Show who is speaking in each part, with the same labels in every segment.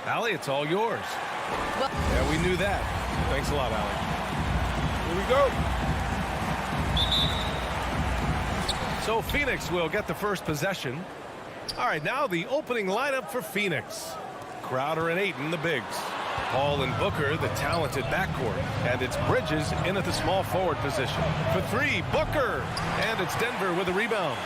Speaker 1: Allie, it's all yours.
Speaker 2: Well,
Speaker 1: Yeah, we knew that. Thanks a lot, Allie. Here we go. So Phoenix will get the first possession. All right, now the opening lineup for Phoenix. Crowder and Ayton, the bigs. Paul and Booker, the talented backcourt. And it's Bridges in at the small forward position. For three, Booker. And it's Denver with a rebound.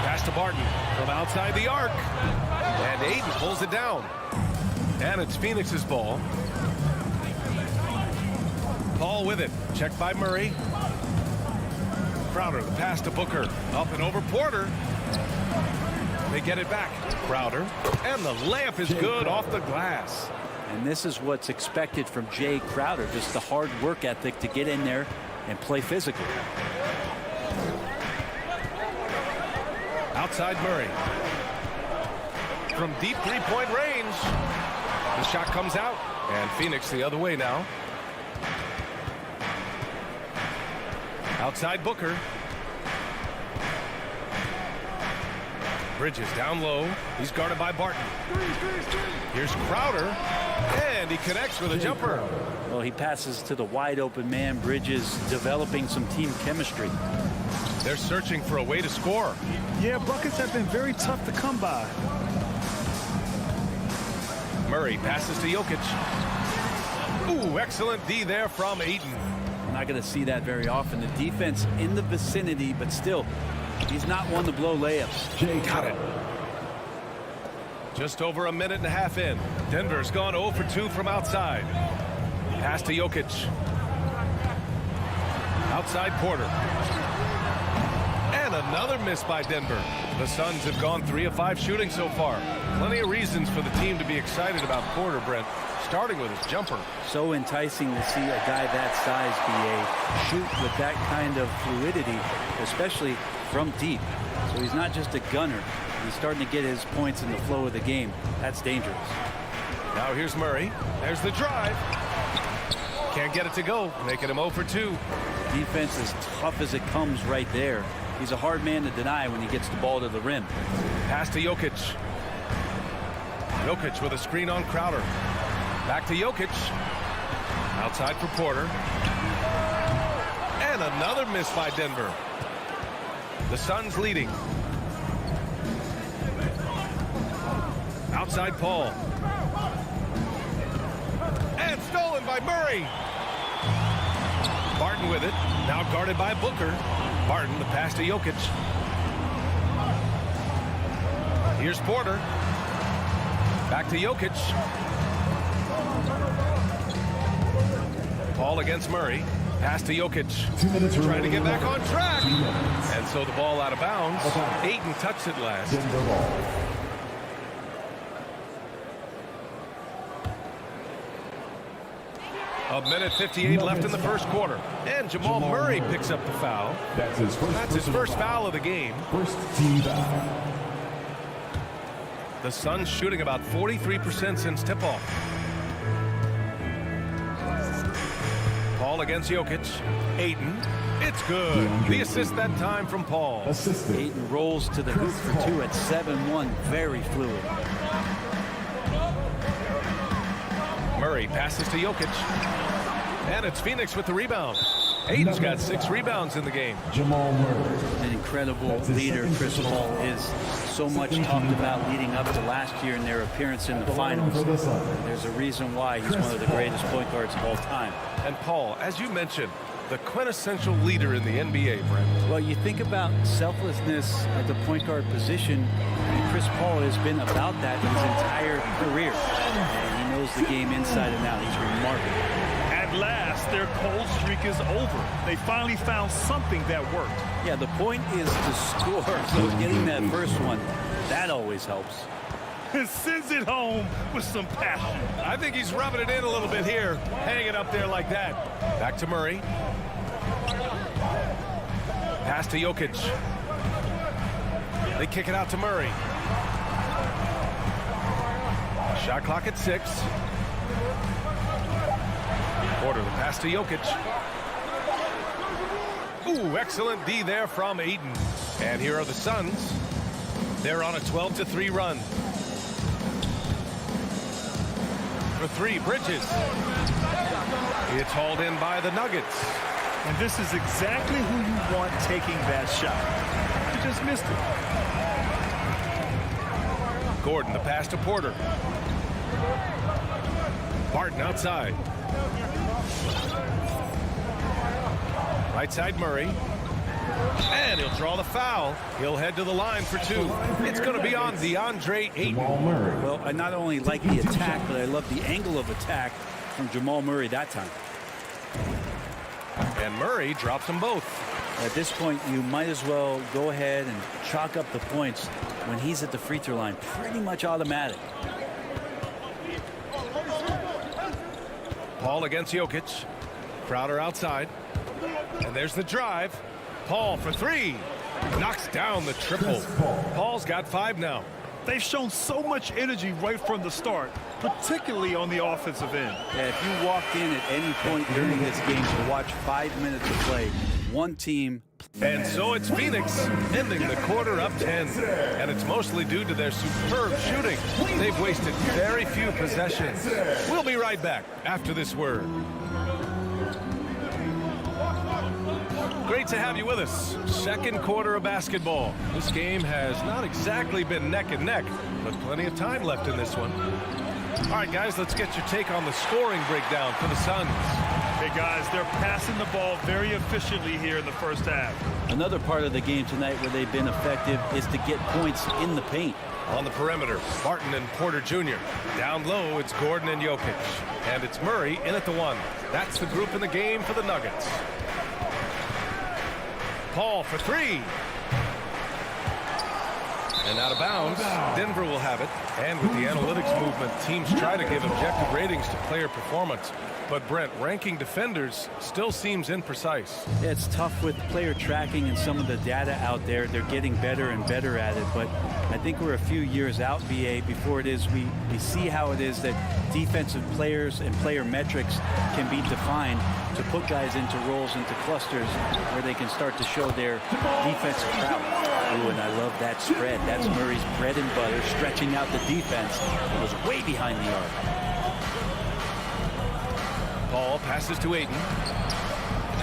Speaker 1: Pass to Barton from outside the arc. And Ayton pulls it down. And it's Phoenix's ball. Paul with it. Checked by Murray. Crowder, the pass to Booker. Up and over Porter. They get it back. Crowder. And the layup is good off the glass.
Speaker 3: And this is what's expected from Jay Crowder. Just the hard work ethic to get in there and play physically.
Speaker 1: Outside Murray. From deep three-point range. The shot comes out. And Phoenix the other way now. Outside Booker. Bridges down low. He's guarded by Barton. Here's Crowder. And he connects with a jumper.
Speaker 3: Well, he passes to the wide open man. Bridges developing some team chemistry.
Speaker 1: They're searching for a way to score.
Speaker 4: Yeah, buckets have been very tough to come by.
Speaker 1: Murray passes to Jokic. Ooh, excellent D there from Ayton.
Speaker 3: Not going to see that very often. The defense in the vicinity, but still, he's not one to blow layups.
Speaker 1: Got it. Just over a minute and a half in. Denver's gone 0 for 2 from outside. Pass to Jokic. Outside Porter. And another miss by Denver. The Suns have gone 3 of 5 shooting so far. Plenty of reasons for the team to be excited about Porter, Brent. Starting with his jumper.
Speaker 3: So enticing to see a guy that size be a shoot with that kind of fluidity, especially from deep. So he's not just a gunner. He's starting to get his points in the flow of the game. That's dangerous.
Speaker 1: Now here's Murray. There's the drive. Can't get it to go, making him 0 for 2.
Speaker 3: Defense as tough as it comes right there. He's a hard man to deny when he gets the ball to the rim.
Speaker 1: Pass to Jokic. Jokic with a screen on Crowder. Back to Jokic. Outside for Porter. And another miss by Denver. The Suns leading. Outside Paul. And stolen by Murray. Barton with it. Now guarded by Booker. Barton, the pass to Jokic. Here's Porter. Back to Jokic. Paul against Murray. Pass to Jokic. Trying to get back on track. And so the ball out of bounds. Ayton touched it last. A minute 58 left in the first quarter. And Jamal Murray picks up the foul.
Speaker 5: That's his first
Speaker 1: foul of the game.
Speaker 5: First team foul.
Speaker 1: The Suns shooting about 43% since tip-off. Paul against Jokic. Ayton. It's good. The assist that time from Paul.
Speaker 5: Assisted.
Speaker 3: Ayton rolls to the hoop for 2 at 7-1. Very fluid.
Speaker 1: Murray passes to Jokic. And it's Phoenix with the rebound. Ayton's got 6 rebounds in the game.
Speaker 5: Jamal Murray.
Speaker 3: An incredible leader. Chris Paul is so much talked about leading up to last year in their appearance in the finals. There's a reason why he's one of the greatest point guards of all time.
Speaker 1: And Paul, as you mentioned, the quintessential leader in the NBA, Brent.
Speaker 3: Well, you think about selflessness at the point guard position, and Chris Paul has been about that his entire career. And he knows the game inside and out. He's remarkable.
Speaker 4: At last, their cold streak is over. They finally found something that worked.
Speaker 3: Yeah, the point is to score, so getting that first one, that always helps.
Speaker 4: And sends it home with some passion.
Speaker 1: I think he's rubbing it in a little bit here, hanging it up there like that. Back to Murray. Pass to Jokic. They kick it out to Murray. Shot clock at 6. Porter, the pass to Jokic. Ooh, excellent D there from Ayton. And here are the Suns. They're on a 12-3 run. for three. Bridges. It's hauled in by the Nuggets.
Speaker 4: And this is exactly who you want taking that shot. You just missed it.
Speaker 1: Gordon, the pass to Porter. Barton outside. Right side Murray. And he'll draw the foul. He'll head to the line for two. It's going to be on DeAndre Ayton.
Speaker 5: Jamal Murray.
Speaker 3: Well, I not only like the attack, but I love the angle of attack from Jamal Murray that time.
Speaker 1: And Murray drops them both.
Speaker 3: At this point, you might as well go ahead and chalk up the points when he's at the free throw line. Pretty much automatic.
Speaker 1: Paul against Jokic. Crowder outside. And there's the drive. Paul for three. Knocks down the triple. Paul's got 5 now.
Speaker 4: They've shown so much energy right from the start, particularly on the offensive end.
Speaker 3: Yeah, if you walked in at any point during this game to watch 5 minutes of play, one team.
Speaker 1: And so it's Phoenix ending the quarter up 10. And it's mostly due to their superb shooting. They've wasted very few possessions. We'll be right back after this word. Great to have you with us. Second quarter of basketball. This game has not exactly been neck and neck, but plenty of time left in this one. All right, guys, let's get your take on the scoring breakdown for the Suns.
Speaker 4: Hey, guys, they're passing the ball very efficiently here in the first half.
Speaker 3: Another part of the game tonight where they've been effective is to get points in the paint.
Speaker 1: On the perimeter, Barton and Porter Jr. Down low, it's Gordon and Jokic. And it's Murray in at the 1. That's the group in the game for the Nuggets. Paul for 3. And out of bounds. Denver will have it. And with the analytics movement, teams try to give objective ratings to player performance. But Brent, ranking defenders still seems imprecise.
Speaker 3: Yeah, it's tough with player tracking and some of the data out there. They're getting better and better at it. But I think we're a few years out, BA, before it is we see how it is that defensive players and player metrics can be defined to put guys into roles, into clusters where they can start to show their defensive prowess. Ooh, and I love that spread. That's Murray's bread and butter, stretching out the defense. It was way behind the arc.
Speaker 1: Paul passes to Ayton.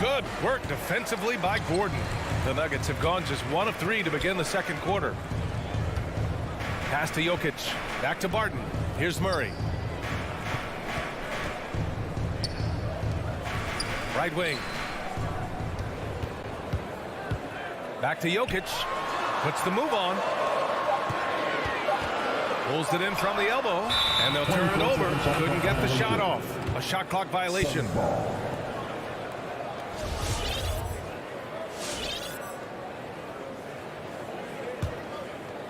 Speaker 1: Good work defensively by Gordon. The Nuggets have gone just 1 of 3 to begin the second quarter. Pass to Jokic. Back to Barton. Here's Murray. Right wing. Back to Jokic. Puts the move on. Pulls it in from the elbow. And they'll turn it over. Couldn't get the shot off. A shot clock violation.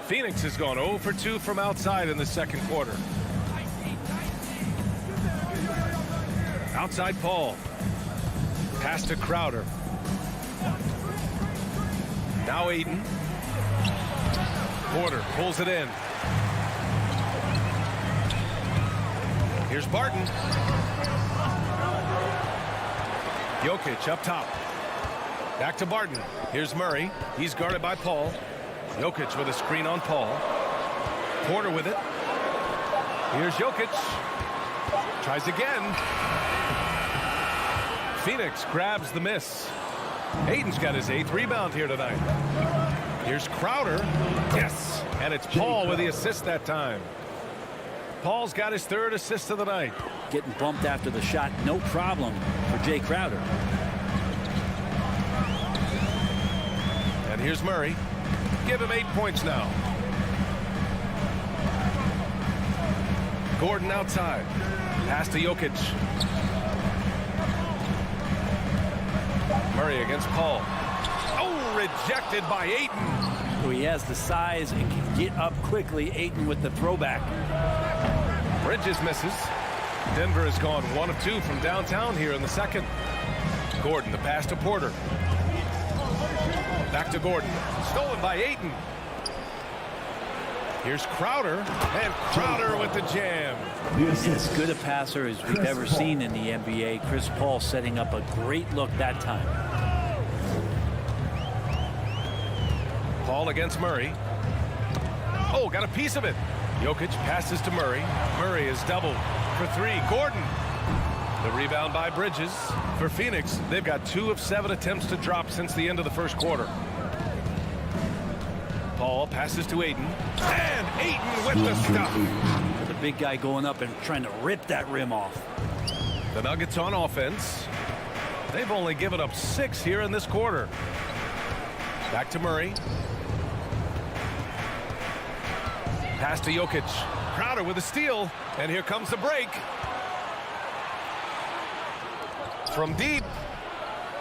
Speaker 1: Phoenix has gone 0 for 2 from outside in the second quarter. Outside Paul. Pass to Crowder. Now Ayton. Porter pulls it in. Here's Barton. Jokic up top. Back to Barton. Here's Murray. He's guarded by Paul. Jokic with a screen on Paul. Porter with it. Here's Jokic. Tries again. Phoenix grabs the miss. Ayton's got his 8th rebound here tonight. Here's Crowder. Yes. And it's Paul with the assist that time. Paul's got his 3rd assist of the night.
Speaker 3: Getting bumped after the shot, no problem for Jay Crowder.
Speaker 1: And here's Murray. Give him 8 points now. Gordon outside. Pass to Jokic. Murray against Paul. Oh, rejected by Ayton.
Speaker 3: So he has the size and can get up quickly. Ayton with the throwback.
Speaker 1: Bridges misses. Denver has gone 1 of 2 from downtown here in the second. Gordon, the pass to Porter. Back to Gordon. Stolen by Ayton. Here's Crowder. And Crowder with the jam.
Speaker 3: As good a passer as we've ever seen in the NBA. Chris Paul setting up a great look that time.
Speaker 1: Paul against Murray. Oh, got a piece of it. Jokic passes to Murray. Murray is doubled. for three. Gordon. The rebound by Bridges. For Phoenix, they've got 2 of 7 attempts to drop since the end of the first quarter. Paul passes to Ayton. And Ayton with the stuff.
Speaker 3: The big guy going up and trying to rip that rim off.
Speaker 1: The Nuggets on offense. They've only given up 6 here in this quarter. Back to Murray. Pass to Jokic. Crowder with a steal. And here comes the break. From deep.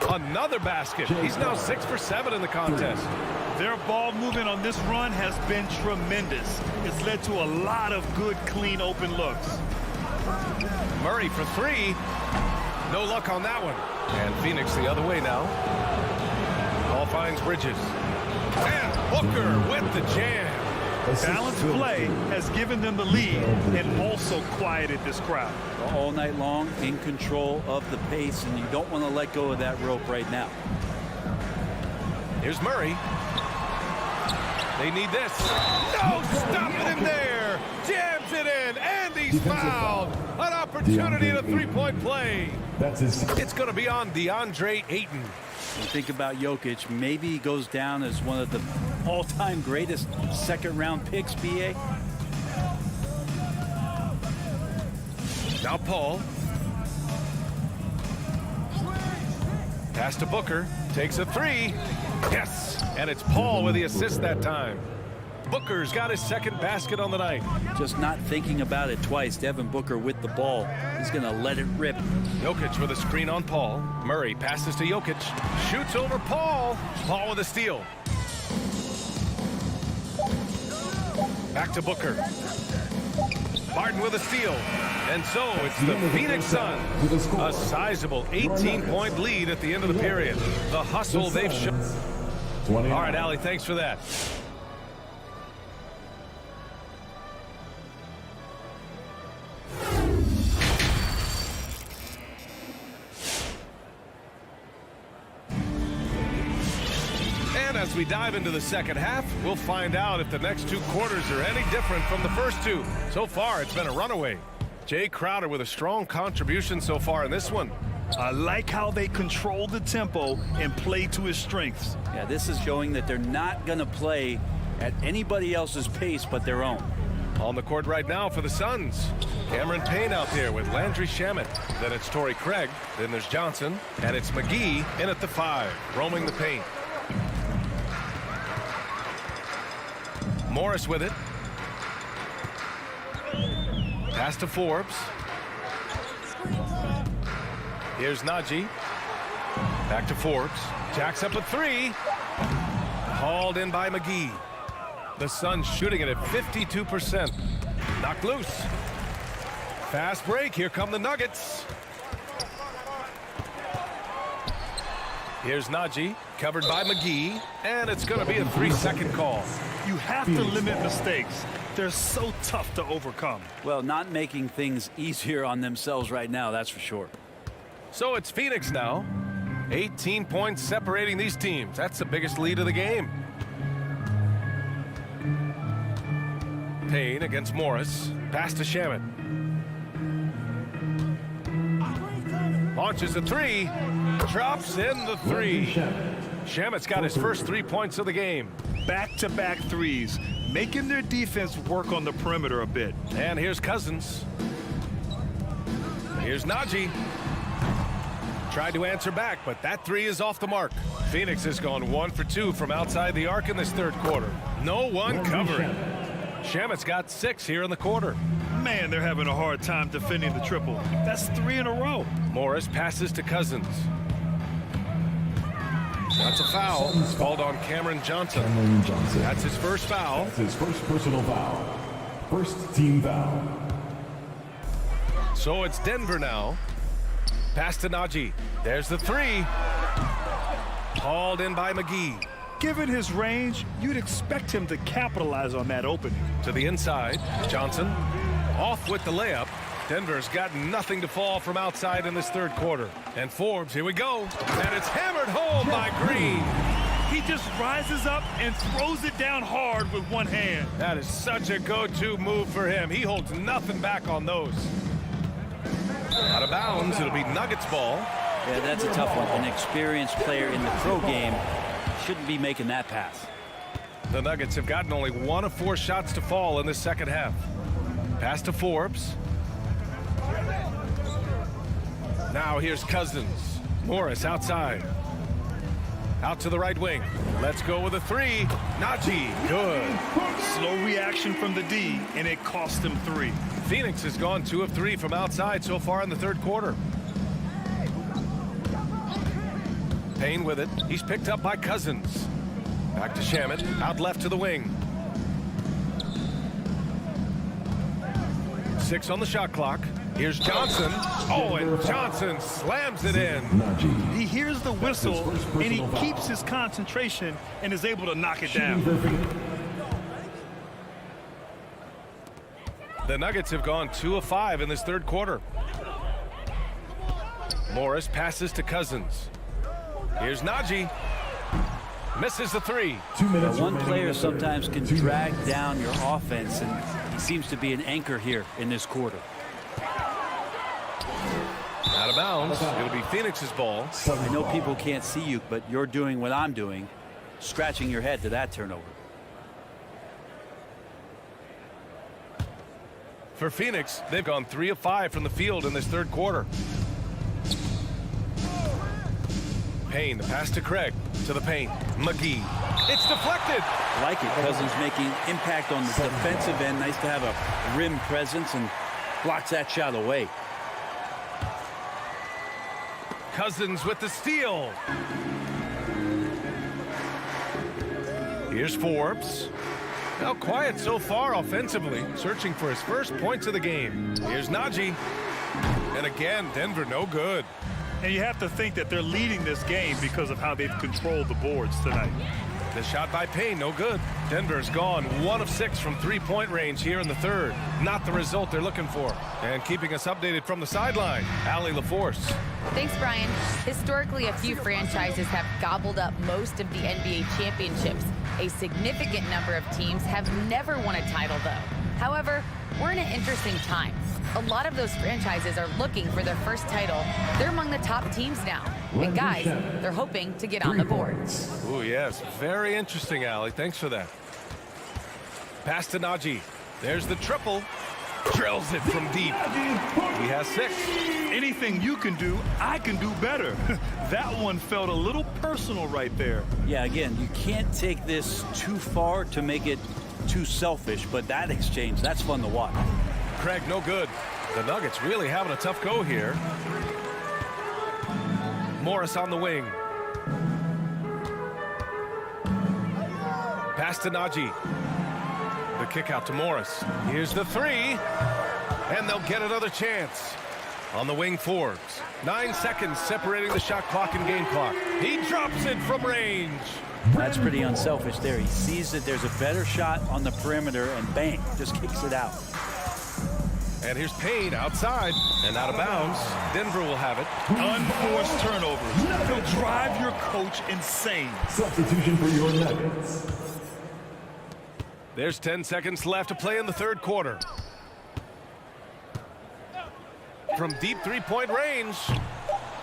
Speaker 1: Another basket. He's now 6 for 7 in the contest.
Speaker 4: Their ball movement on this run has been tremendous. It's led to a lot of good, clean, open looks.
Speaker 1: Murray for 3. No luck on that one. And Phoenix the other way now. Ball finds Bridges. And Booker with the jam.
Speaker 4: Balanced play has given them the lead and also quieted this crowd.
Speaker 3: All night long, in control of the pace, and you don't want to let go of that rope right now.
Speaker 1: Here's Murray. They need this. No, stop it in there. Jams it in, and he's fouled. An opportunity in a three-point play.
Speaker 5: That's his.
Speaker 1: It's going to be on DeAndre Ayton.
Speaker 3: And think about Jokic. Maybe he goes down as one of the all-time greatest second-round picks, BA.
Speaker 1: Now Paul. Pass to Booker. Takes a 3. Yes. And it's Paul with the assist that time. Booker's got his second basket on the night.
Speaker 3: Just not thinking about it twice. Devin Booker with the ball. He's going to let it rip.
Speaker 1: Jokic with a screen on Paul. Murray passes to Jokic. Shoots over Paul. Paul with a steal. Back to Booker. Martin with a steal. And so it's the Phoenix Suns. A sizable 18-point lead at the end of the period. The hustle they've shown. All right, Allie, thanks for that. And as we dive into the second half, we'll find out if the next 2 quarters are any different from the first 2. So far, it's been a runaway. Jay Crowder with a strong contribution so far in this one.
Speaker 4: I like how they control the tempo and play to his strengths.
Speaker 3: Yeah, this is showing that they're not going to play at anybody else's pace but their own.
Speaker 1: On the court right now for the Suns. Cameron Payne out there with Landry Shamet. Then it's Torrey Craig. Then there's Johnson. And it's McGee in at the 5, roaming the paint. Morris with it. Pass to Forbes. Here's Najee. Back to Forbes. Jacks up a 3. Hauled in by McGee. The Suns shooting it at 52%. Knocked loose. Fast break. Here come the Nuggets. Here's Najee. Covered by McGee. And it's going to be a 3-second call.
Speaker 4: You have to limit mistakes. They're so tough to overcome.
Speaker 3: Well, not making things easier on themselves right now, that's for sure.
Speaker 1: So it's Phoenix now. 18 points separating these teams. That's the biggest lead of the game. Payne against Morris. Pass to Shamet. Launches a 3. Drops in the 3. Shamet's got his first 3 points of the game.
Speaker 4: Back-to-back threes, making their defense work on the perimeter a bit.
Speaker 1: And here's Cousins. Here's Najee. Tried to answer back, but that 3 is off the mark. Phoenix has gone 1 for 2 from outside the arc in this third quarter. No one covering. Shamet's got 6 here in the quarter.
Speaker 4: Man, they're having a hard time defending the triple. That's 3 in a row.
Speaker 1: Morris passes to Cousins. That's a foul. Called on Cameron Johnson. That's his first foul.
Speaker 5: That's his first personal foul. First team foul.
Speaker 1: So it's Denver now. Pass to Najee. There's the 3. Hauled in by McGee.
Speaker 4: Given his range, you'd expect him to capitalize on that opening.
Speaker 1: To the inside. Johnson off with the layup. Denver's got nothing to fall from outside in this third quarter. And Forbes, here we go. And it's hammered home by Green.
Speaker 4: He just rises up and throws it down hard with one hand.
Speaker 1: That is such a go-to move for him. He holds nothing back on those. Out of bounds, it'll be Nuggets ball.
Speaker 3: Yeah, that's a tough one. An experienced player in the pro game shouldn't be making that pass.
Speaker 1: The Nuggets have gotten only 1 of 4 shots to fall in this second half. Pass to Forbes. Now here's Cousins. Morris outside. Out to the right wing. Let's go with a 3. Najee, good.
Speaker 4: Slow reaction from the D, and it cost him 3.
Speaker 1: Phoenix has gone 2 of 3 from outside so far in the third quarter. Payne with it. He's picked up by Cousins. Back to Shamet. Out left to the wing. 6 on the shot clock. Here's Johnson. Oh, and Johnson slams it in.
Speaker 5: Najee.
Speaker 4: He hears the whistle, and he keeps his concentration and is able to knock it down.
Speaker 1: The Nuggets have gone 2 of 5 in this third quarter. Morris passes to Cousins. Here's Najee. Misses the 3.
Speaker 5: 2 minutes.
Speaker 3: One
Speaker 5: remaining
Speaker 3: player
Speaker 5: in the third.
Speaker 3: sometimes can
Speaker 5: 2
Speaker 3: drag
Speaker 5: minutes.
Speaker 3: down your offense, and he seems to be an anchor here in this quarter.
Speaker 1: Out of bounds. It'll be Phoenix's ball.
Speaker 3: I know people can't see you, but you're doing what I'm doing, scratching your head to that turnover.
Speaker 1: For Phoenix, they've gone 3 of 5 from the field in this third quarter. Payne, the pass to Craig. To the paint. McGee. It's deflected.
Speaker 3: I like it. Cousins making impact on the defensive end. Nice to have a rim presence and blocks that shot away.
Speaker 1: Cousins with the steal. Here's Forbes. Now quiet so far offensively, searching for his first points of the game. Here's Najee. And again, Denver no good.
Speaker 4: And you have to think that they're leading this game because of how they've controlled the boards tonight.
Speaker 1: The shot by Payne, no good. Denver's gone 1 of 6 from 3-point range here in the third. Not the result they're looking for. And keeping us updated from the sideline, Allie LaForce.
Speaker 2: Thanks, Brian. Historically, a few franchises have gobbled up most of the NBA championships. A significant number of teams have never won a title, though. However, we're in an interesting time. A lot of those franchises are looking for their first title. They're among the top teams now. And guys, they're hoping to get on the board.
Speaker 1: Oh, yes. Very interesting, Allie. Thanks for that. Pass to Najee. There's the triple. Drills it from deep. He has 6.
Speaker 4: Anything you can do, I can do better. That one felt a little personal right there.
Speaker 3: Yeah, again, you can't take this too far to make it too selfish, but that exchange, that's fun to watch.
Speaker 1: Craig, no good. The Nuggets really having a tough go here. Morris on the wing. Pass to Najee. The kick out to Morris. Here's the 3. And they'll get another chance. On the wing, Forbes. 9 seconds separating the shot clock and game clock. He drops it from range.
Speaker 3: That's pretty unselfish there. He sees that there's a better shot on the perimeter and bang, just kicks it out.
Speaker 1: And here's Payne outside and out of bounds. Denver will have it.
Speaker 4: Unforced turnovers. They'll drive your coach insane.
Speaker 5: Substitution for your Nuggets.
Speaker 1: There's 10 seconds left to play in the third quarter. From deep 3-point range.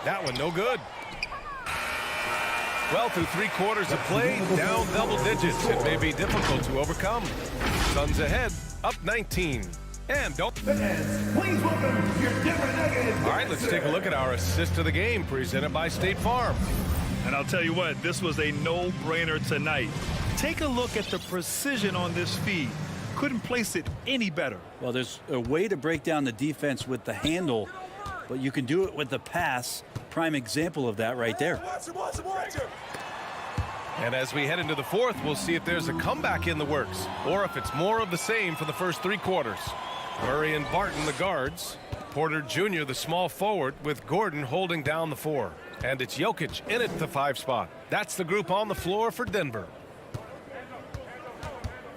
Speaker 1: That one no good. Well, through 3 quarters of play, down double digits. It may be difficult to overcome. Suns ahead, up 19. And don't.
Speaker 5: Please welcome your Denver Nuggets.
Speaker 1: All right, let's take a look at our assist of the game presented by State Farm.
Speaker 4: And I'll tell you what, this was a no-brainer tonight. Take a look at the precision on this feed. Couldn't place it any better.
Speaker 3: Well, there's a way to break down the defense with the handle, but you can do it with the pass. Prime example of that right there.
Speaker 1: And as we head into the fourth, we'll see if there's a comeback in the works or if it's more of the same for the first 3 quarters. Murray and Barton, the guards. Porter Jr., the small forward, with Gordon holding down the 4. And it's Jokic in at the 5 spot. That's the group on the floor for Denver.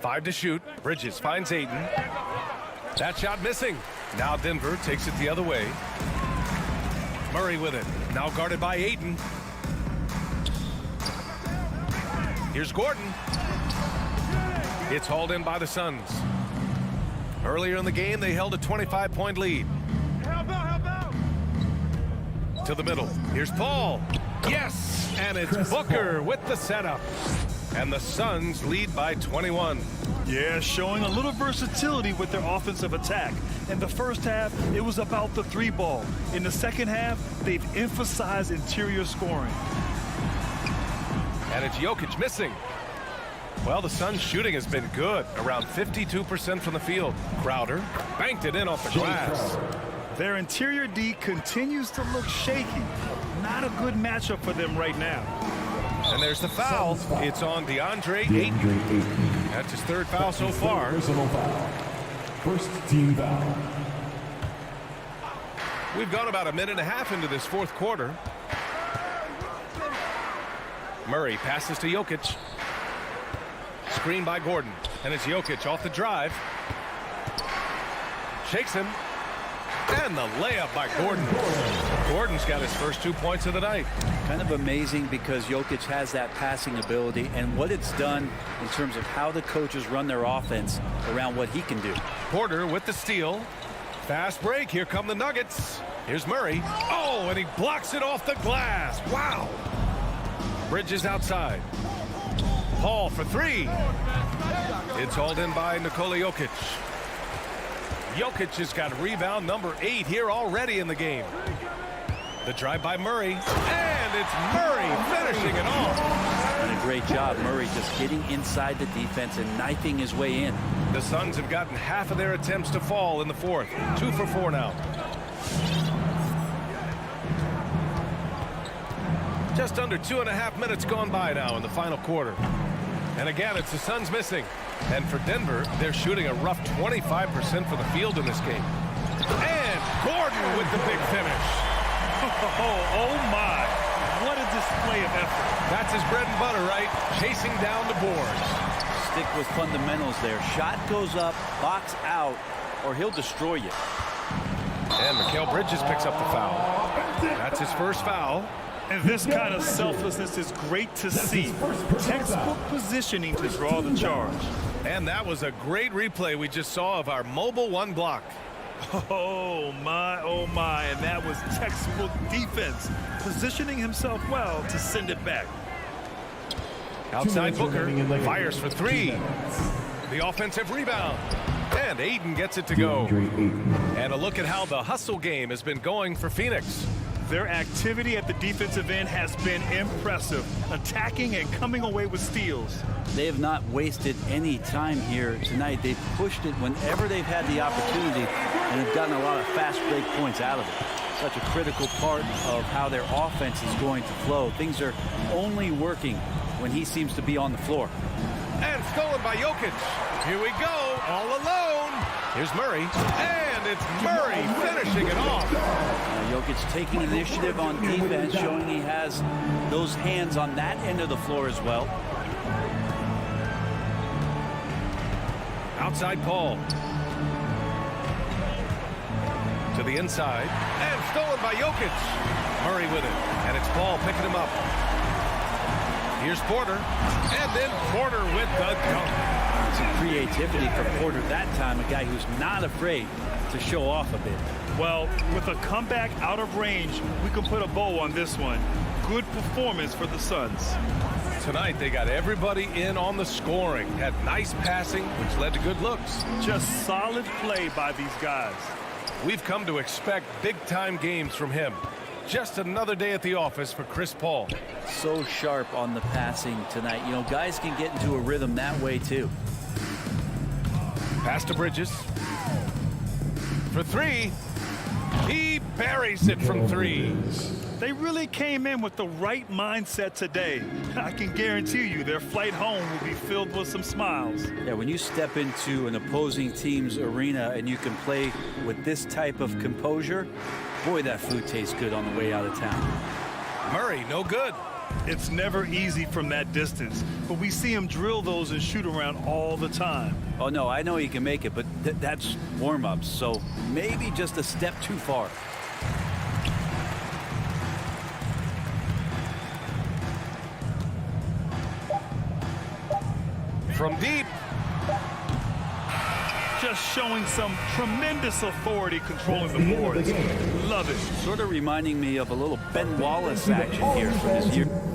Speaker 1: 5 to shoot. Bridges finds Ayton. That shot missing. Now Denver takes it the other way. Murray with it. Now guarded by Ayton. Here's Gordon. It's hauled in by the Suns. Earlier in the game, they held a 25-point lead. to the middle. Here's Paul. Yes, and it's Booker with the setup. And the Suns lead by 21.
Speaker 4: Yeah, showing a little versatility with their offensive attack. In the first half, it was about the three ball. In the second half, they've emphasized interior scoring.
Speaker 1: And it's Jokic missing. Well, the Suns' shooting has been good, around 52% from the field. Crowder banked it in off the glass.
Speaker 4: Their interior D continues to look shaky. Not a good matchup for them right now.
Speaker 1: And there's the foul. It's on DeAndre Ayton. That's his third foul so far.
Speaker 5: Personal foul. First team foul.
Speaker 1: We've gone about a minute and a half into this fourth quarter. Murray passes to Jokic. Screen by Gordon. And it's Jokic off the drive. Shakes him. And the layup by Gordon. Gordon's got his first 2 points of the night.
Speaker 3: Kind of amazing because Jokic has that passing ability and what it's done in terms of how the coaches run their offense around what he can do.
Speaker 1: Porter with the steal. Fast break. Here come the Nuggets. Here's Murray. Oh, and he blocks it off the glass. Wow. Bridges outside. Paul for three. It's hauled in by Nikola Jokic. Jokic has got rebound number 8 here already in the game. The drive by Murray. And it's Murray finishing it off.
Speaker 3: And a great job. Murray just getting inside the defense and knifing his way in.
Speaker 1: The Suns have gotten half of their attempts to fall in the fourth. 2 for 4 now. Just under 2.5 minutes gone by now in the final quarter. And again, it's the Suns missing. And for Denver, they're shooting a rough 25% for the field in this game. And Gordon with the big finish.
Speaker 4: Oh my. What a display of effort.
Speaker 1: That's his bread and butter, right? Chasing down the boards.
Speaker 3: Stick with fundamentals there. Shot goes up, box out, or he'll destroy you.
Speaker 1: And Mikal Bridges picks up the foul. That's his first foul.
Speaker 4: And this kind of selflessness is great to see. Textbook positioning to draw the charge.
Speaker 1: And that was a great replay we just saw of our mobile one block.
Speaker 4: Oh my, and that was textbook defense, positioning himself well to send it back.
Speaker 1: Outside Booker fires for three. The offensive rebound. And Ayton gets it to go. And a look at how the hustle game has been going for Phoenix.
Speaker 4: Their activity at the defensive end has been impressive, attacking and coming away with steals.
Speaker 3: They have not wasted any time here tonight. They've pushed it whenever they've had the opportunity and have gotten a lot of fast break points out of it. Such a critical part of how their offense is going to flow. Things are only working when he seems to be on the floor.
Speaker 1: And stolen by Jokic. Here we go, all alone. Here's Murray, and it's Murray finishing it off.
Speaker 3: Jokic taking initiative on defense, showing he has those hands on that end of the floor as well.
Speaker 1: Outside Paul. To the inside, and stolen by Jokic. Murray with it, and it's Paul picking him up. Here's Porter, and then Porter with the dunk.
Speaker 3: Some creativity for Porter that time, a guy who's not afraid to show off a bit.
Speaker 4: Well, with a comeback out of range, we can put a bow on this one. Good performance for the Suns.
Speaker 1: Tonight, they got everybody in on the scoring. Had nice passing, which led to good looks.
Speaker 4: Just solid play by these guys.
Speaker 1: We've come to expect big-time games from him. Just another day at the office for Chris Paul.
Speaker 3: So sharp on the passing tonight. You know, guys can get into a rhythm that way, too.
Speaker 1: Pass to Bridges. For three. He buries it from three.
Speaker 4: They really came in with the right mindset today. I can guarantee you their flight home will be filled with some smiles.
Speaker 3: Yeah, when you step into an opposing team's arena and you can play with this type of composure, boy, that food tastes good on the way out of town.
Speaker 1: Murray, no good.
Speaker 4: It's never easy from that distance, but we see him drill those and shoot around all the time.
Speaker 3: Oh, no, I know he can make it, but that's warm-ups, so maybe just a step too far.
Speaker 1: From deep.
Speaker 4: just showing some tremendous authority controlling
Speaker 5: That's
Speaker 4: the
Speaker 5: the end of the
Speaker 4: boards.
Speaker 5: game.
Speaker 4: Love it.
Speaker 3: Sort of reminding me of a little Ben Wallace action here for this year.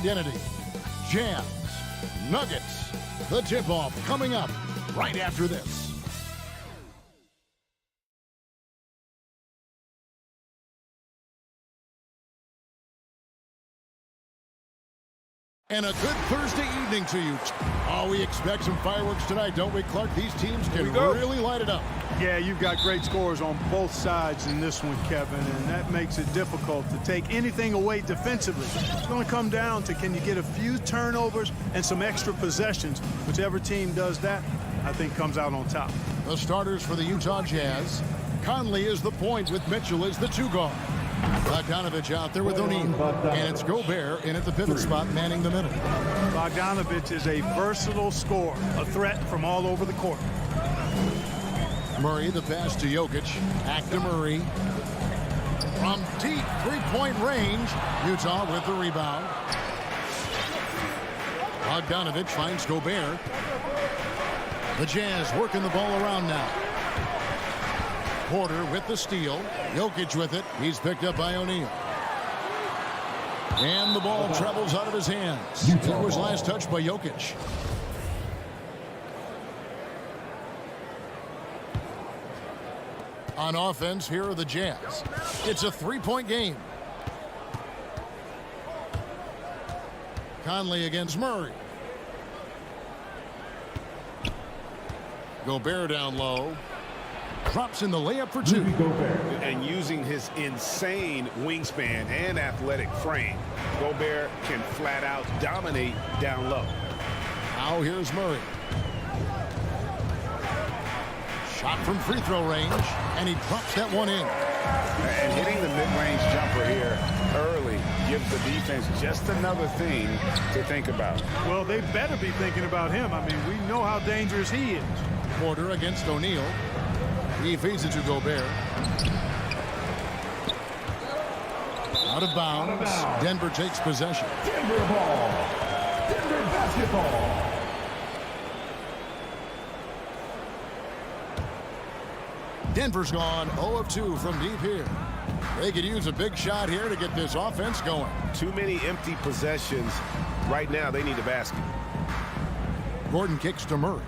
Speaker 6: identity. Jams, Nuggets, the tip-off coming up right after this. and a good Thursday evening to you. Oh, we expect some fireworks tonight, don't we, Clark? These teams can really light it up.
Speaker 7: Yeah, you've got great scores on both sides in this one, Kevin, and that makes it difficult to take anything away defensively. It's going to come down to, can you get a few turnovers and some extra possessions? Whichever team does that, I think comes out on top.
Speaker 6: The starters for the Utah Jazz. Conley is the point with Mitchell as the two guard. Bogdanovich out there with O'Neal. And it's Gobert in at the pivot spot, manning the middle.
Speaker 7: Bogdanovich is a versatile scorer, a threat from all over the court.
Speaker 6: Murray, the pass to Jokic. Back to Murray. From deep three-point range. Utah with the rebound. Bogdanovich finds Gobert. The Jazz working the ball around now. Porter with the steal. Jokic with it. He's picked up by O'Neal. And the ball travels out of his hands. It was last touched by Jokic. On offense, here are the Jazz. It's a three-point game. Conley against Murray. Gobert down low. Drops in the layup for two.
Speaker 8: And using his insane wingspan and athletic frame, Gobert can flat out dominate down low.
Speaker 6: Now here's Murray. Shot from free throw range, and he drops that one in.
Speaker 8: And hitting the mid-range jumper here early gives the defense just another thing to think about.
Speaker 7: Well, they better be thinking about him. I mean, we know how dangerous he is.
Speaker 6: Porter against O'Neal. He feeds it to Gobert. Out of bounds. Denver takes possession.
Speaker 5: Denver ball. Denver basketball.
Speaker 6: Denver's gone 0 of 2 from deep here. They could use a big shot here to get this offense going.
Speaker 8: Too many empty possessions. Right now, they need a basket.
Speaker 6: Gordon kicks to Murray.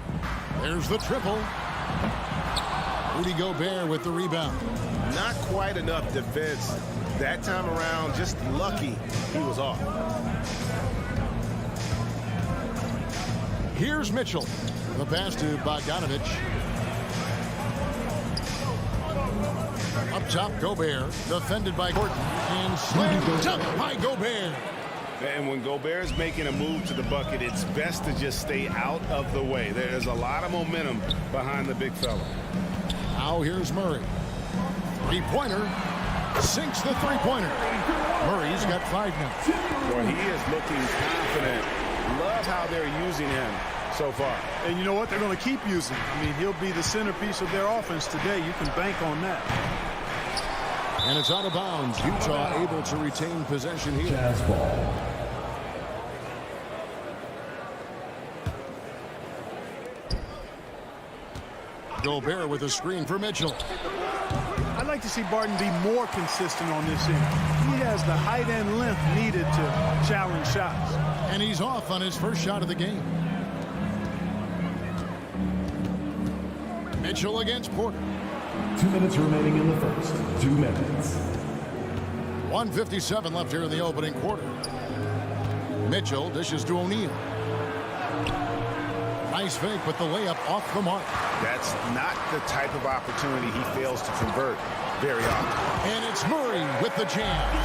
Speaker 6: There's the triple. Rudy Gobert with the rebound.
Speaker 8: Not quite enough defense that time around. Just lucky he was off.
Speaker 6: Here's Mitchell. The pass to Bogdanovich. Up top, Gobert. Defended by Gordon. And slammed dunk by Gobert.
Speaker 8: And when Gobert's making a move to the bucket, it's best to just stay out of the way. There's a lot of momentum behind the big fella.
Speaker 6: Now here's Murray. Three-pointer. Sinks the three-pointer. Murray's got 5 now.
Speaker 8: Boy, he is looking confident. Love how they're using him so far.
Speaker 7: And you know what? They're going to keep using him. I mean, he'll be the centerpiece of their offense today. You can bank on that.
Speaker 6: And it's out of bounds. Utah able to retain possession here.
Speaker 5: Jazz ball.
Speaker 6: Gobert with a screen for Mitchell.
Speaker 7: I'd like to see Barton be more consistent on this end. He has the height and length needed to challenge shots.
Speaker 6: And he's off on his first shot of the game. Mitchell against Porter.
Speaker 5: 2 minutes remaining in the first. 2 minutes.
Speaker 6: 1:57 left here in the opening quarter. Mitchell dishes to O'Neal. Nice fake, but the layup off the mark.
Speaker 8: That's not the type of opportunity he fails to convert very often.
Speaker 6: And it's Murray with the jam.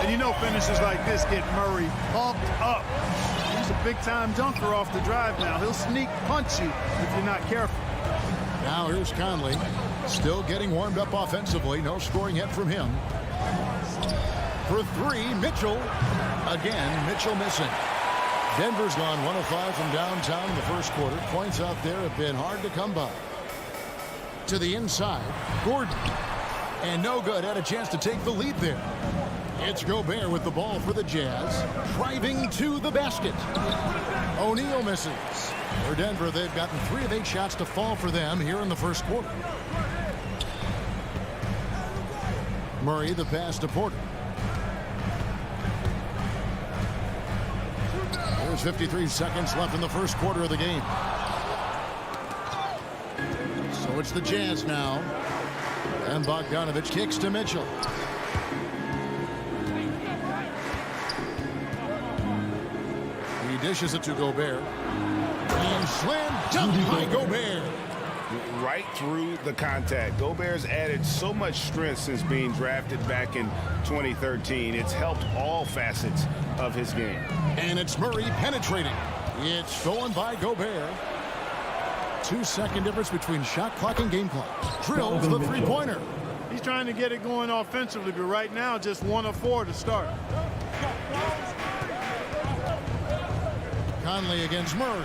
Speaker 7: And you know finishes like this get Murray pumped up. He's a big-time dunker off the drive now. He'll sneak punch you if you're not careful.
Speaker 6: Now here's Conley. Still getting warmed up offensively. No scoring yet from him. For 3, Mitchell. Again, Mitchell missing. Denver's gone 1 of 5 from downtown in the first quarter. Points out there have been hard to come by. To the inside, Gordon. And no good. Had a chance to take the lead there. It's Gobert with the ball for the Jazz. Driving to the basket. O'Neal misses. For Denver, they've gotten 3 of 8 shots to fall for them here in the first quarter. Murray, the pass to Porter. There's 53 seconds left in the first quarter of the game. So it's the Jazz now. And Bogdanovich kicks to Mitchell. He dishes it to Gobert. And slam dunk by Gobert.
Speaker 8: Right through the contact. Gobert's added so much strength since being drafted back in 2013. It's helped all facets of his game.
Speaker 6: And it's Murray penetrating. It's stolen by Gobert. 2-second difference between shot clock and game clock. Drills the three-pointer.
Speaker 7: He's trying to get it going offensively, but right now just 1 of 4 to start.
Speaker 6: Conley against Murray.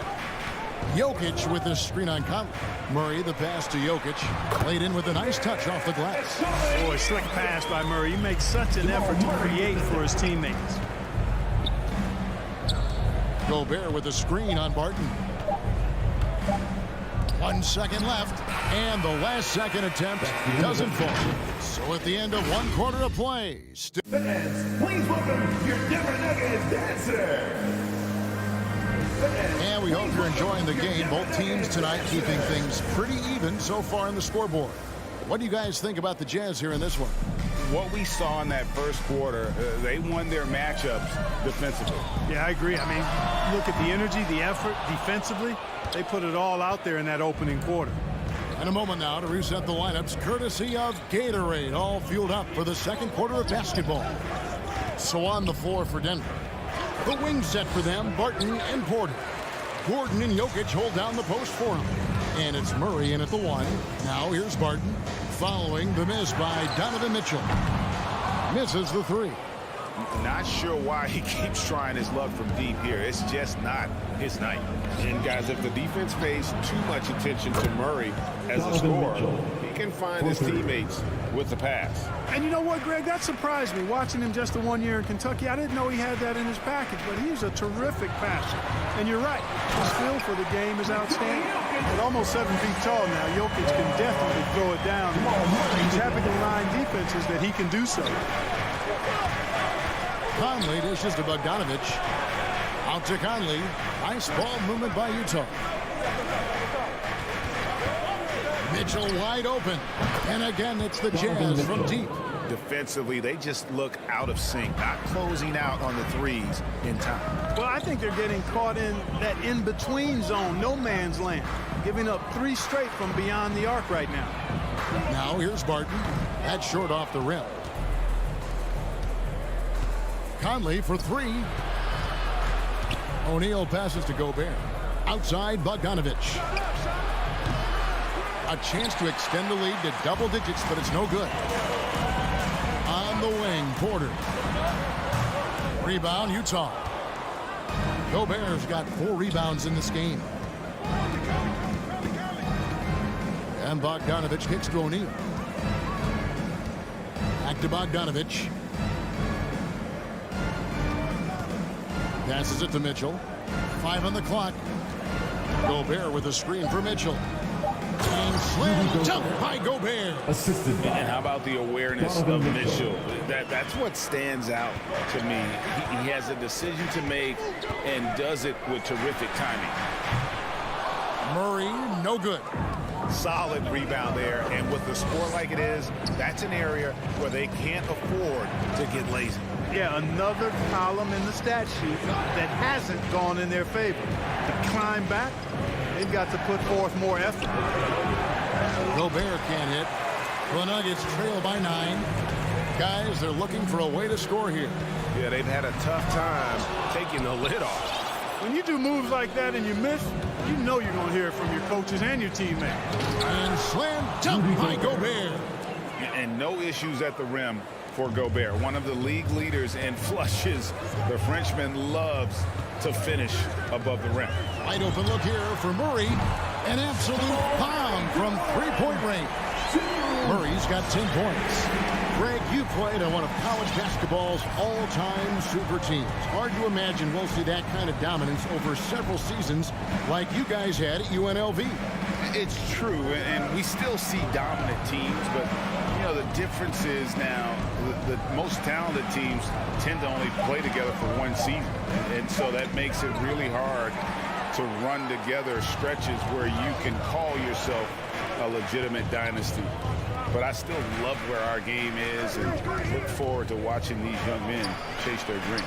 Speaker 6: Jokic with the screen on Conley. Murray, the pass to Jokic. Laid in with a nice touch off the glass.
Speaker 7: Boy, slick pass by Murray. He makes such an effort to create for his teammates.
Speaker 6: Gobert with a screen on Barton. 1 second left, and the last second attempt doesn't fall. So at the end of 1 quarter of play,
Speaker 5: Fans, please welcome your Denver Nuggets dancer.
Speaker 6: and we hope you're enjoying the game. Both teams tonight keeping things pretty even so far on the scoreboard. What do you guys think about the Jazz here in this one?
Speaker 8: What we saw in that first quarter, they won their matchups defensively.
Speaker 7: Yeah, I agree. I mean, look at the energy, the effort defensively. They put it all out there in that opening quarter.
Speaker 6: In a moment now to reset the lineups, courtesy of Gatorade, all fueled up for the second quarter of basketball. So on the floor for Denver. The wing set for them, Barton and Porter. Gordon and Jokic hold down the post for him. And it's Murray in at the 1. Now here's Barton, following the miss by Donovan Mitchell. Misses the 3.
Speaker 8: Not sure why he keeps trying his luck from deep here. It's just not his night. And guys, if the defense pays too much attention to Murray as a scorer, he can find his teammates with the pass.
Speaker 7: And you know what, Greg? That surprised me. Watching him just the 1 year in Kentucky, I didn't know he had that in his package, but he's a terrific passer. And you're right, his feel for the game is outstanding. At almost 7 feet tall now, Jokic can definitely throw it down. He's happy to line defenses that he can do so.
Speaker 6: Conley dishes to Bogdanovich. Out to Conley. Nice ball movement by Utah. Mitchell wide open. And again, it's the Jazz from deep.
Speaker 8: Defensively, they just look out of sync, not closing out on the threes in time.
Speaker 7: Well, I think they're getting caught in that in-between zone, no man's land, giving up 3 straight from beyond the arc right now.
Speaker 6: Now here's Barton. That's short off the rim. Conley for 3. O'Neal passes to Gobert. Outside Bogdanovich. A chance to extend the lead to double digits, but it's no good. On the wing, Porter. Rebound, Utah. Gobert's got 4 rebounds in this game. And Bogdanovich kicks to O'Neal. Back to Bogdanovich. Passes it to Mitchell. 5 on the clock. Gobert with a screen for Mitchell. And slam dunk by Gobert.
Speaker 5: Assisted by.
Speaker 8: And how about the awareness of Mitchell? That's what stands out to me. He has a decision to make and does it with terrific timing.
Speaker 6: Murray, no good.
Speaker 8: Solid rebound there, and with the score like it is, that's an area where they can't afford to get lazy.
Speaker 7: Yeah, another column in the stat sheet that hasn't gone in their favor. To climb back, they've got to put forth more effort.
Speaker 6: Gobert can't hit. The Nuggets trail by 9. Guys, they're looking for a way to score here.
Speaker 8: Yeah, they've had a tough time taking the lid off.
Speaker 7: When you do moves like that and you miss, you know you're going to hear it from your coaches and your teammates.
Speaker 6: And slam dunk by Gobert.
Speaker 8: And no issues at the rim for Gobert. One of the league leaders in flushes. The Frenchman loves to finish above the rim.
Speaker 6: Wide open look here for Murray. An absolute bomb from 3-point range. Murray's got 10 points. Greg, you played on one of college basketball's all-time super teams. Hard to imagine we'll see that kind of dominance over several seasons like you guys had at UNLV.
Speaker 8: It's true, and we still see dominant teams, but you know the difference is now the most talented teams tend to only play together for one season, and so that makes it really hard to run together stretches where you can call yourself a legitimate dynasty. But I still love where our game is and look forward to watching these young men chase their dream.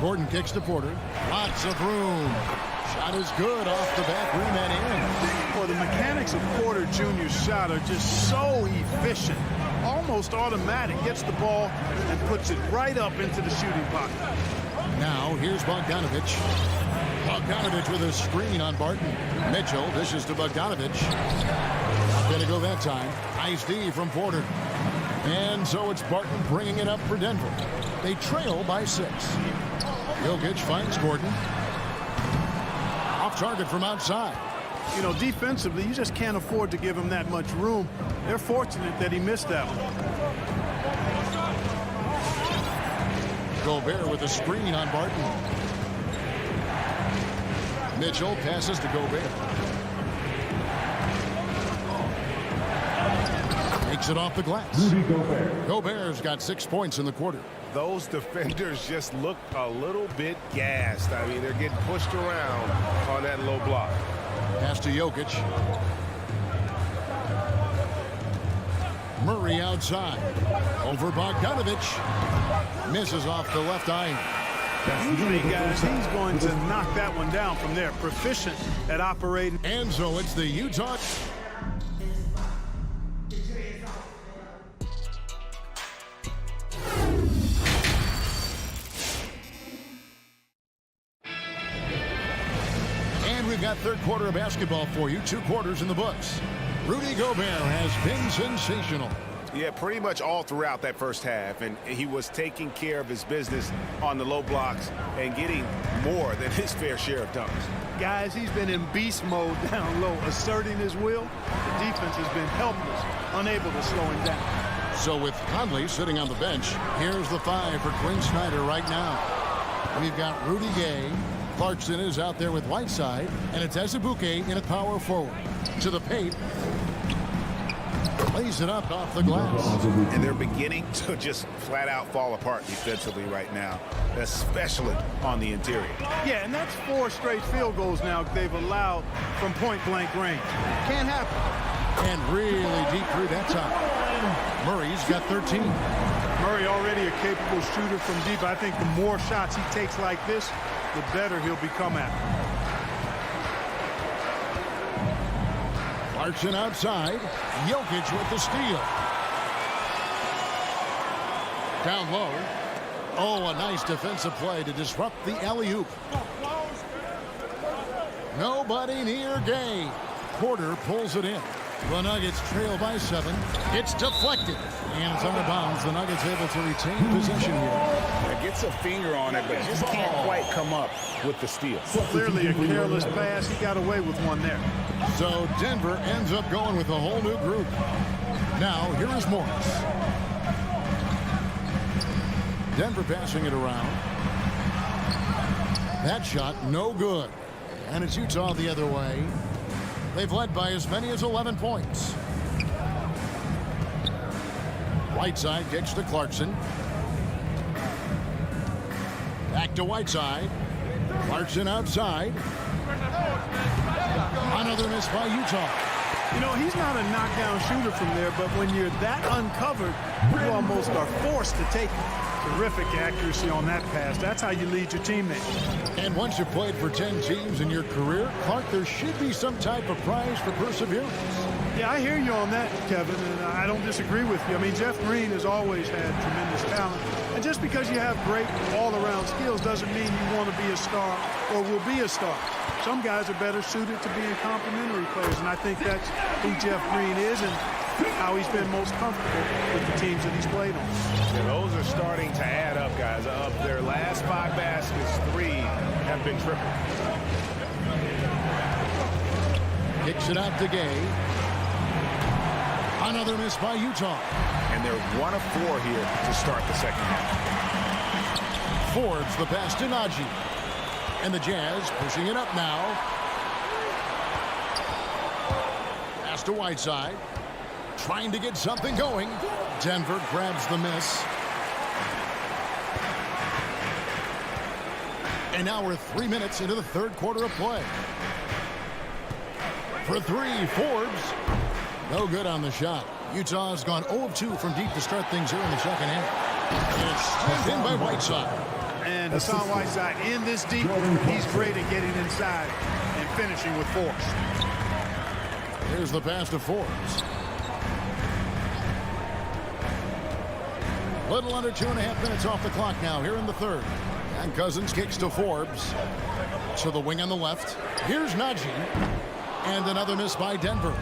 Speaker 6: Gordon kicks to Porter. Lots of room. Shot is good off the back rim and in.
Speaker 7: Well, the mechanics of Porter Jr.'s shot are just so efficient. Almost automatic. Gets the ball and puts it right up into the shooting pocket.
Speaker 6: Now here's Bogdanovich. Bogdanovich with a screen on Barton. Mitchell dishes to Bogdanovich. Not going to go that time. Nice D from Porter. And so it's Barton bringing it up for Denver. They trail by 6. Jokic finds Gordon. Off target from outside.
Speaker 7: You know, defensively, you just can't afford to give him that much room. They're fortunate that he missed that one.
Speaker 6: Gobert with a screen on Barton. Mitchell passes to Gobert. Takes it off the glass.
Speaker 5: Rudy Gobert.
Speaker 6: Gobert's got 6 points in the quarter.
Speaker 1: Those defenders just look a little bit gassed. I mean, they're getting pushed around on that low block.
Speaker 6: Pass to Jokic. Murray outside. Over Bogdanovich. Misses off the left eye.
Speaker 7: Usually, guys, he's going to knock that one down from there. Proficient at operating.
Speaker 6: And so it's the Utah. And we've got third quarter of basketball for you. 2 quarters in the books. Rudy Gobert has been sensational.
Speaker 8: Yeah, pretty much all throughout that first half, and he was taking care of his business on the low blocks and getting more than his fair share of dunks.
Speaker 7: Guys, he's been in beast mode down low, asserting his will. The defense has been helpless, unable to slow him down.
Speaker 6: So with Conley sitting on the bench, here's the 5 for Quinn Snyder right now. We've got Rudy Gay. Clarkson is out there with Whiteside, and it's Azubuike in a power forward. To the paint. Lays it up off the glass.
Speaker 8: And they're beginning to just flat out fall apart defensively right now, especially on the interior.
Speaker 7: Yeah, and that's 4 straight field goals now they've allowed from point-blank range. Can't happen.
Speaker 6: And really deep through that time. Murray's got 13.
Speaker 7: Murray already a capable shooter from deep. I think the more shots he takes like this, the better he'll become at it.
Speaker 6: Clarkson outside. Jokic with the steal. Down low. Oh, a nice defensive play to disrupt the alley-oop. Nobody near Gay. Porter pulls it in. The Nuggets trail by 7. It's deflected. And it's out of bounds. The Nuggets able to retain possession here.
Speaker 8: It gets a finger on it, but just can't quite come up with the steal.
Speaker 7: Clearly a careless pass. He got away with one there.
Speaker 6: So Denver ends up going with a whole new group. Now, here is Morris. Denver passing it around. That shot, no good. And it's Utah the other way. They've led by as many as 11 points. Whiteside kicks to Clarkson. Back to Whiteside. Clarkson outside. Another miss by Utah.
Speaker 7: You know, he's not a knockdown shooter from there, but when you're that uncovered, you almost are forced to take it. Terrific accuracy on that pass. That's how you lead your teammates.
Speaker 6: And once you've played for 10 teams in your career, Clark, there should be some type of prize for perseverance.
Speaker 7: Yeah, I hear you on that, Kevin, and I don't disagree with you. I mean, Jeff Green has always had tremendous talent. And just because you have great all-around skills doesn't mean you want to be a star or will be a star. Some guys are better suited to being complementary players, and I think that's who Jeff Green is and how he's been most comfortable with the teams that he's played on.
Speaker 1: Yeah, those are starting to add up, guys. Of their last 5 baskets, 3 have been triple.
Speaker 6: Kicks it out to Gay. Another miss by Utah.
Speaker 8: And they're 1 of 4 here to start the second half.
Speaker 6: Forbes the pass to Najee. And the Jazz pushing it up now. Pass to Whiteside. Trying to get something going. Denver grabs the miss. And now we're 3 minutes into the third quarter of play. For 3, Forbes. No good on the shot. Utah has gone 0 of 2 from deep to start things here in the second half. And it's in by Whiteside.
Speaker 7: And Hassan Whiteside in this deep, he's great at getting inside and finishing with force.
Speaker 6: Here's the pass to Forbes. Little under 2.5 minutes off the clock now here in the third. And Cousins kicks to Forbes. To the wing on the left. Here's Najee. And another miss by Denver.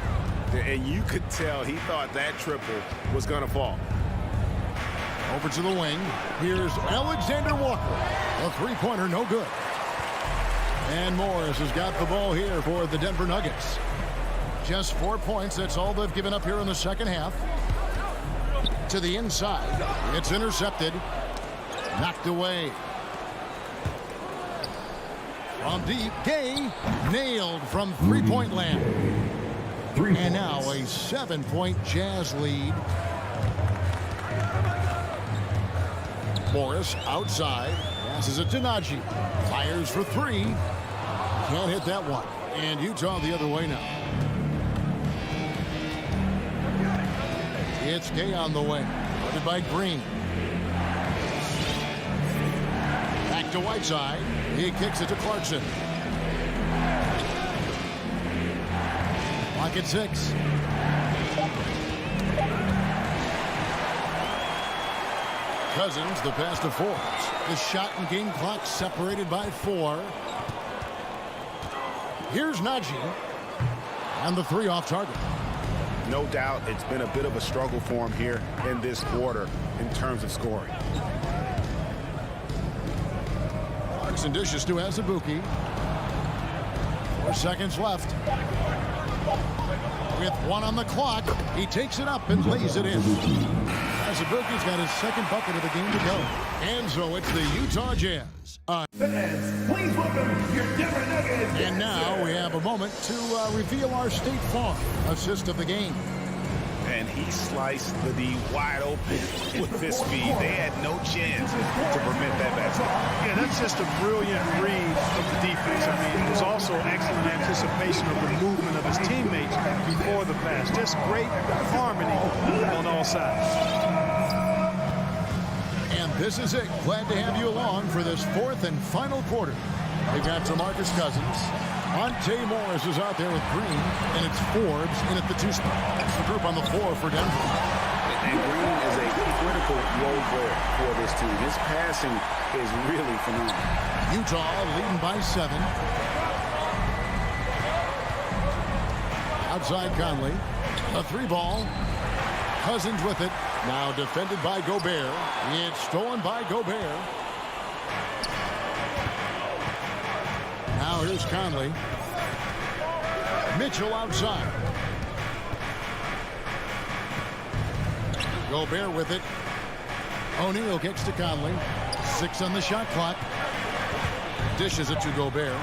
Speaker 8: And you could tell he thought that triple was going to fall.
Speaker 6: Over to the wing. Here's Alexander Walker. A three-pointer, no good. And Morris has got the ball here for the Denver Nuggets. Just 4 points. That's all they've given up here in the second half. To the inside. It's intercepted. Knocked away. From deep, Gay nailed from three-point land. And now a 7-point Jazz lead. Morris outside. Passes it to Najee. Fires for three. Can't hit that one. And Utah the other way now. It's Gay on the wing. Guarded by Green. Back to Whiteside. He kicks it to Clarkson. Clock at 6. Cousins, the pass to Forbes. The shot and game clock separated by 4. Here's Najee. And the three off target.
Speaker 8: No doubt it's been a bit of a struggle for him here in this quarter in terms of scoring.
Speaker 6: Clarkson dishes to Azubuike. 4 seconds left. With 1 on the clock, he takes it up and lays it in. Azubuike's got his second bucket of the game to go. And so it's the Utah Jazz.
Speaker 5: Fans, please welcome your Denver Nuggets.
Speaker 6: And now we have a moment to reveal our State Farm assist of the game.
Speaker 8: And he sliced the D wide open with this speed. They had no chance to prevent that basket.
Speaker 7: Yeah, that's just a brilliant read of the defense. I mean, it was also excellent anticipation of the movement of his teammates before the pass. Just great harmony on all sides.
Speaker 6: And this is it. Glad to have you along for this fourth and final quarter. We've got DeMarcus Cousins. Monte Morris is out there with Green, and it's Forbes in at the 2 spot. That's the group on the floor for Denver.
Speaker 8: And Green is a critical role player for this team. His passing is really phenomenal.
Speaker 6: Utah leading by 7. Outside Conley. A 3-ball. Cousins with it. Now defended by Gobert. It's stolen by Gobert. Now here's Conley. Mitchell outside. Gobert with it. O'Neal kicks to Conley. 6 on the shot clock. Dishes it to Gobert.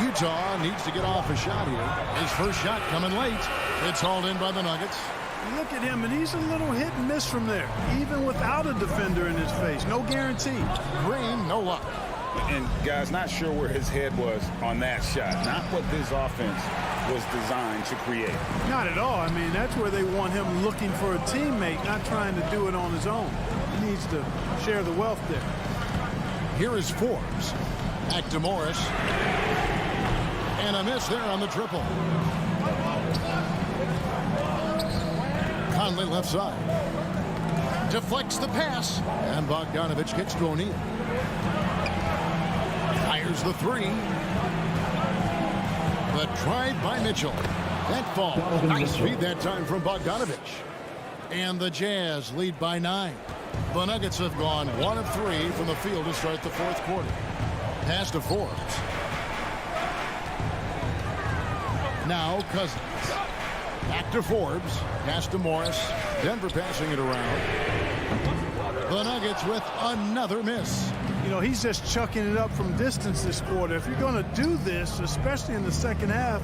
Speaker 6: Utah needs to get off a shot here. His first shot coming late. It's hauled in by the Nuggets.
Speaker 7: Look at him, and he's a little hit and miss from there, even without a defender in his face. No guarantee.
Speaker 6: Green, no luck.
Speaker 8: And guys, not sure where his head was on that shot. Not what this offense was designed to create.
Speaker 7: Not at all. I mean, that's where they want him looking for a teammate, not trying to do it on his own. He needs to share the wealth there.
Speaker 6: Here is Forbes. Back to Morris. And a miss there on the triple. Conley left side. Deflects the pass. And Bogdanovich gets to O'Neal. Fires the 3. The drive by Mitchell. That fall. Nice feed that time from Bogdanovich. And the Jazz lead by 9. The Nuggets have gone 1 of 3 from the field to start the fourth quarter. Pass to Forbes. Now Cousins. Back to Forbes. Pass to Morris. Denver passing it around. The Nuggets with another miss.
Speaker 7: You know, he's just chucking it up from distance this quarter. If you're going to do this, especially in the second half,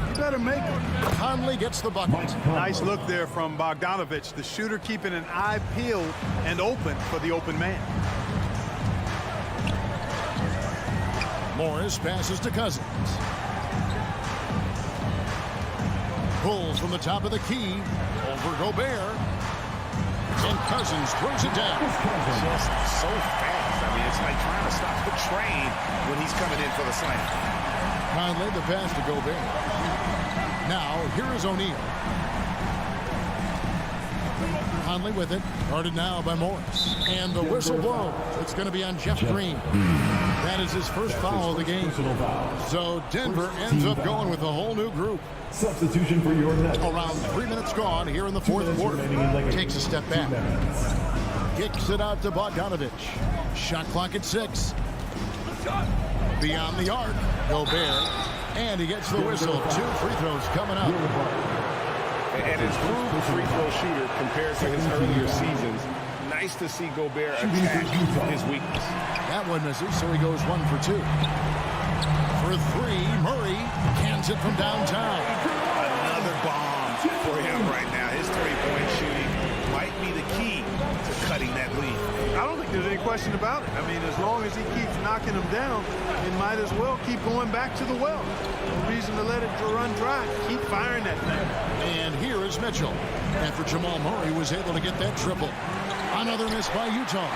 Speaker 7: you better make it.
Speaker 6: Conley gets the bucket.
Speaker 7: Nice look there from Bogdanovich, the shooter keeping an eye peeled and open for the open man.
Speaker 6: Morris passes to Cousins. Pulls from the top of the key. Over Gobert. And Cousins throws it down.
Speaker 8: Just so fast. I mean, it's like trying to stop the train when he's coming in for the slam.
Speaker 6: Conley, the pass to Gobert. Now, here is O'Neal. Conley with it. Guarded now by Morris. And the whistle blows. It's going to be on Jeff Green. That is his first foul of the game. So Denver ends up going with a whole new group.
Speaker 5: Substitution for your net.
Speaker 6: Around 3 minutes gone here in the fourth quarter. Takes a step back. Kicks it out to Bogdanovich. Shot clock at 6. Beyond the arc. Gobert. And he gets the whistle. 2 free throws coming up.
Speaker 8: And his true free throw shooter compared to his earlier seasons. Nice to see Gobert attack his weakness.
Speaker 6: That one misses, so he goes 1 for 2. For 3, Murray cans it from downtown.
Speaker 8: Another bomb for him right now. His three-point shooting might be the key to cutting that lead.
Speaker 7: I don't think there's any question about it. I mean, as long as he keeps knocking them down, he might as well keep going back to the well. No reason to let it run dry. Keep firing that thing.
Speaker 6: And here is Mitchell. After Jamal Murray was able to get that triple. Another miss by Utah.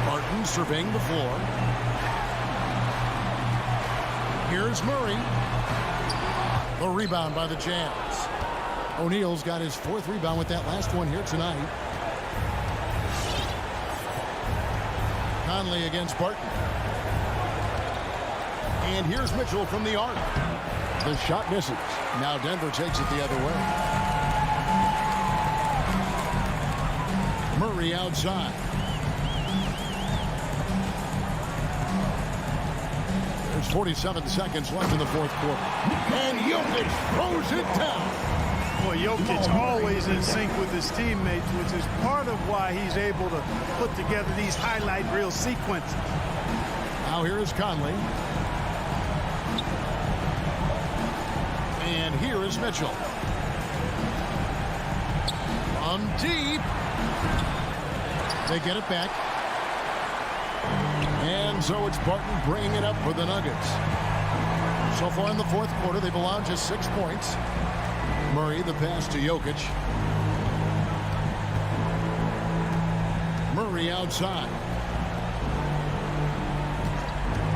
Speaker 6: Barton surveying the floor. Here's Murray. The rebound by the Jazz. O'Neal's got his 4th rebound with that last one here tonight. Conley against Barton. And here's Mitchell from the arc. The shot misses. Now Denver takes it the other way. Murray outside. There's 47 seconds left in the fourth quarter. And Jokic throws it down.
Speaker 7: Boy, Jokic always in sync with his teammates, which is part of why he's able to put together these highlight reel sequences.
Speaker 6: Now here is Conley. And here is Mitchell. From deep. They get it back. And so it's Barton bringing it up for the Nuggets. So far in the fourth quarter, they've allowed just 6 points. Murray, the pass to Jokic. Murray outside.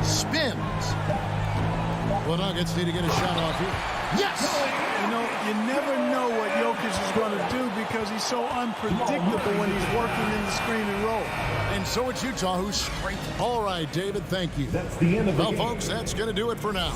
Speaker 6: Spins. The Nuggets need to get a shot off here. Yes!
Speaker 7: You know, you never know what Jokic is going to do because he's so unpredictable when he's working in the screen and roll.
Speaker 6: And so it's Utah who's straight. All right, David, thank you.
Speaker 5: That's the end of the
Speaker 6: Well,
Speaker 5: game.
Speaker 6: folks, that's going to do it for now.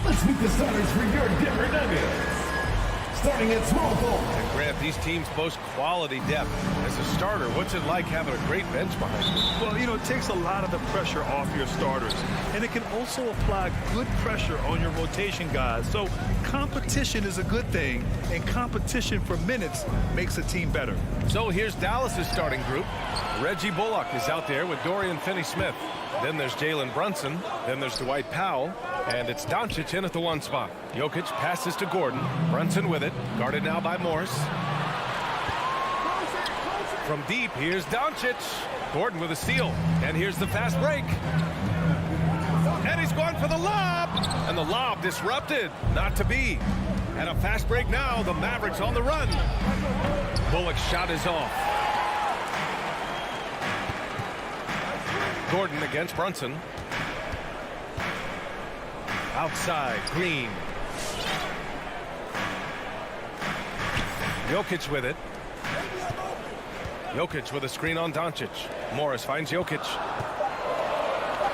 Speaker 5: Let's meet the starters for your Denver Nuggets. Starting at small forward.
Speaker 1: And Grant, these teams boast quality depth. As a starter, what's it like having a great bench behind you?
Speaker 4: Well, you know, it takes a lot of the pressure off your starters, and it can also apply good pressure on your rotation guys. So competition is a good thing, and competition for minutes makes a team better.
Speaker 1: So here's Dallas's starting group. Reggie Bullock is out there with Dorian Finney-Smith. Then there's Jalen Brunson. Then there's Dwight Powell. And it's Doncic in at the 1 spot. Jokic passes to Gordon. Brunson with it. Guarded now by Morris. From deep, here's Doncic. Gordon with a steal. And here's the fast break. And he's going for the lob. And the lob disrupted. Not to be. And a fast break now. The Mavericks on the run. Bullock's shot is off. Gordon against Brunson. Outside, Green. Jokic with it. Jokic with a screen on Doncic. Morris finds Jokic.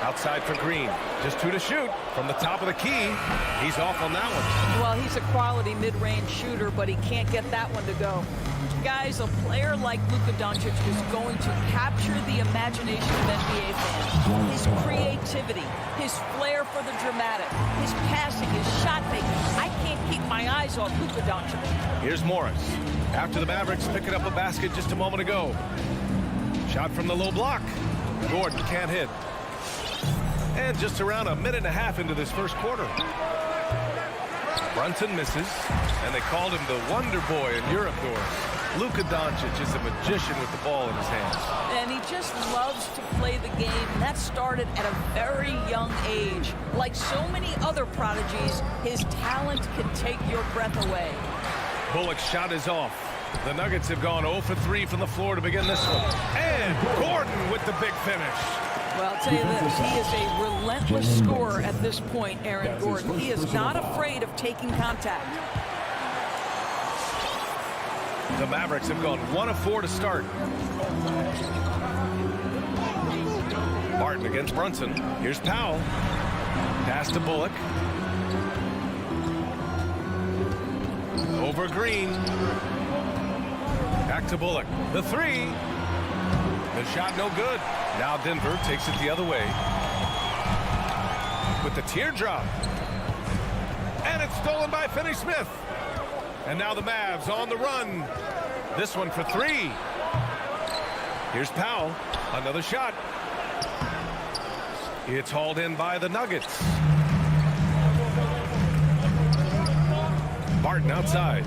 Speaker 1: Outside for Green. Just 2 to shoot from the top of the key. He's off on that one.
Speaker 9: Well, he's a quality mid-range shooter, but he can't get that one to go. Guys, a player like Luka Doncic is going to capture the imagination of NBA fans. His creativity, his flair for the dramatic, his passing, his shot making. I can't keep my eyes off Luka Doncic.
Speaker 1: Here's Morris. After the Mavericks picking up a basket just a moment ago. Shot from the low block. Gordon can't hit. And just around a minute and a half into this first quarter. Brunson misses, and they called him the Wonder Boy in Europe doors. Luka Doncic is a magician with the ball in his hands.
Speaker 9: And he just loves to play the game. And that started at a very young age. Like so many other prodigies, his talent can take your breath away.
Speaker 1: Bullock's shot is off. The Nuggets have gone 0 for 3 from the floor to begin this one. And Gordon with the big finish.
Speaker 9: Well, I'll tell you this, he is a relentless scorer at this point, Aaron Gordon. He is not afraid of taking contact.
Speaker 1: The Mavericks have gone 1 of 4 to start. Martin against Brunson. Here's Powell. Pass to Bullock. Over Green. Back to Bullock. The 3. The shot no good. Now Denver takes it the other way. With the teardrop. And it's stolen by Finney-Smith. And now the Mavs on the run. This one for 3. Here's Powell. Another shot. It's hauled in by the Nuggets. Barton outside.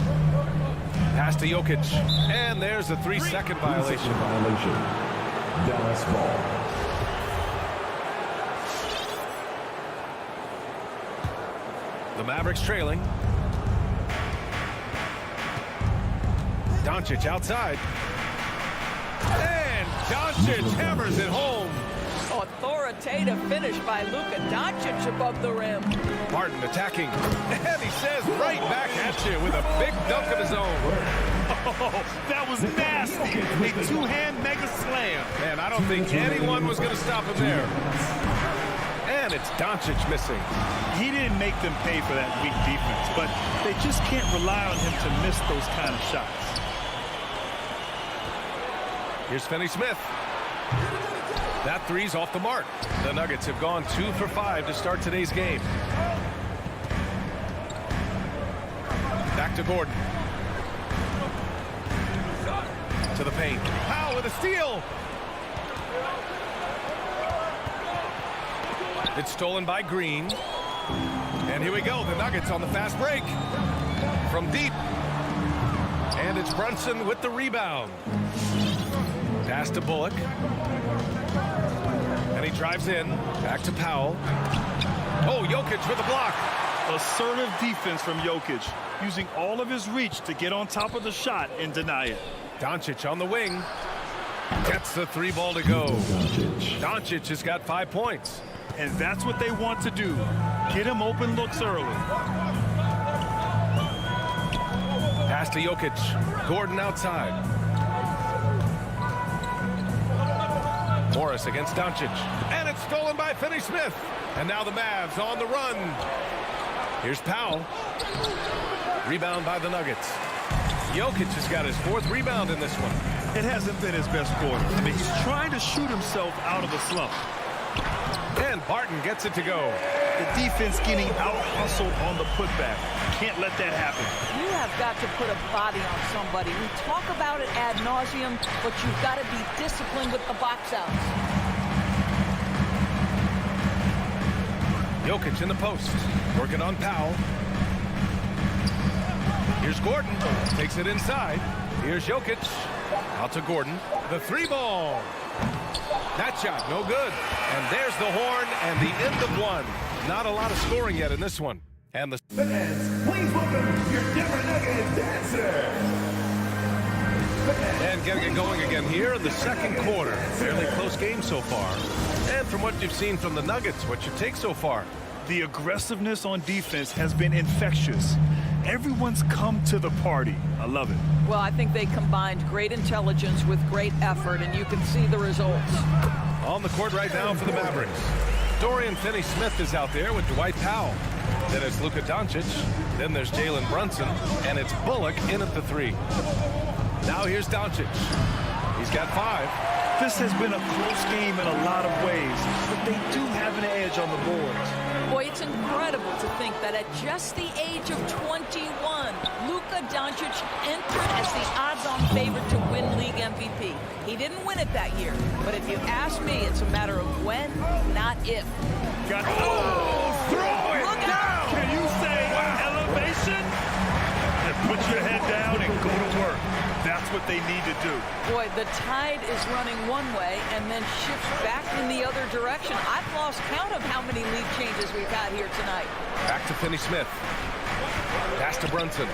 Speaker 1: Pass to Jokic. And there's a 3-second violation.
Speaker 5: Dallas ball.
Speaker 1: The Mavericks trailing. Doncic outside. And Doncic hammers it home.
Speaker 9: Authoritative finish by Luka Doncic above the rim.
Speaker 1: Martin attacking. And he says right back at you with a big dunk of his own.
Speaker 4: Oh, that was nasty. A two-hand mega slam.
Speaker 1: Man, I don't think anyone was going to stop him there. And it's Doncic missing.
Speaker 4: He didn't make them pay for that weak defense, but they just can't rely on him to miss those kind of shots.
Speaker 1: Here's Finney-Smith. That 3's off the mark. The Nuggets have gone 2 for 5 to start today's game. Back to Gordon. To the paint. Powell with a steal. It's stolen by Green. And here we go. The Nuggets on the fast break. From deep. And it's Brunson with the rebound. Pass to Bullock. And he drives in. Back to Powell. Oh, Jokic with a block.
Speaker 4: Assertive defense from Jokic, using all of his reach to get on top of the shot and deny it.
Speaker 1: Doncic on the wing. Gets the 3 ball to go. Doncic has got 5 points.
Speaker 4: And that's what they want to do. Get him open looks early.
Speaker 1: Pass to Jokic. Gordon outside. Morris against Doncic. And it's stolen by Finney-Smith. And now the Mavs on the run. Here's Powell. Rebound by the Nuggets. Jokic has got his 4th rebound in this one.
Speaker 4: It hasn't been his best quarter. I mean, he's trying to shoot himself out of a slump.
Speaker 1: And Barton gets it to go.
Speaker 4: The defense getting out-hustled on the putback. Can't let that happen.
Speaker 9: You have got to put a body on somebody. We talk about it ad nauseum, but you've got to be disciplined with the box outs.
Speaker 1: Jokic in the post. Working on Powell. Here's Gordon. Takes it inside. Here's Jokic. Out to Gordon. The 3 ball. That shot, no good. And there's the horn and the end of one. Not a lot of scoring yet in this one. And the
Speaker 5: Fans, please welcome your Denver Nuggets dancers.
Speaker 1: And getting it going again here in the second quarter. Fairly close game so far. And from what you've seen from the Nuggets, what's your take so far?
Speaker 4: The aggressiveness on defense has been infectious. Everyone's come to the party. I love it.
Speaker 9: Well, I think they combined great intelligence with great effort, and you can see the results.
Speaker 1: On the court right now for the Mavericks. Dorian Finney-Smith is out there with Dwight Powell. Then it's Luka Doncic. Then there's Jalen Brunson. And it's Bullock in at the 3. Now here's Doncic. He's got 5.
Speaker 4: This has been a close game in a lot of ways, but they do have an edge on the boards.
Speaker 9: Boy, it's incredible to think that at just the age of 21, Luka Doncic entered as the odds-on favorite to win league MVP. He didn't win it that year, but if you ask me, it's a matter of when, not if.
Speaker 4: Got throw it
Speaker 9: Look
Speaker 4: down!
Speaker 9: out!
Speaker 4: Can you say elevation? And put your head down and go to work. That's what they need to do.
Speaker 9: Boy, the tide is running one way and then shifts back in the other direction. I've lost count of how many lead changes we've had here tonight.
Speaker 1: Back to Finney-Smith. Pass to Brunson.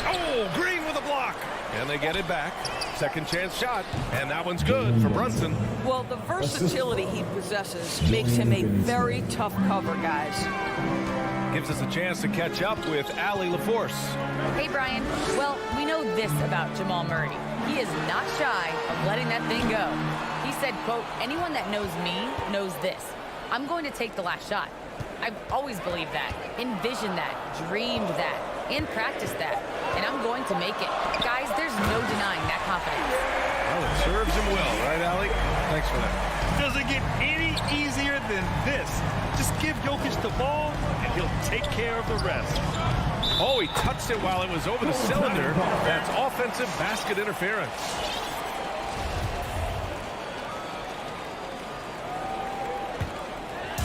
Speaker 1: Oh, Green with a block. And they get it back. Second chance shot. And that one's good for Brunson.
Speaker 9: Well, the versatility he possesses makes him a very tough cover, guys.
Speaker 1: Gives us a chance to catch up with Allie LaForce.
Speaker 2: Hey, Brian. Well, we know this about Jamal Murray. He is not shy of letting that thing go. He said, quote, anyone that knows me knows this. I'm going to take the last shot. I've always believed that, envisioned that, dreamed that, and practiced that. And I'm going to make it. Guys, there's no denying that confidence.
Speaker 1: Well, it serves him well, right, Allie? Thanks for that.
Speaker 4: Doesn't get any easier than this. Just give Jokic the ball, and he'll take care of the rest.
Speaker 1: Oh, he touched it while it was over the cylinder. That's offensive basket interference.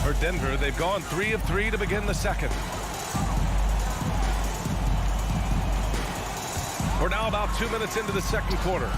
Speaker 1: For Denver, they've gone 3 of 3 to begin the second. We're now about 2 minutes into the second quarter.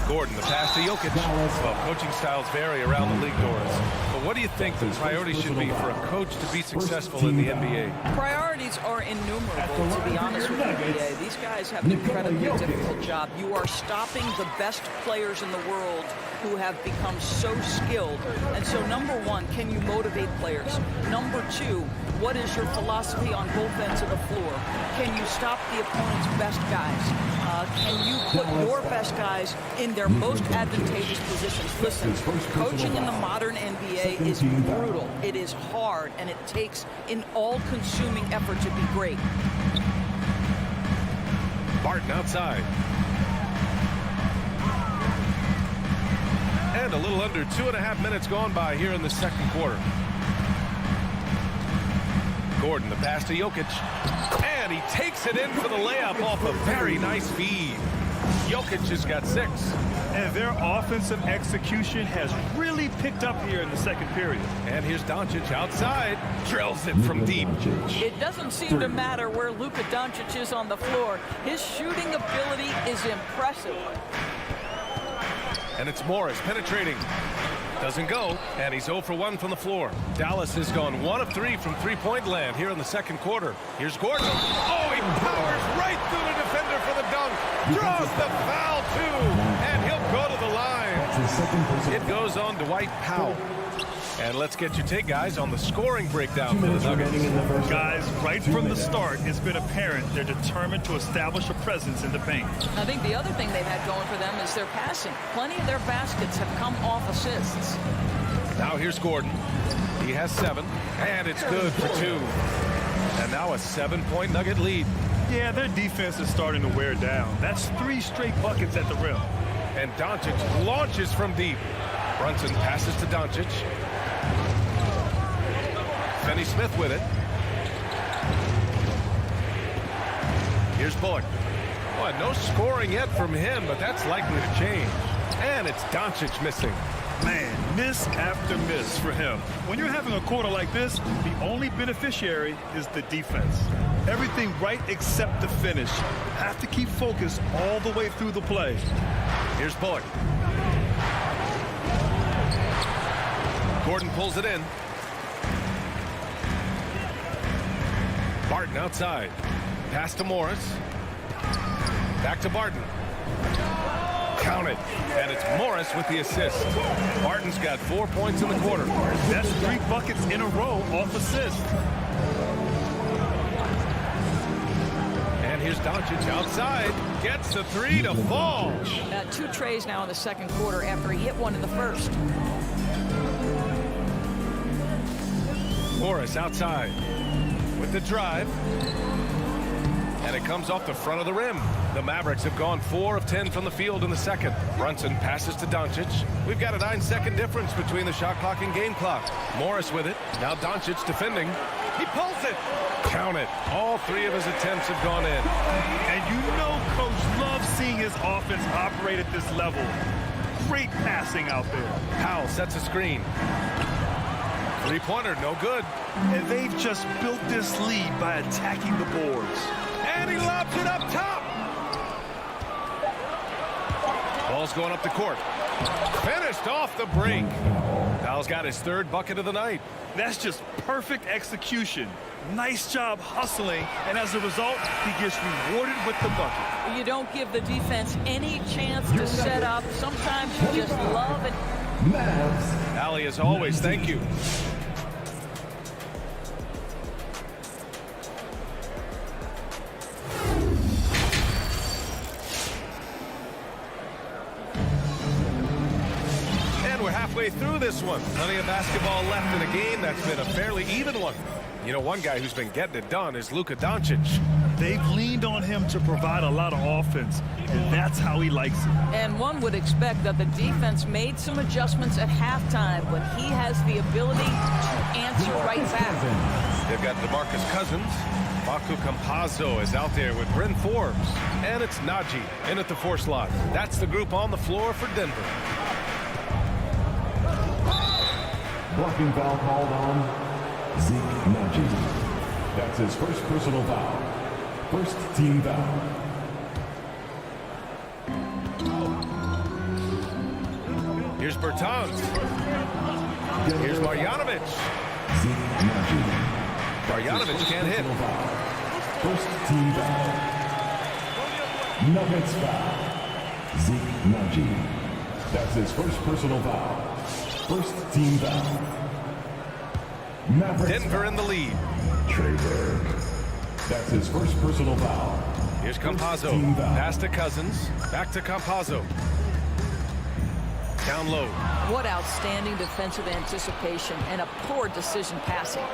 Speaker 1: Gordon, the pass to Jokic. Well, coaching styles vary around the league doors. But what do you think the priority should be for a coach to be successful in the NBA?
Speaker 9: Priorities are innumerable, to be honest with you, NBA. These guys have an incredibly difficult job. You are stopping the best players in the world who have become so skilled. And so, number one, can you motivate players? Number two, what is your philosophy on both ends of the floor? Can you stop the opponent's best guys? Can you put your best guys in their most advantageous positions? Listen, coaching in the modern NBA is brutal. It is hard, and it takes an all-consuming effort to be great.
Speaker 1: Barton outside. And a little under 2.5 minutes gone by here in the second quarter. Gordon, the pass to Jokic. And he takes it in for the layup off a very nice feed. Jokic has got 6.
Speaker 4: And their offensive execution has really picked up here in the second period.
Speaker 1: And here's Doncic outside. Drills it from deep.
Speaker 9: It doesn't seem to matter where Luka Doncic is on the floor. His shooting ability is impressive.
Speaker 1: And it's Morris penetrating. Doesn't go, and he's 0 for 1 from the floor. Dallas has gone 1 of 3 from three-point land here in the second quarter. Here's Gordon. Oh, he powers right through the defender for the dunk. Draws the foul, too, and he'll go to the line. It goes on Dwight Powell. And let's get your take, guys, on the scoring breakdown for the Nuggets.
Speaker 4: Guys, right from the start, it's been apparent they're determined to establish a presence in the paint.
Speaker 9: I think the other thing they've had going for them is their passing. Plenty of their baskets have come off assists.
Speaker 1: Now here's Gordon. He has 7, and it's good for 2. And now a 7-point Nugget lead.
Speaker 4: Yeah, their defense is starting to wear down. That's 3 straight buckets at the rim.
Speaker 1: And Doncic launches from deep. Brunson passes to Doncic. Finney Smith with it. Here's Bullock. Boy, no scoring yet from him, but that's likely to change. And it's Doncic missing.
Speaker 4: Man, miss after miss for him. When you're having a quarter like this, the only beneficiary is the defense. Everything right except the finish. Have to keep focused all the way through the play.
Speaker 1: Here's Bullock. Gordon pulls it in. Barton outside. Pass to Morris. Back to Barton. Count it. And it's Morris with the assist. Barton's got 4 points in the quarter.
Speaker 4: That's 3 buckets in a row off assist.
Speaker 1: And here's Doncic outside. Gets the 3 to fall.
Speaker 9: 2 trays now in the second quarter after he hit one in the first.
Speaker 1: Morris outside with the drive. And it comes off the front of the rim. The Mavericks have gone 4 of 10 from the field in the second. Brunson passes to Doncic. We've got a 9-second difference between the shot clock and game clock. Morris with it. Now Doncic defending. He pulls it. Count it. All 3 of his attempts have gone in.
Speaker 4: And you know Coach loves seeing his offense operate at this level. Great passing out there.
Speaker 1: Powell sets a screen. 3-pointer, no good.
Speaker 4: And they've just built this lead by attacking the boards.
Speaker 1: And he lobs it up top. Ball's going up the court. Finished off the break. Powell's got his 3rd bucket of the night.
Speaker 4: That's just perfect execution. Nice job hustling, and as a result, he gets rewarded with the bucket.
Speaker 9: You don't give the defense any chance to set up. Sometimes you just love it.
Speaker 1: Allie, as always, thank you. And we're halfway through this one. Plenty of basketball left in a game that's been a fairly even one. You know, one guy who's been getting it done is Luka Doncic.
Speaker 4: They've leaned on him to provide a lot of offense, and that's how he likes it.
Speaker 9: And one would expect that the defense made some adjustments at halftime, but he has the ability to answer right back.
Speaker 1: They've got DeMarcus Cousins. Facu Campazzo is out there with Bryn Forbes. And it's Najee in at the 4 slot. That's the group on the floor for Denver.
Speaker 5: Blocking foul called on Zeke Najee. That's his first personal foul. First team foul.
Speaker 1: Here's Bertans. Here's Marjanovic.
Speaker 5: Zeke Najee.
Speaker 1: Marjanovic can't hit.
Speaker 5: First team foul. Nuggets foul. Zeke Najee. That's his first personal foul. First team foul. Mavericks
Speaker 1: Denver in the lead.
Speaker 5: Trey Burke. That's his first personal foul.
Speaker 1: Here's Campazzo. Pass to Cousins. Back to Campazzo. Down low.
Speaker 9: What outstanding defensive anticipation and a poor decision passing.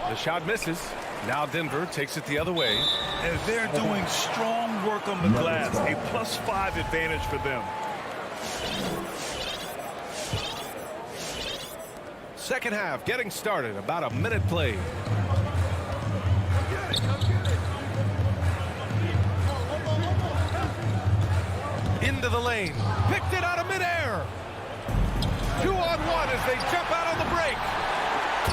Speaker 1: The shot misses. Now Denver takes it the other way.
Speaker 4: And they're doing strong work on the glass. A +5 advantage for them.
Speaker 1: Second half getting started. About a minute played. Into the lane. Picked it out of midair. 2-on-1 as they jump out on the break.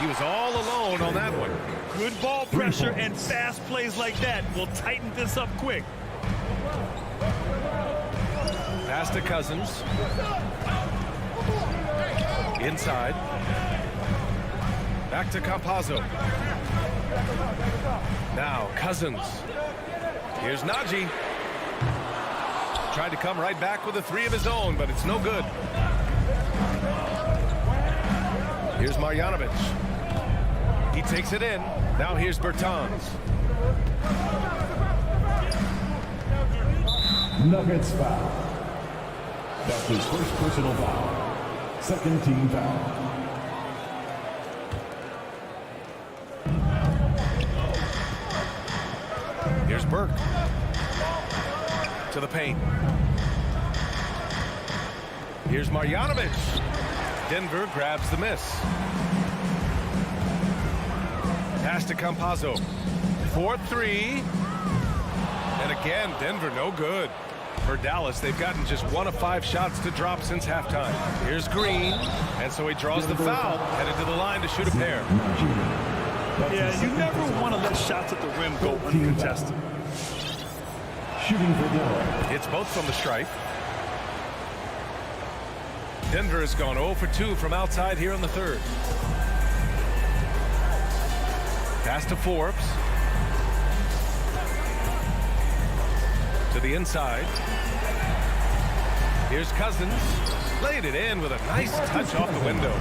Speaker 1: He was all alone on that one.
Speaker 4: Good ball pressure and fast plays like that will tighten this up quick.
Speaker 1: Pass to Cousins. Inside. Back to Campazzo. Now Cousins. Here's Najee. Tried to come right back with a three of his own, but it's no good. Here's Marjanovic. He takes it in. Now here's Bertans.
Speaker 5: Nuggets foul. That's his first personal foul. Second team foul.
Speaker 1: Here's Burke. To the paint. Here's Marjanovic. Denver grabs the miss. Pass to Campazzo. 4-3. And again, Denver no good. For Dallas, they've gotten just 1 of 5 shots to drop since halftime. Here's Green. And so he draws the foul. Headed to the line to shoot a pair.
Speaker 4: Yeah, you never want to let shots at the rim go uncontested.
Speaker 5: Shooting for Denver.
Speaker 1: It's both from the stripe. Denver has gone 0 for 2 from outside here in the third. Pass to Forbes. To the inside. Here's Cousins. Laid it in with a nice touch off the window.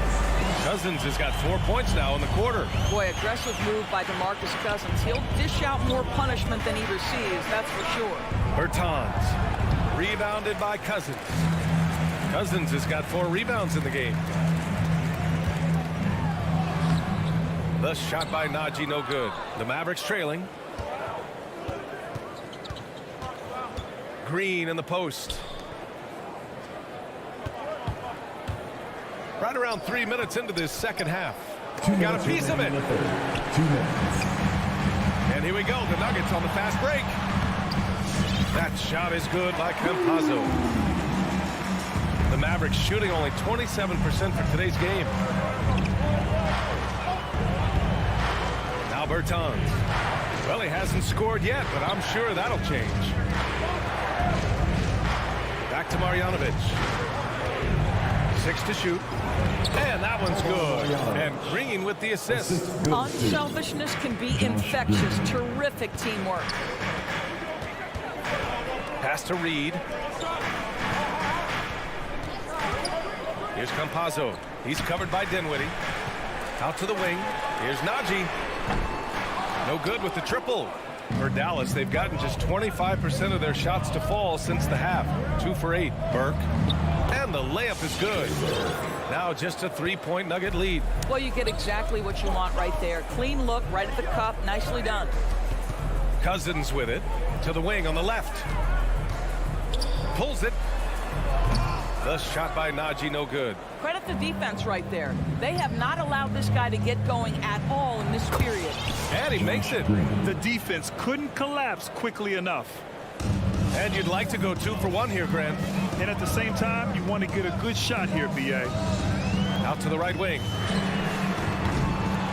Speaker 1: Cousins has got 4 points now in the quarter.
Speaker 9: Boy, aggressive move by DeMarcus Cousins. He'll dish out more punishment than he receives, that's for sure.
Speaker 1: Bertans. Rebounded by Cousins. Cousins has got 4 rebounds in the game. The shot by Najee, no good. The Mavericks trailing. Green in the post. Right around 3 minutes into this second half. Got a piece of it.
Speaker 5: 2 minutes.
Speaker 1: And here we go. The Nuggets on the fast break. That shot is good by Campazzo. The Mavericks shooting only 27% for today's game. Now Bertans. Well, he hasn't scored yet, but I'm sure that'll change. Back to Marjanovic. 6 to shoot. And that one's good. And Green with the assist.
Speaker 9: Unselfishness can be infectious. Terrific teamwork.
Speaker 1: Pass to Reed. Here's Campazzo. He's covered by Dinwiddie. Out to the wing. Here's Najee. No good with the triple. For Dallas, they've gotten just 25% of their shots to fall since the half. 2 for 8. Burke. And the layup is good. Now just a 3-point Nugget lead.
Speaker 9: Well, you get exactly what you want right there. Clean look, right at the cup. Nicely done.
Speaker 1: Cousins with it. To the wing on the left. Pulls it. The shot by Najee, no good.
Speaker 9: Credit the defense right there. They have not allowed this guy to get going at all in this period.
Speaker 1: And he makes it.
Speaker 4: The defense couldn't collapse quickly enough.
Speaker 1: And you'd like to go 2 for 1 here, Grant.
Speaker 4: And at the same time, you want to get a good shot here, B.A.
Speaker 1: Out to the right wing.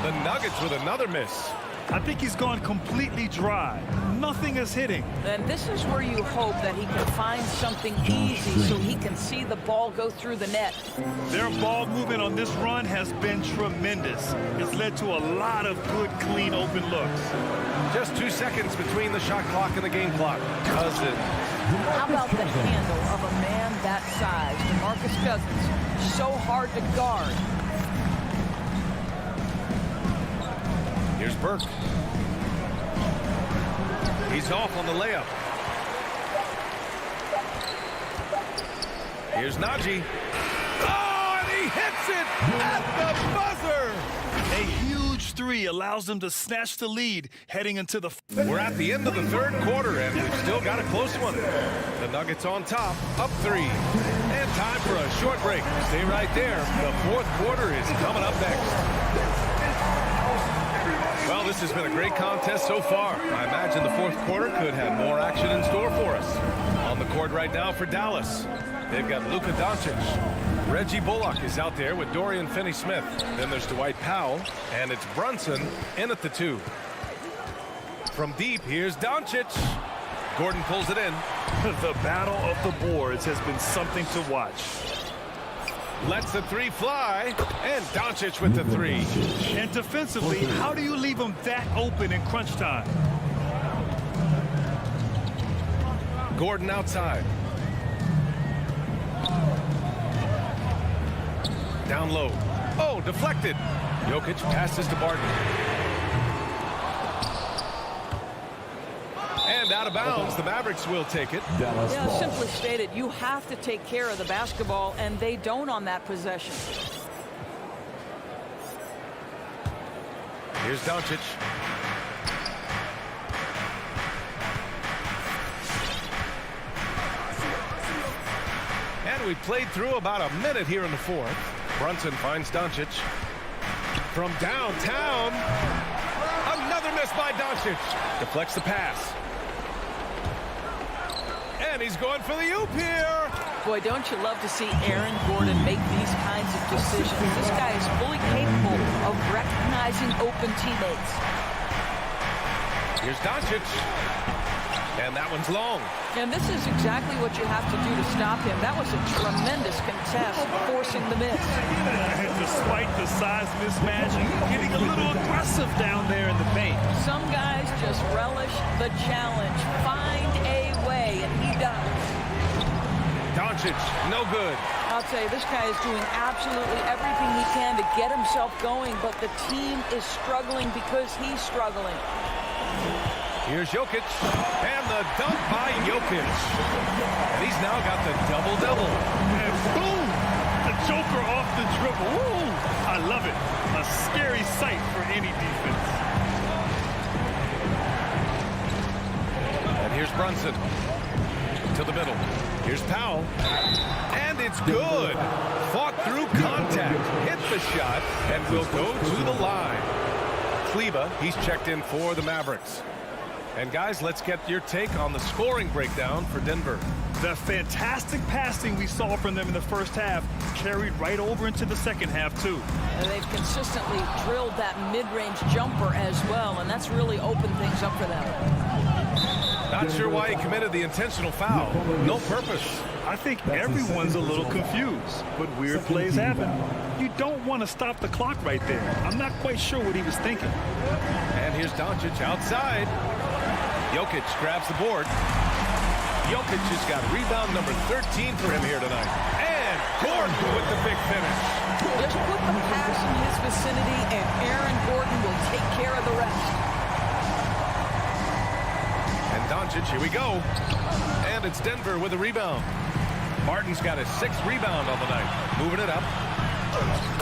Speaker 1: The Nuggets with another miss.
Speaker 4: I think he's gone completely dry. Nothing is hitting.
Speaker 9: And this is where you hope that he can find something easy so he can see the ball go through the net.
Speaker 4: Their ball movement on this run has been tremendous. It's led to a lot of good, clean, open looks.
Speaker 1: Just 2 seconds between the shot clock and the game clock. Cousins.
Speaker 9: How about the handle of a man that size? DeMarcus Cousins, so hard to guard.
Speaker 1: Here's Burke. He's off on the layup. Here's Najee. Oh, and he hits it at the buzzer.
Speaker 4: A huge 3 allows them to snatch the lead heading into the...
Speaker 1: We're at the end of the third quarter, and we've still got a close one. The Nuggets on top, up 3. And time for a short break. Stay right there. The fourth quarter is coming up next. Well, this has been a great contest so far. I imagine the fourth quarter could have more action in store for us. On the court right now for Dallas. They've got Luka Doncic. Reggie Bullock is out there with Dorian Finney-Smith. Then there's Dwight Powell, and it's Brunson in at the 2. From deep, here's Doncic. Gordon pulls it in.
Speaker 4: The battle of the boards has been something to watch.
Speaker 1: Lets the 3 fly, and Doncic with the 3.
Speaker 4: And defensively, how do you leave him that open in crunch time?
Speaker 1: Gordon outside. Down low. Oh, deflected. Jokic passes to Barton. And out of bounds, the Mavericks will take it.
Speaker 9: Yeah, simply stated, you have to take care of the basketball, and they don't on that possession.
Speaker 1: Here's Doncic. And we played through about a minute here in the 4th. Brunson finds Doncic. From downtown. Another miss by Doncic. Deflects the pass. And he's going for the oop here.
Speaker 9: Boy, don't you love to see Aaron Gordon make these kinds of decisions. This guy is fully capable of recognizing open teammates.
Speaker 1: Here's Doncic. And that one's long.
Speaker 9: And this is exactly what you have to do to stop him. That was a tremendous contest, forcing the miss.
Speaker 4: And despite the size mismatch, getting a little aggressive down there in the paint.
Speaker 9: Some guys just relish the challenge. Find a way, and he does.
Speaker 1: Doncic, no good.
Speaker 9: I'll tell you, this guy is doing absolutely everything he can to get himself going, but the team is struggling because he's struggling.
Speaker 1: Here's Jokic, and the dunk by Jokic. And he's now got the double-double.
Speaker 4: And boom! The Joker off the dribble. Ooh, I love it. A scary sight for any defense.
Speaker 1: And here's Brunson. To the middle. Here's Powell. And it's good. Fought through contact. Hit the shot, and will go to the line. Kleba, he's checked in for the Mavericks. And guys, let's get your take on the scoring breakdown for Denver.
Speaker 4: The fantastic passing we saw from them in the first half carried right over into the second half, too.
Speaker 9: And they've consistently drilled that mid-range jumper as well, and that's really opened things up for them.
Speaker 1: Not sure why he committed the intentional foul. No purpose.
Speaker 4: I think everyone's a little confused, but weird plays happen. You don't want to stop the clock right there. I'm not quite sure what he was thinking.
Speaker 1: And here's Doncic outside. Jokic grabs the board. Jokic has got rebound number 13 for him here tonight. And Gordon with the big finish.
Speaker 9: Just put the pass in his vicinity, and Aaron Gordon will take care of the rest.
Speaker 1: And Doncic, here we go. And it's Denver with a rebound. Martin's got his 6th rebound on the night. Moving it up.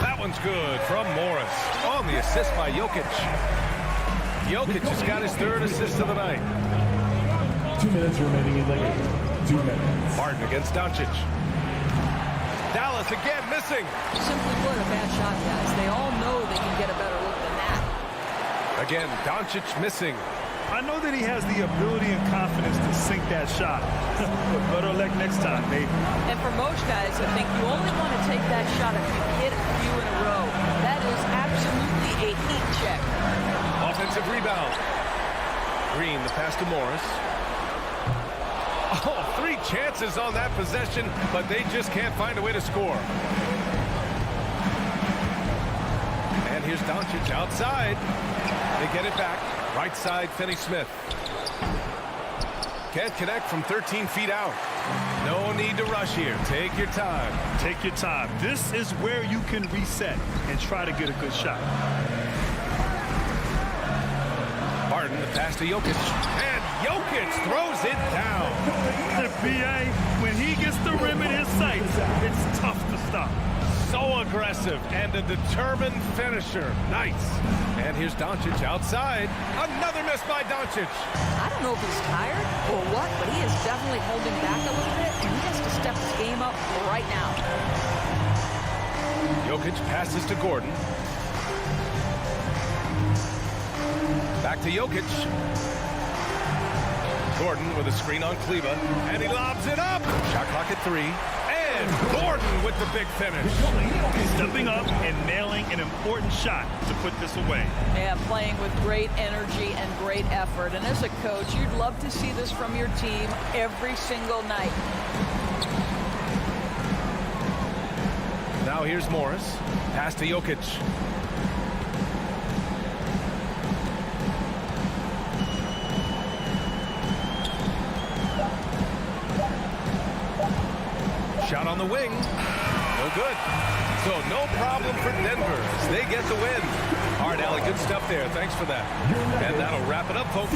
Speaker 1: That one's good from Morris. On the assist by Jokic. Jokic has got his 3rd assist of the night.
Speaker 5: 2 minutes remaining in the game. 2 minutes.
Speaker 1: Martin against Doncic. Dallas again missing.
Speaker 9: Simply put, a bad shot, guys. They all know they can get a better look than that.
Speaker 1: Again, Doncic missing.
Speaker 4: I know that he has the ability and confidence to sink that shot. But better luck next time, maybe.
Speaker 9: And for most guys, I think you only want to take that shot if you hit a few in a row. That is absolutely a heat check.
Speaker 1: Offensive rebound. Green, the pass to Morris. Oh, 3 chances on that possession, but they just can't find a way to score. And here's Doncic outside. They get it back. Right side, Finney-Smith. Can't connect from 13 feet out. No need to rush here. Take your time.
Speaker 4: Take your time. This is where you can reset and try to get a good shot.
Speaker 1: Barton, the pass to Jokic. And Jokic throws it down.
Speaker 4: The BA, when he gets the rim in his sights, it's tough to stop.
Speaker 1: So aggressive and a determined finisher. Nice. And here's Doncic outside. Another miss by Doncic.
Speaker 9: I don't know if he's tired or what, but he is definitely holding back a little bit, and he has to step his game up right now.
Speaker 1: Jokic passes to Gordon. Back to Jokic. Gordon with a screen on Kleba, and he lobs it up. Shot clock at 3. And Gordon with the big finish.
Speaker 4: Stepping up and nailing an important shot to put this away.
Speaker 9: Yeah, playing with great energy and great effort. And as a coach, you'd love to see this from your team every single night.
Speaker 1: Now here's Morris. Pass to Jokic. Shot on the wing. No good. So no problem for Denver as they get the win. All right, Allie, good stuff there. Thanks for that. And that'll wrap it up, folks.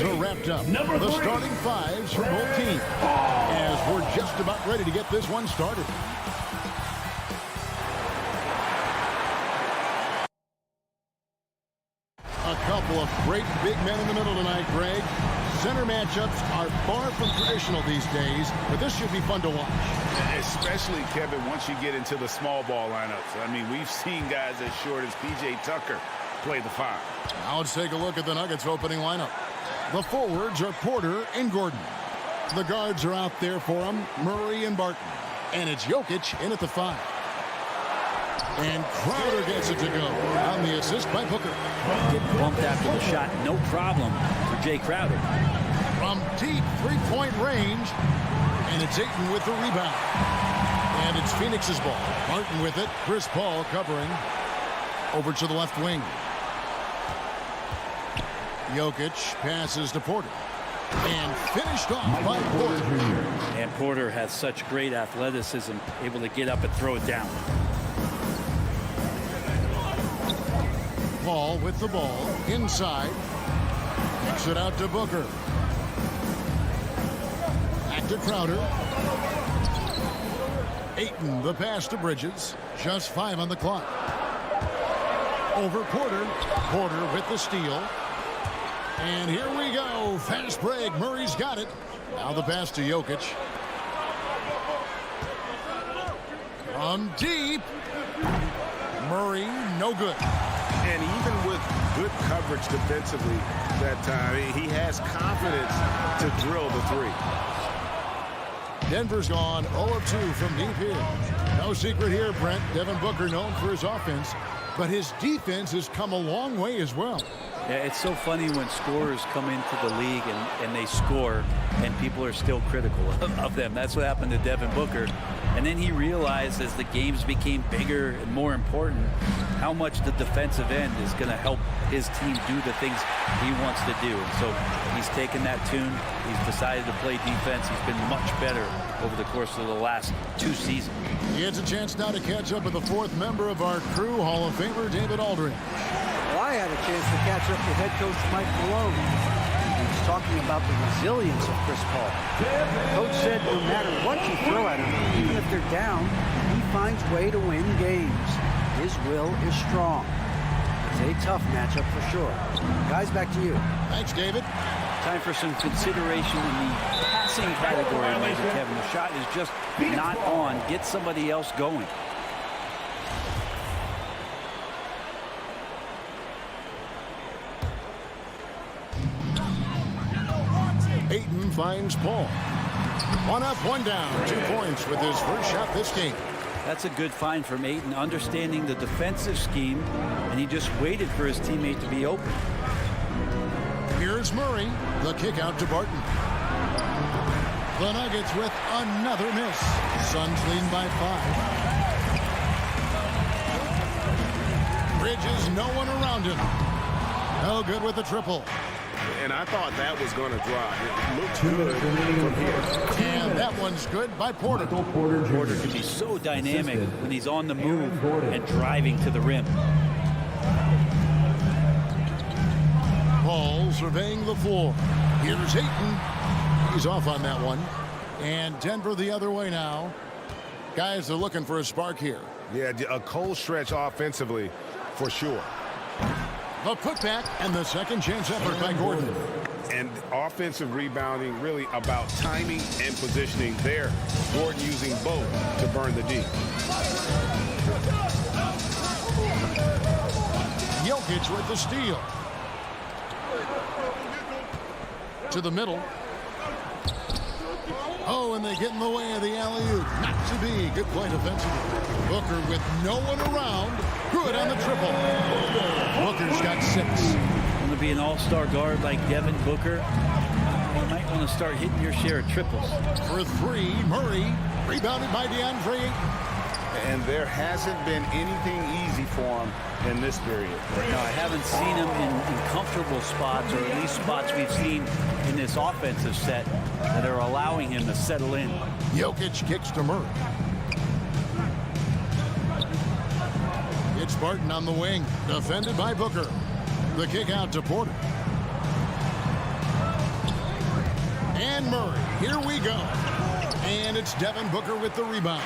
Speaker 6: are wrapped up. The starting fives for both teams. As we're just about ready to get this one started. A couple of great big men in the middle tonight, Greg. Center matchups are far from traditional these days, but this should be fun to watch.
Speaker 8: Especially, Kevin, once you get into the small ball lineups. I mean, we've seen guys as short as P.J. Tucker play the 5.
Speaker 6: Now let's take a look at the Nuggets opening lineup. The forwards are Porter and Gordon. The guards are out there for them, Murray and Barton. And it's Jokic in at the 5. And Crowder gets it to go on the assist by Booker.
Speaker 3: Get bumped after the shot, no problem for Jay Crowder.
Speaker 6: From deep three-point range, and it's Ayton with the rebound. And it's Phoenix's ball. Martin with it, Chris Paul covering. Over to the left wing. Jokic passes to Porter. And finished off by Porter.
Speaker 3: And Porter has such great athleticism, able to get up and throw it down.
Speaker 6: Paul with the ball inside. Kicks it out to Booker. Back to Crowder. Ayton, the pass to Bridges. Just 5 on the clock. Over Porter. Porter with the steal. And here we go. Fast break. Murray's got it. Now the pass to Jokic. From deep. Murray, no good.
Speaker 8: And even with good coverage defensively that time, he has confidence to drill the 3.
Speaker 6: Denver's gone 0 of 2 from deep here. No secret here, Brent. Devin Booker known for his offense, but his defense has come a long way as well.
Speaker 3: Yeah, it's so funny when scorers come into the league and they score and people are still critical of them. That's what happened to Devin Booker. And then he realized as the games became bigger and more important how much the defensive end is going to help his team do the things he wants to do. And so he's taken that tune. He's decided to play defense. He's been much better over the course of the last 2 seasons.
Speaker 6: He has a chance now to catch up with the 4th member of our crew, Hall of Famer David Aldridge.
Speaker 10: Well, I had a chance to catch up with head coach Mike Malone. He was talking about the resilience of Chris Paul. The coach said no matter what you throw at him, even if they're down, he finds a way to win games. His will is strong. It's a tough matchup for sure. Guys, back to you.
Speaker 6: Thanks, David.
Speaker 3: Time for some consideration in the passing category, maybe, Kevin. The shot is just not on. Get somebody else going.
Speaker 6: Ayton finds Paul. 1 up, 1 down. 2 points with his first shot this game.
Speaker 3: That's a good find from Ayton, understanding the defensive scheme, and he just waited for his teammate to be open.
Speaker 6: Here's Murray. The kick out to Barton. The Nuggets with another miss. Suns lead by 5. Bridges, no one around him. No good with the triple.
Speaker 8: And I thought that was going to drop. It looked good from here.
Speaker 6: And that one's good by Porter.
Speaker 3: Porter can be so dynamic when he's on the move and driving to the rim.
Speaker 6: Paul surveying the floor. Here's Ayton. He's off on that one. And Denver the other way now. Guys are looking for a spark here.
Speaker 8: Yeah, a cold stretch offensively for sure.
Speaker 6: The putback and the second chance effort by Gordon.
Speaker 8: And offensive rebounding really about timing and positioning there. Gordon using both to burn the D.
Speaker 6: Jokic with the steal. To the middle. Oh, and they get in the way of the alley-oop. Not to be. Good play defensively. Booker with no one around. Good on the triple. Booker's got 6.
Speaker 3: Going to be an all-star guard like Devin Booker. You might want to start hitting your share of triples.
Speaker 6: For 3, Murray. Rebounded by DeAndre Ayton.
Speaker 8: And there hasn't been anything easy for him in this period.
Speaker 3: No, I haven't seen him in comfortable spots, or at least spots we've seen in this offensive set that are allowing him to settle in.
Speaker 6: Jokic kicks to Murray. It's Barton on the wing, defended by Booker. The kick out to Porter. And Murray, here we go. And it's Devin Booker with the rebound.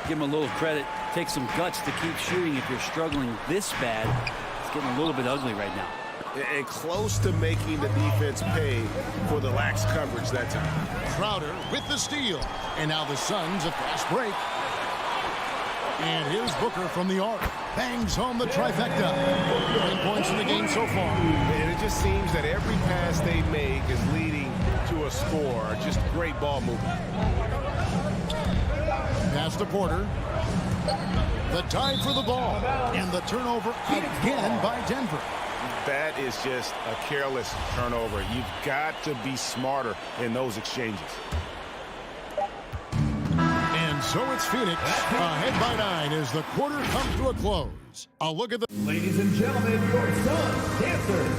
Speaker 3: Give him a little credit. Take some guts to keep shooting if you're struggling this bad. It's getting a little bit ugly right now.
Speaker 1: And close to making the defense pay for the lax coverage that time.
Speaker 6: Crowder with the steal. And now the Suns a fast break. And here's Booker from the arc. Bangs home the trifecta. 9 points in the game so far.
Speaker 1: And it just seems that every pass they make is leading to a score. Just great ball movement.
Speaker 6: Pass to Porter. The tie for the ball. And the turnover again by Denver.
Speaker 1: That is just a careless turnover. You've got to be smarter in those exchanges.
Speaker 6: And so it's Phoenix ahead by 9 as the quarter comes to a close. A look at the...
Speaker 5: Ladies and gentlemen, your Suns dancers.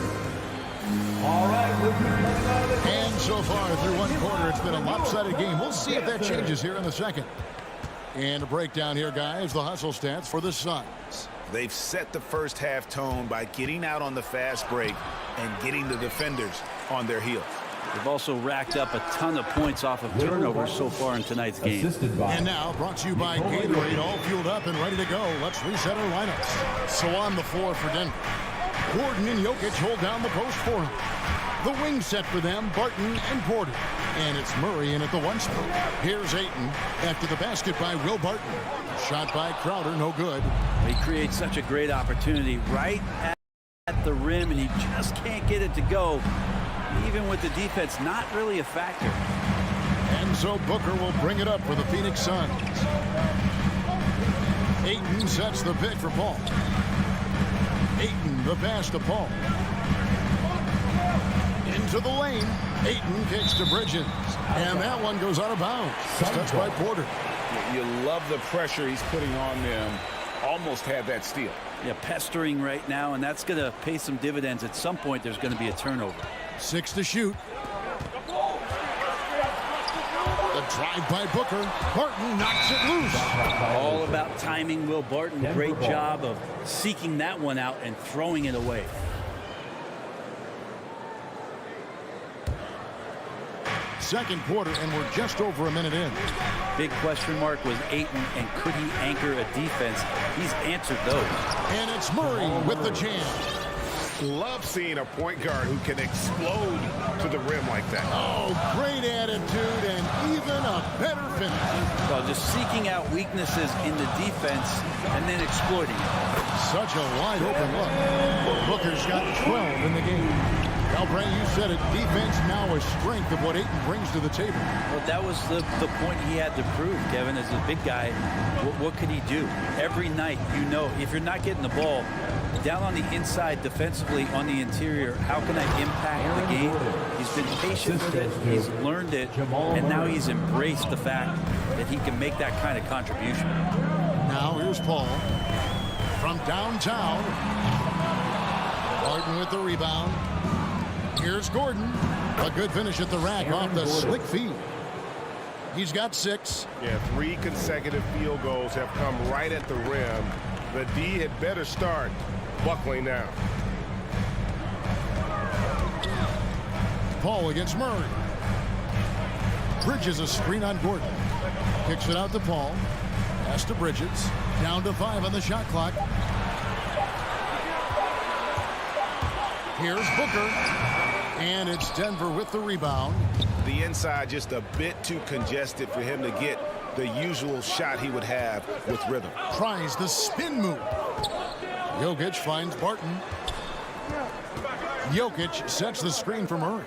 Speaker 5: All right, we'll be coming out of the...
Speaker 6: And so far through one quarter, it's been a lopsided game. We'll see if that changes here in the second. And a breakdown here, guys, the hustle stats for the Suns.
Speaker 8: They've set the first half tone by getting out on the fast break and getting the defenders on their heels.
Speaker 3: They've also racked up a ton of points off of turnovers so far in tonight's game.
Speaker 6: And now, brought to you by Gatorade, all fueled up and ready to go. Let's reset our lineups. So on the floor for Denver, Gordon and Jokic hold down the post for him. The wing set for them, Barton and Porter. And it's Murray in at the 1 spot. Here's Ayton after the basket by Will Barton. Shot by Crowder, no good.
Speaker 3: He creates such a great opportunity right at the rim, and he just can't get it to go. Even with the defense not really a factor.
Speaker 6: And so Booker will bring it up for the Phoenix Suns. Ayton sets the pick for Paul. Ayton the pass to Paul. Into the lane. Ayton kicks to Bridges. And that one goes out of bounds. Touched by Porter.
Speaker 8: You love the pressure he's putting on them. Almost had that steal.
Speaker 3: Yeah, pestering right now, and that's going to pay some dividends. At some point, there's going to be a turnover.
Speaker 6: 6 to shoot. The drive by Booker. Barton knocks it loose.
Speaker 3: All about timing, Will Barton. Great job of seeking that one out and throwing it away.
Speaker 6: Second quarter, and we're just over a minute in.
Speaker 3: Big question mark was Ayton, and could he anchor a defense? He's answered those.
Speaker 6: And it's Murray with the jam.
Speaker 1: Love seeing a point guard who can explode to the rim like that.
Speaker 6: Oh, great attitude and even a better finish.
Speaker 3: Well, just seeking out weaknesses in the defense and then exploiting it.
Speaker 6: Such a wide open look. Booker's got 12 in the game. Now, Bray, you said it. Defense now a strength of what Ayton brings to the table.
Speaker 3: Well, that was the point he had to prove, Kevin. As a big guy, what could he do? Every night, you know, if you're not getting the ball, down on the inside defensively on the interior, how can I impact the game? He's been patient with it. He's learned it. And now he's embraced the fact that he can make that kind of contribution.
Speaker 6: Now, here's Paul from downtown. Barton with the rebound. Here's Gordon. A good finish at the rack off the slick feed. He's got 6.
Speaker 1: Yeah, 3 consecutive field goals have come right at the rim. The D had better start buckling now.
Speaker 6: Paul against Murray. Bridges a screen on Gordon. Kicks it out to Paul. Pass to Bridges. Down to 5 on the shot clock. Here's Booker. And it's Denver with the rebound.
Speaker 1: The inside just a bit too congested for him to get the usual shot he would have with rhythm.
Speaker 6: Tries the spin move. Jokic finds Barton. Jokic sets the screen for Murray.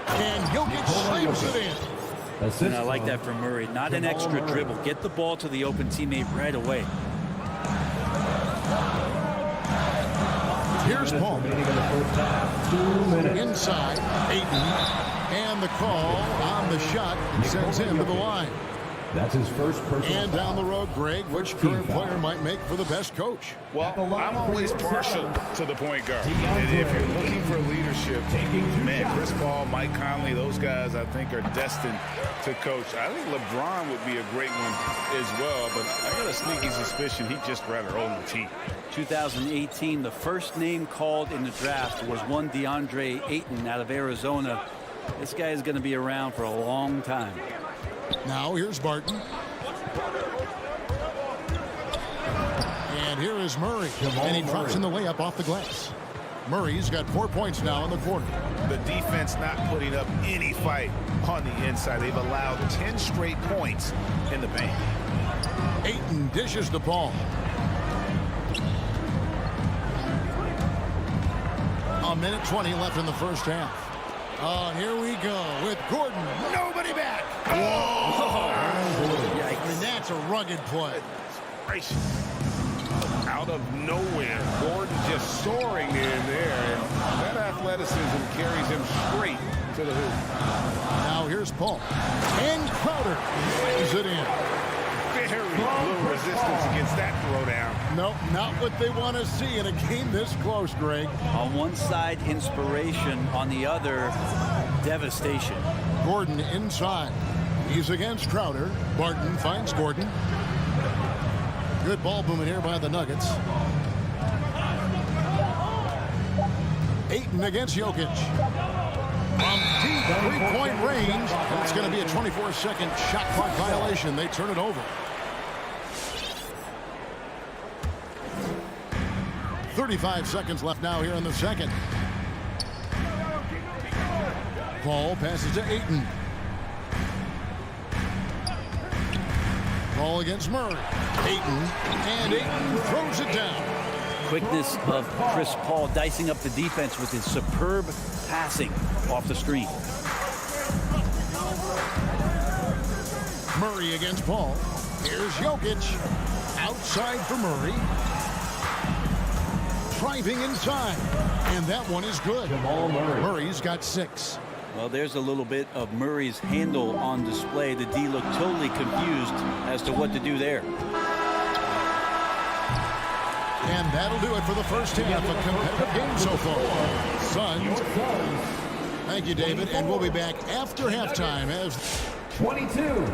Speaker 6: And Jokic slams it in.
Speaker 3: And I like that from Murray. Not an extra dribble. Get the ball to the open teammate right away.
Speaker 6: Here's Paul. Inside, Ayton. And the call on the shot sends him to the line.
Speaker 5: That's his first personal.
Speaker 6: And down the road, Greg, which current player might make for the best coach?
Speaker 8: Well, I'm always partial to the point guard. And if you're looking for leadership, man, Chris Paul, Mike Conley, those guys I think are destined to coach. I think LeBron would be a great one as well, but I got a sneaky suspicion he'd just rather own the team.
Speaker 3: 2018, the first name called in the draft was one DeAndre Ayton out of Arizona. This guy is going to be around for a long time.
Speaker 6: Now here's Barton. And here is Murray. And he drops in the layup off the glass. Murray's got 4 points now in the quarter.
Speaker 8: The defense not putting up any fight on the inside. They've allowed 10 straight points in the paint.
Speaker 6: Ayton dishes the ball. A minute 20 left in the first half. Here we go with Gordon. Nobody back. Whoa! And that's a rugged play.
Speaker 1: Out of nowhere, Gordon just soaring in there, and that athleticism carries him straight to the hoop.
Speaker 6: Now here's Paul. And Crowder lays it in.
Speaker 8: Very little resistance against that throwdown.
Speaker 6: Nope, not what they want to see in a game this close, Greg.
Speaker 3: On one side, inspiration. On the other, devastation.
Speaker 6: Gordon inside. He's against Crowder. Barton finds Gordon. Good ball movement here by the Nuggets. Ayton against Jokic. From deep three-point range. That's going to be a 24-second shot clock violation. They turn it over. 35 seconds left now here in the second. Paul passes to Ayton. Ball against Murray. Ayton, and Ayton throws it down.
Speaker 3: Quickness of Chris Paul dicing up the defense with his superb passing off the screen.
Speaker 6: Murray against Paul. Here's Jokic. Outside for Murray. Driving inside. And that one is good. Murray's got 6.
Speaker 3: Well, there's a little bit of Murray's handle on display. The D looked totally confused as to what to do there.
Speaker 6: And that'll do it for the first half. A competitive game so far. Suns. Thank you, David. And we'll be back after halftime as
Speaker 5: 22.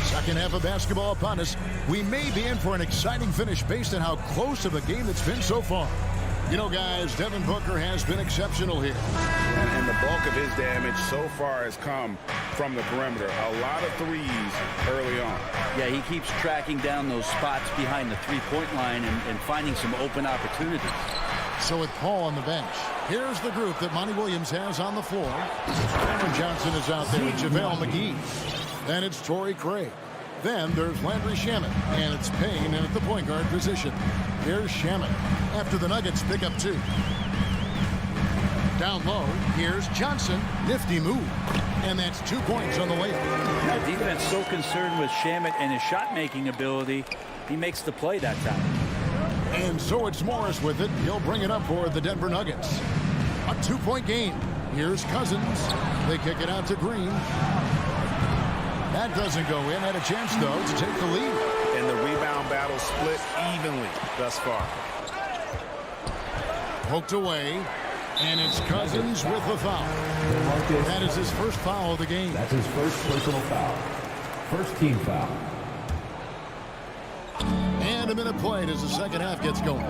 Speaker 6: Second half of basketball upon us. We may be in for an exciting finish based on how close of a game it's been so far. You know, guys, Devin Booker has been exceptional here.
Speaker 8: And the bulk of his damage so far has come from the perimeter. A lot of threes early on.
Speaker 3: Yeah, he keeps tracking down those spots behind the three-point line and finding some open opportunities.
Speaker 6: So with Paul on the bench, here's the group that Monty Williams has on the floor. Cameron Johnson is out there with JaVale McGee. Then it's Torrey Craig. Then there's Landry Shamet, and it's Payne in at the point guard position. Here's Shamet after the Nuggets pick up 2. Down low, here's Johnson. Nifty move. And that's 2 points on the layup.
Speaker 3: The defense so concerned with Shamet and his shot-making ability, he makes the play that time.
Speaker 6: And so it's Morris with it. He'll bring it up for the Denver Nuggets. A 2-point game. Here's Cousins. They kick it out to Green. That doesn't go in. Had a chance, though, to take the lead.
Speaker 8: And the rebound battle split evenly thus far.
Speaker 6: Poked away. And it's Cousins with the foul. That is his first foul of the game.
Speaker 5: That's his first personal foul. First team foul.
Speaker 6: And a minute played as the second half gets going.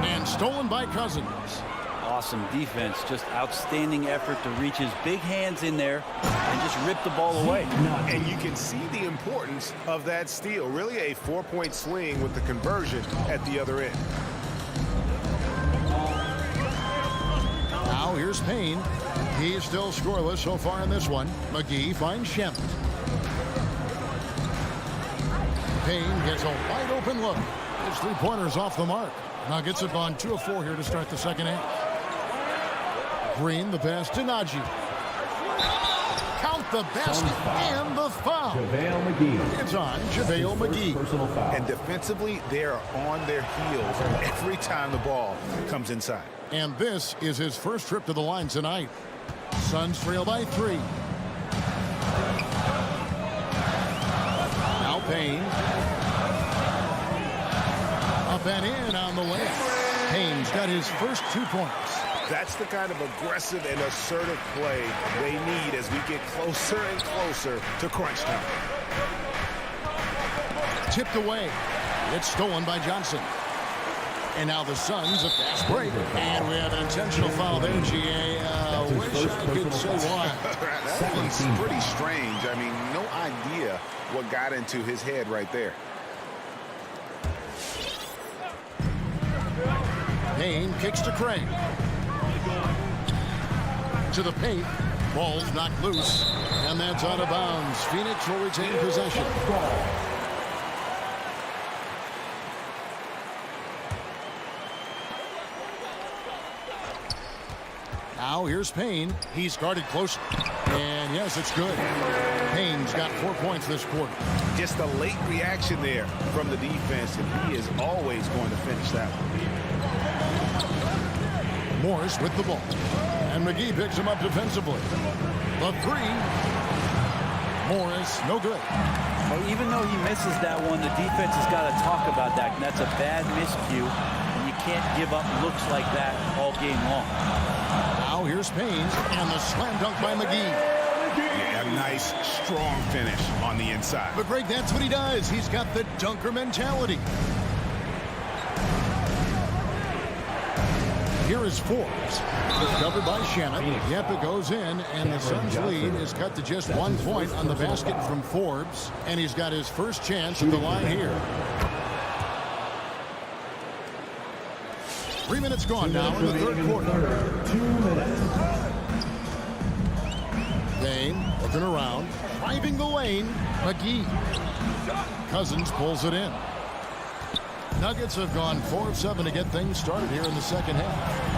Speaker 6: And stolen by Cousins.
Speaker 3: Awesome defense, just outstanding effort to reach his big hands in there and just rip the ball away.
Speaker 8: And you can see the importance of that steal. Really a 4-point swing with the conversion at the other end.
Speaker 6: Now here's Payne. He's still scoreless so far in this one. McGee finds Shamet. Payne gets a wide open look. His 3-pointers off the mark. Nuggets have gone 2 of 4 here to start the second half. Green, the pass to Najee. Count the basket and the foul.
Speaker 5: JaVale McGee.
Speaker 6: It's on JaVale McGee.
Speaker 5: Personal foul.
Speaker 8: And defensively, they are on their heels every time the ball comes inside.
Speaker 6: And this is his first trip to the line tonight. Suns trail by 3. Now Payne. Up and in on the layup. Payne's got his first 2 points.
Speaker 8: That's the kind of aggressive and assertive play they need as we get closer and closer to crunch time.
Speaker 6: Tipped away. It's stolen by Johnson. And now the Suns, a fast break. And we have an intentional foul there, GA. Wish I could say why.
Speaker 8: That one's pretty strange. I mean, no idea what got into his head right there.
Speaker 6: Payne kicks to Craig. To the paint. Ball's knocked loose. And that's out of bounds. Phoenix will retain possession. Now here's Payne. He's guarded close. And yes, it's good. Payne's got 4 points this quarter.
Speaker 8: Just a late reaction there from the defense, and he is always going to finish that one.
Speaker 6: Morris with the ball. And McGee picks him up defensively. The three. Morris, no good.
Speaker 3: Well, even though he misses that one, the defense has got to talk about that. And that's a bad miscue. And you can't give up looks like that all game long.
Speaker 6: Now here's Payne, and the slam dunk by McGee.
Speaker 8: Yeah, a nice, strong finish on the inside.
Speaker 6: But Greg, that's what he does. He's got the dunker mentality. Here is Forbes. It's covered by Shannon. Yep, it goes in, and the Suns' lead is cut to just 1 point on the basket from Forbes, and he's got his first chance at the line here. 3 minutes gone now in the third quarter.
Speaker 5: 2 minutes.
Speaker 6: Payne looking around, driving the lane. McGee. Cousins pulls it in. Nuggets have gone 4 of 7 to get things started here in the second half.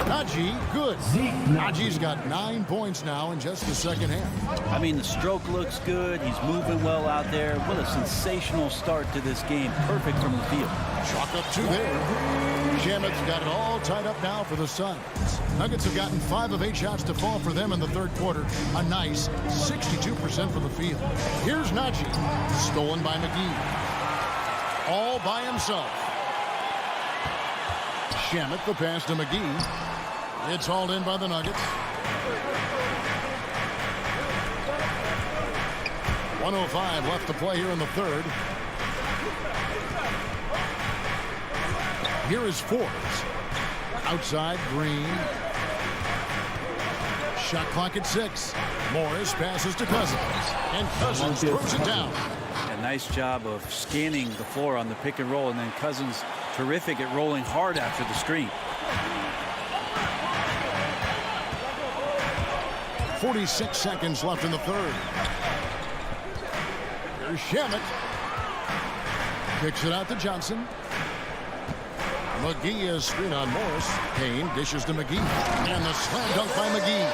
Speaker 6: Najee, good. Najee's got 9 points now in just the second half.
Speaker 3: I mean, the stroke looks good. He's moving well out there. What a sensational start to this game. Perfect from the field.
Speaker 6: Chalk up 2 there. Shamit's got it all tied up now for the Suns. Nuggets have gotten 5 of 8 shots to fall for them in the third quarter. A nice 62% from the field. Here's Najee. Stolen by McGee. All by himself. Shamet the pass to McGee. It's hauled in by the Nuggets. 1:05 left to play here in the third. Here is Forbes. Outside, Green. Shot clock at 6. Morris passes to Cousins. And Cousins throws it down.
Speaker 3: A nice job of scanning the floor on the pick and roll, and then Cousins terrific at rolling hard after the screen.
Speaker 6: 46 seconds left in the third. Here's Shamet. Kicks it out to Johnson. McGee is screen on Morris. Payne dishes to McGee. And the slam dunk by McGee.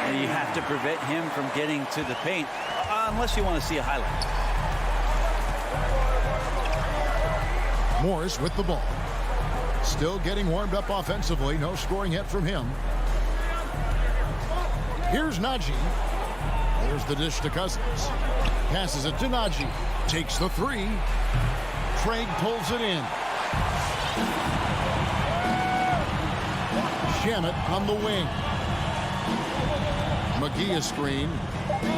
Speaker 3: And you have to prevent him from getting to the paint unless you want to see a highlight.
Speaker 6: Morris with the ball. Still getting warmed up offensively. No scoring yet from him. Here's Najee. There's the dish to Cousins. Passes it to Najee. Takes the three. Craig pulls it in. Shamet on the wing. McGee a screen.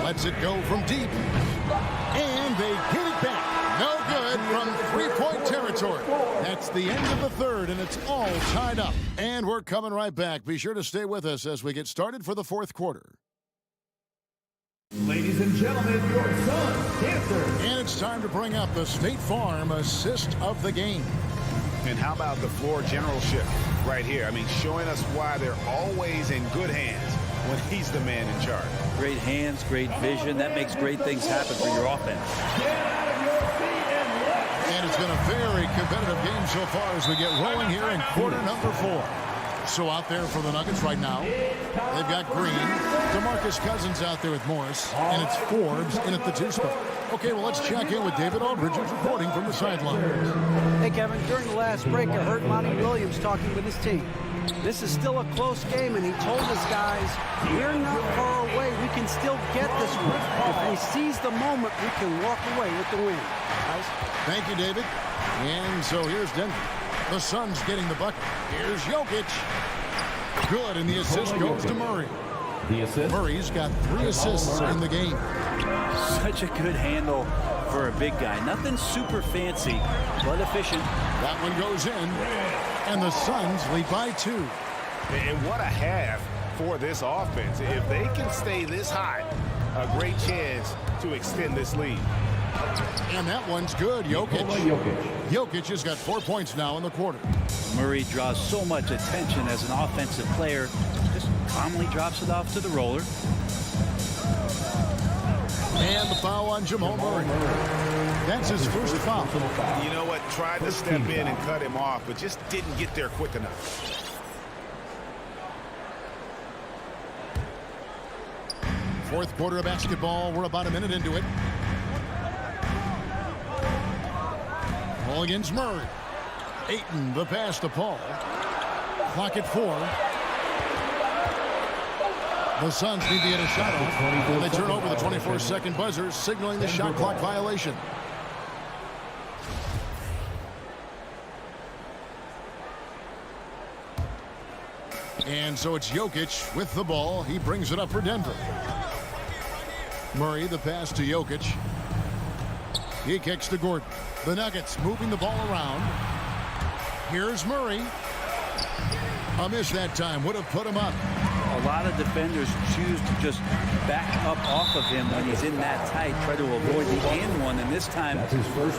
Speaker 6: Lets it go from deep. And they get it back. No good from three-point territory. That's the end of the third, and it's all tied up. And we're coming right back. Be sure to stay with us as we get started for the fourth quarter.
Speaker 5: Ladies and gentlemen, your Suns answer.
Speaker 6: And it's time to bring up the State Farm assist of the game.
Speaker 8: And how about the floor generalship right here? I mean, showing us why they're always in good hands when he's the man in charge.
Speaker 3: Great hands, great vision. That makes great things happen for your offense.
Speaker 6: And it's been a very competitive game so far as we get rolling here in quarter number 4. So out there for the Nuggets right now, they've got Green, DeMarcus Cousins out there with Morris, and it's Forbes in at the 2 spot. Okay, well, let's check in with David Aldridge, who's reporting from the sideline.
Speaker 10: Hey, Kevin, during the last break, I heard Monty Williams talking with his team. This is still a close game, and he told us guys, we're not far away. We can still get this one. If we seize the moment, we can walk away with the win. Guys?
Speaker 6: Thank you, David. And so here's Denver. The Suns getting the bucket. Here's Jokic. Good, and the assist goes to Murray.
Speaker 5: The assist.
Speaker 6: Murray's got 3 assists in the game.
Speaker 3: Such a good handle for a big guy. Nothing super fancy, but efficient.
Speaker 6: That one goes in, and the Suns lead by 2.
Speaker 8: And what a half for this offense. If they can stay this hot, a great chance to extend this lead.
Speaker 6: And that one's good. Jokic. Jokic has got 4 points now in the quarter.
Speaker 3: Murray draws so much attention as an offensive player. Just calmly drops it off to the roller.
Speaker 6: And the foul on Jamal Murray. That's his first foul.
Speaker 8: You know what? Tried to step in and cut him off, but just didn't get there quick enough.
Speaker 6: Fourth quarter of basketball. We're about a minute into it. Ball against Murray. Ayton, the pass to Paul. Clock at 4. The Suns need to get a shot off. And they turn over the 24-second buzzer, signaling the shot clock violation. And so it's Jokic with the ball. He brings it up for Denver. Murray, the pass to Jokic. He kicks to Gordon. The Nuggets moving the ball around. Here's Murray. A miss that time. Would have put him up.
Speaker 3: A lot of defenders choose to just back up off of him when he's in that tight, try to avoid the and one, and this time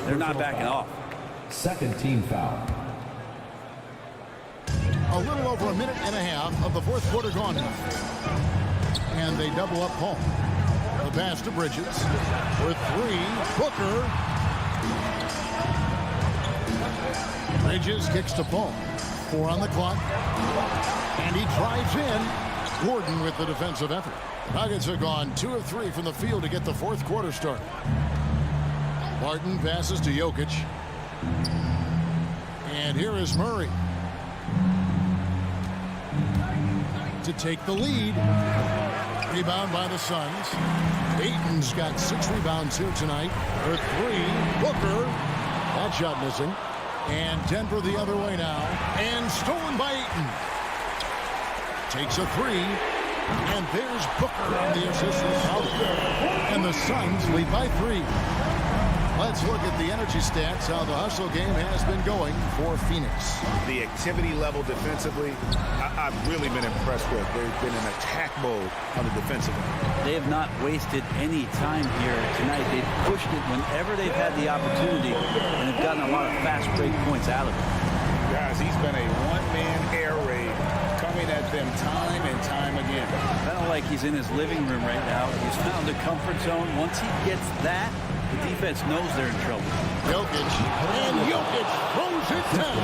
Speaker 3: they're not backing off.
Speaker 5: Second team foul.
Speaker 6: A little over a minute and a half of the fourth quarter gone now. And they double up Paul. The pass to Bridges. For 3, Booker. Bridges kicks to Paul. 4 on the clock. And he drives in. Gordon with the defensive effort. Nuggets have gone 2 of 3 from the field to get the fourth quarter started. Martin passes to Jokic. And here is Murray to take the lead. Rebound by the Suns. Ayton's got 6 rebounds here tonight. For 3, Booker. That shot missing. And Denver the other way now. And stolen by Ayton. Takes a 3. And there's Booker on the assist. And the Suns lead by 3. Let's look at the energy stats, how the hustle game has been going for Phoenix.
Speaker 8: The activity level defensively, I've really been impressed with. They've been in attack mode on the defensive end.
Speaker 3: They have not wasted any time here tonight. They've pushed it whenever they've had the opportunity and have gotten a lot of fast break points out of it.
Speaker 8: Guys, he's been a one-man air raid coming at them time and time again.
Speaker 3: Kind of like he's in his living room right now. He's found a comfort zone. Once he gets that, the defense knows they're in trouble.
Speaker 6: Jokic, and Jokic throws it down.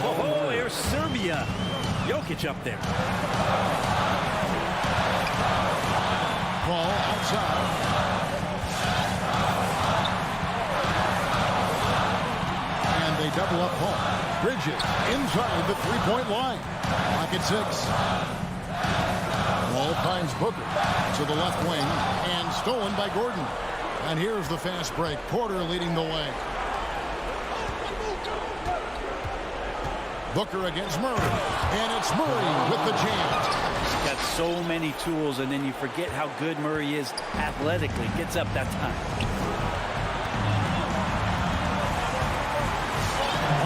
Speaker 3: Oh, here's Serbia. Jokic up there.
Speaker 6: Ball outside. And they double up Paul. Bridges inside the three-point line. Pocket 6. Ball finds Booker to the left wing and stolen by Gordon. And here's the fast break. Porter leading the way. Booker against Murray. And it's Murray with the jam.
Speaker 3: He's got so many tools, and then you forget how good Murray is athletically. Gets up that time.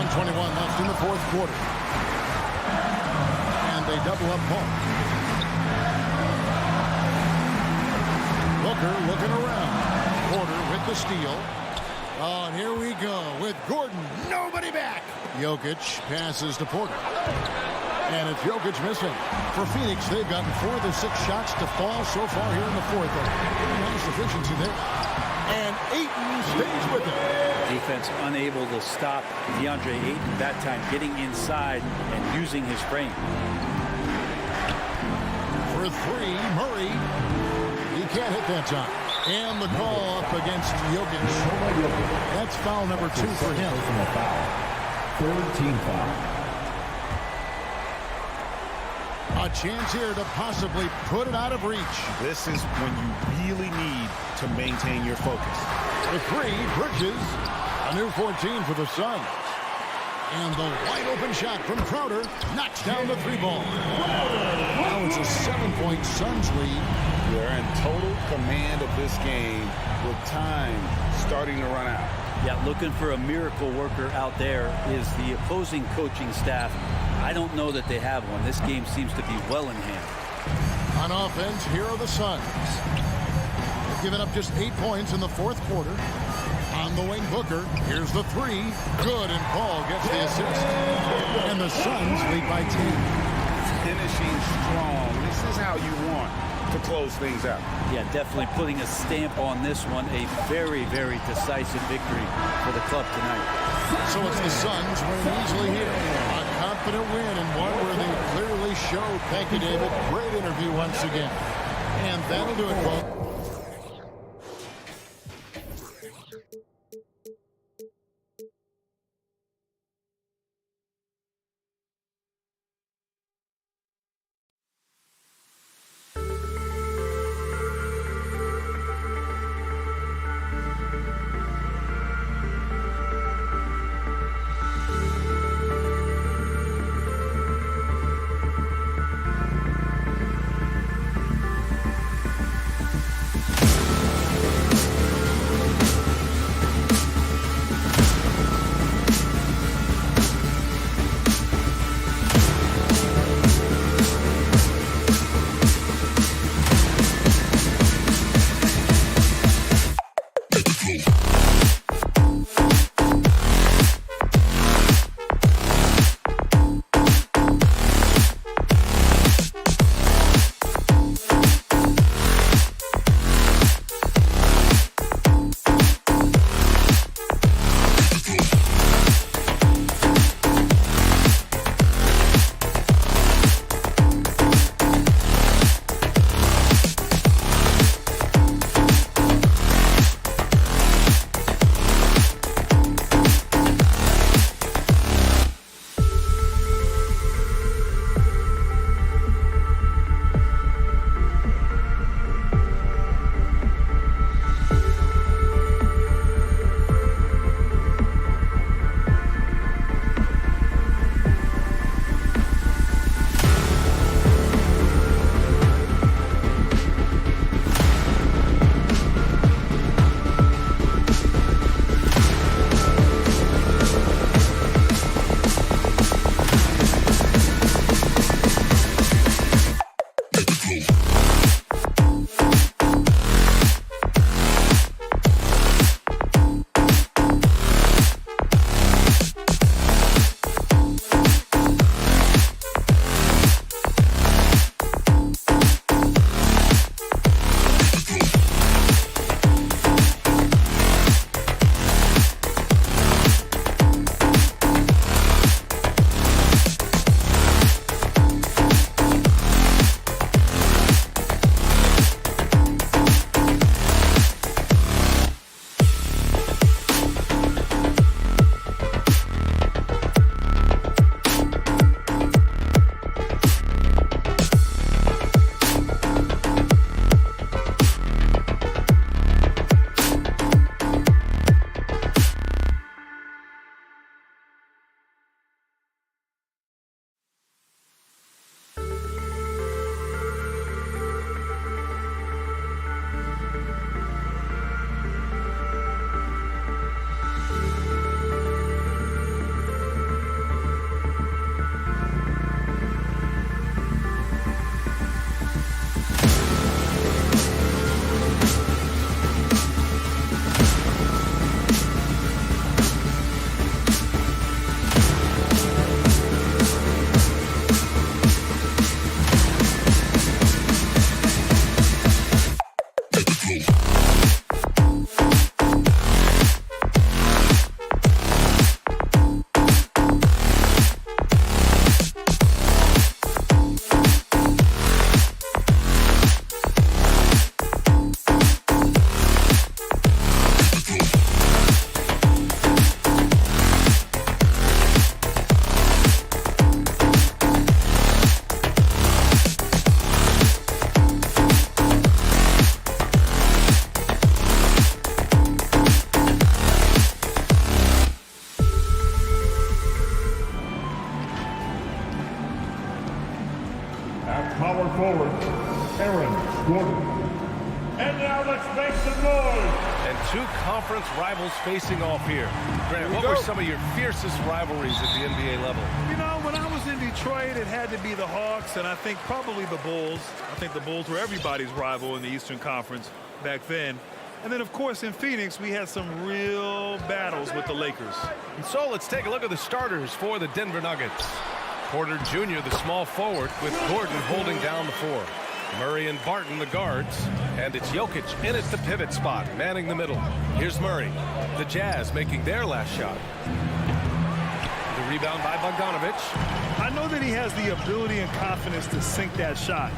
Speaker 6: 1:21 left in the fourth quarter. And they double up Paul. Booker looking around. Porter with the steal. Oh, and here we go with Gordon. Nobody back. Jokic passes to Porter. And it's Jokic missing. For Phoenix, they've gotten 4 of their 6 shots to fall so far here in the fourth. Nice efficiency there. And Ayton stays with it.
Speaker 3: Defense unable to stop DeAndre Ayton that time, getting inside and using his frame.
Speaker 6: For 3, Murray. He can't hit that time. And the call up against Jokic. That's foul number 2 for him.
Speaker 5: Third team foul.
Speaker 6: A chance here to possibly put it out of reach.
Speaker 8: This is when you really need to maintain your focus.
Speaker 6: The 3, Bridges. A new 14 for the Suns. And the wide open shot from Crowder knocks down the 3-ball. Now it's a 7-point Suns lead.
Speaker 8: They're in total command of this game with time starting to run out.
Speaker 3: Yeah, looking for a miracle worker out there is the opposing coaching staff. I don't know that they have one. This game seems to be well in hand.
Speaker 6: On offense, here are the Suns. They've given up just 8 points in the fourth quarter. On the wing, Booker. Here's the 3. Good, and Paul gets the assist. And the Suns lead by 10.
Speaker 8: Finishing strong. This is how you want to close things out.
Speaker 3: Yeah, definitely putting a stamp on this one. A very, very decisive victory for the club tonight.
Speaker 6: So it's the Suns winning easily here. A confident win and one where they clearly showed. Thank you, David. Great interview once again. And that'll do it, folks.
Speaker 5: power forward, Aaron Gordon. And now let's make some noise.
Speaker 1: And two conference rivals facing off here. Grant, what were some of your fiercest rivalries at the NBA level?
Speaker 4: You know, when I was in Detroit, it had to be the Hawks, and I think probably the Bulls. I think the Bulls were everybody's rival in the Eastern Conference back then. And then, of course, in Phoenix, we had some real battles with the Lakers.
Speaker 1: And so let's take a look at the starters for the Denver Nuggets. Porter Jr., the small forward, with Gordon holding down the four. Murray and Barton, the guards. And it's Jokic in at the pivot spot, manning the middle. Here's Murray. The Jazz making their last shot. The rebound by Bogdanovic.
Speaker 4: I know that he has the ability and confidence to sink that shot.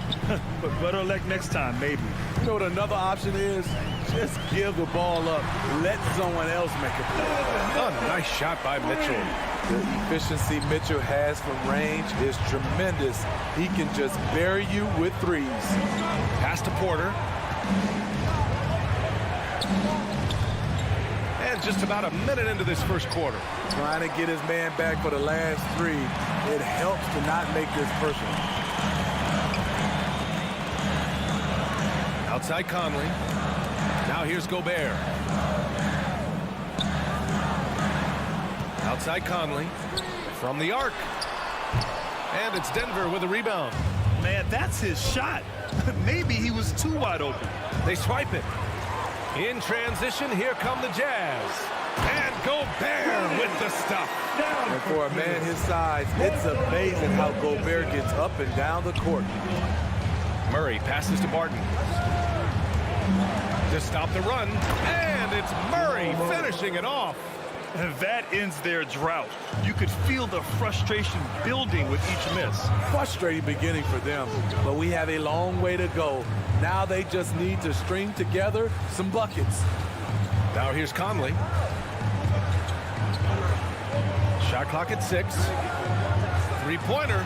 Speaker 4: But better luck next time, maybe.
Speaker 11: You know what another option is? Just give the ball up. Let someone else make a play.
Speaker 1: Oh, nice shot by Mitchell.
Speaker 11: The efficiency Mitchell has from range is tremendous. He can just bury you with threes.
Speaker 1: Pass to Porter. And just about a minute into this first quarter.
Speaker 11: Trying to get his man back for the last three. It helps to not make this personal.
Speaker 1: Outside Conley. Now here's Gobert. Outside Conley from the arc. And it's Denver with a rebound.
Speaker 4: Man, that's his shot. Maybe he was too wide open.
Speaker 1: They swipe it. In transition, here come the Jazz. And Gobert with the stuff.
Speaker 11: And for a man his size, it's amazing how Gobert gets up and down the court.
Speaker 1: Murray passes to Barton. To stop the run. And it's Murray finishing it off.
Speaker 4: And that ends their drought. You could feel the frustration building with each miss.
Speaker 11: Frustrating beginning for them, but we have a long way to go. Now they just need to string together some buckets.
Speaker 1: Now here's Conley. Shot clock at 6. Three-pointer.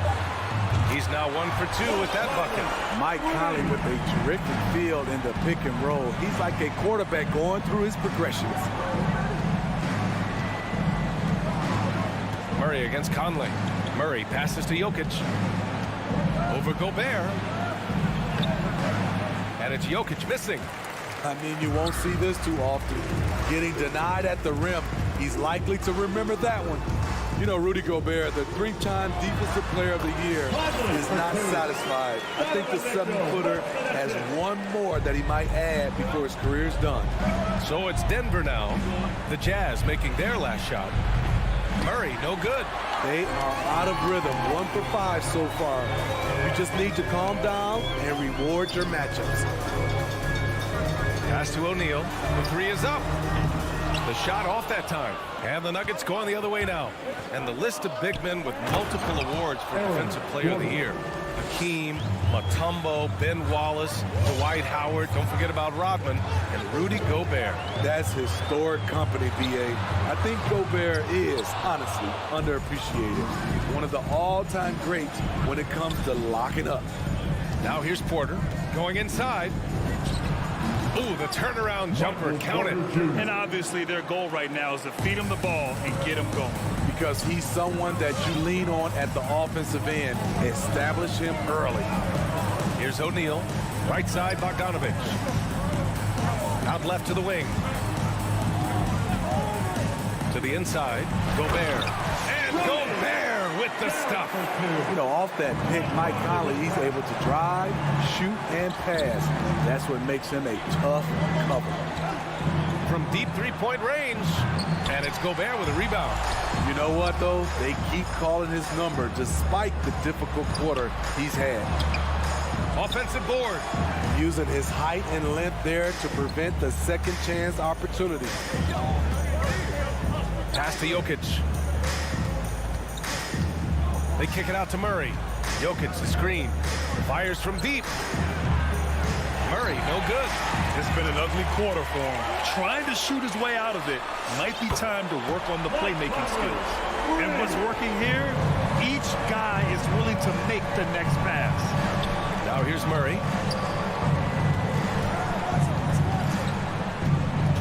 Speaker 1: He's now 1 for 2 with that bucket.
Speaker 11: Mike Conley with a terrific field in the pick and roll. He's like a quarterback going through his progressions.
Speaker 1: Murray against Conley. Murray passes to Jokic. Over Gobert. And it's Jokic missing.
Speaker 11: I mean, you won't see this too often. Getting denied at the rim. He's likely to remember that one. You know, Rudy Gobert, the 3-time Defensive Player of the Year, is not satisfied. I think the 7-footer has one more that he might add before his career's done.
Speaker 1: So it's Denver now. The Jazz making their last shot. Murray, no good.
Speaker 11: They are out of rhythm, 1 for 5 so far. You just need to calm down and reward your matchups.
Speaker 1: Pass to O'Neal. The three is up. The shot off that time. And the Nuggets going the other way now. And the list of big men with multiple awards for Defensive Player of the Year. Hakeem, Mutombo, Ben Wallace, Dwight Howard, don't forget about Rodman, and Rudy Gobert.
Speaker 11: That's historic company, B.A. I think Gobert is, honestly, underappreciated. He's one of the all-time greats when it comes to locking up.
Speaker 1: Now here's Porter going inside. Ooh, the turnaround jumper, count it.
Speaker 4: And obviously their goal right now is to feed him the ball and get him going.
Speaker 11: Because he's someone that you lean on at the offensive end. Establish him early.
Speaker 1: Here's O'Neal. Right side, Bogdanovic. Out left to the wing. To the inside, Gobert. And Gobert with the stuff.
Speaker 11: You know, off that pick, Mike Conley, he's able to drive, shoot, and pass. That's what makes him a tough cover.
Speaker 1: From deep three-point range. And it's Gobert with a rebound.
Speaker 11: You know what, though? They keep calling his number despite the difficult quarter he's had.
Speaker 1: Offensive board.
Speaker 11: Using his height and length there to prevent the second chance opportunity.
Speaker 1: Pass to Jokic. They kick it out to Murray. Jokic, the screen. Fires from deep. Murray, no good.
Speaker 4: It's been an ugly quarter for him. Trying to shoot his way out of it. Might be time to work on the playmaking skills. And what's working here, each guy is willing to make the next pass.
Speaker 1: Now here's Murray.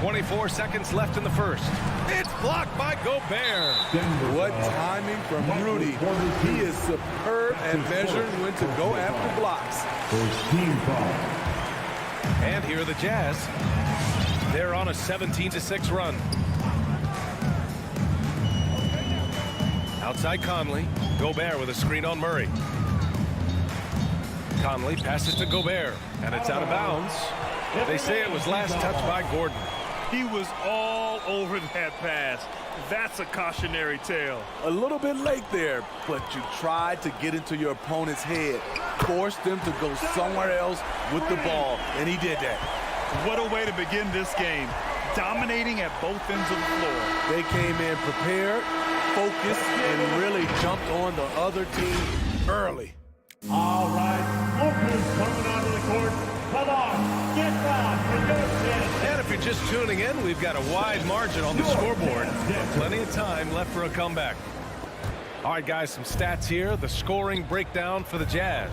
Speaker 1: 24 seconds left in the first. It's blocked by Gobert.
Speaker 11: What timing from Rudy. He is superb at measuring when to go after blocks.
Speaker 5: First team foul.
Speaker 1: And here are the Jazz. They're on a 17-6 run. Outside Conley. Gobert with a screen on Murray. Conley passes to Gobert, and it's out of bounds. They say it was last touched by Gordon.
Speaker 4: He was all over that pass. That's a cautionary tale.
Speaker 11: A little bit late there, but you tried to get into your opponent's head. Forced them to go somewhere else with the ball, and he did that.
Speaker 4: What a way to begin this game. Dominating at both ends of the floor.
Speaker 11: They came in prepared, focused, and really jumped on the other team early.
Speaker 5: All right, Lucas coming onto the court. Come on, get back for your chance.
Speaker 1: And if you're just tuning in, we've got a wide margin on the scoreboard. Plenty of time left for a comeback. All right, guys, some stats here. The scoring breakdown for the Jazz.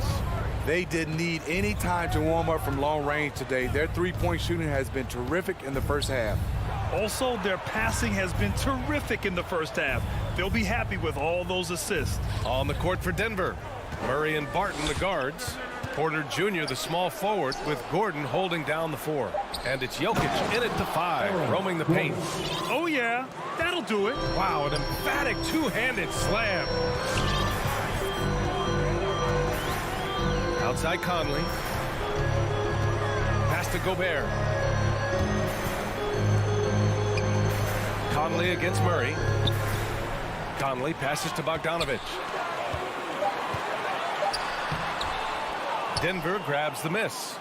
Speaker 11: They didn't need any time to warm up from long range today. Their three-point shooting has been terrific in the first half.
Speaker 4: Also, their passing has been terrific in the first half. They'll be happy with all those assists.
Speaker 1: On the court for Denver, Murray and Barton, the guards. Porter Jr., the small forward, with Gordon holding down the 4. And it's Jokic in at the 5, roaming the paint.
Speaker 4: Oh, yeah, that'll do it.
Speaker 1: Wow, an emphatic two-handed slam. Outside Conley. Pass to Gobert. Conley against Murray. Conley passes to Bogdanovich. Denver grabs the miss.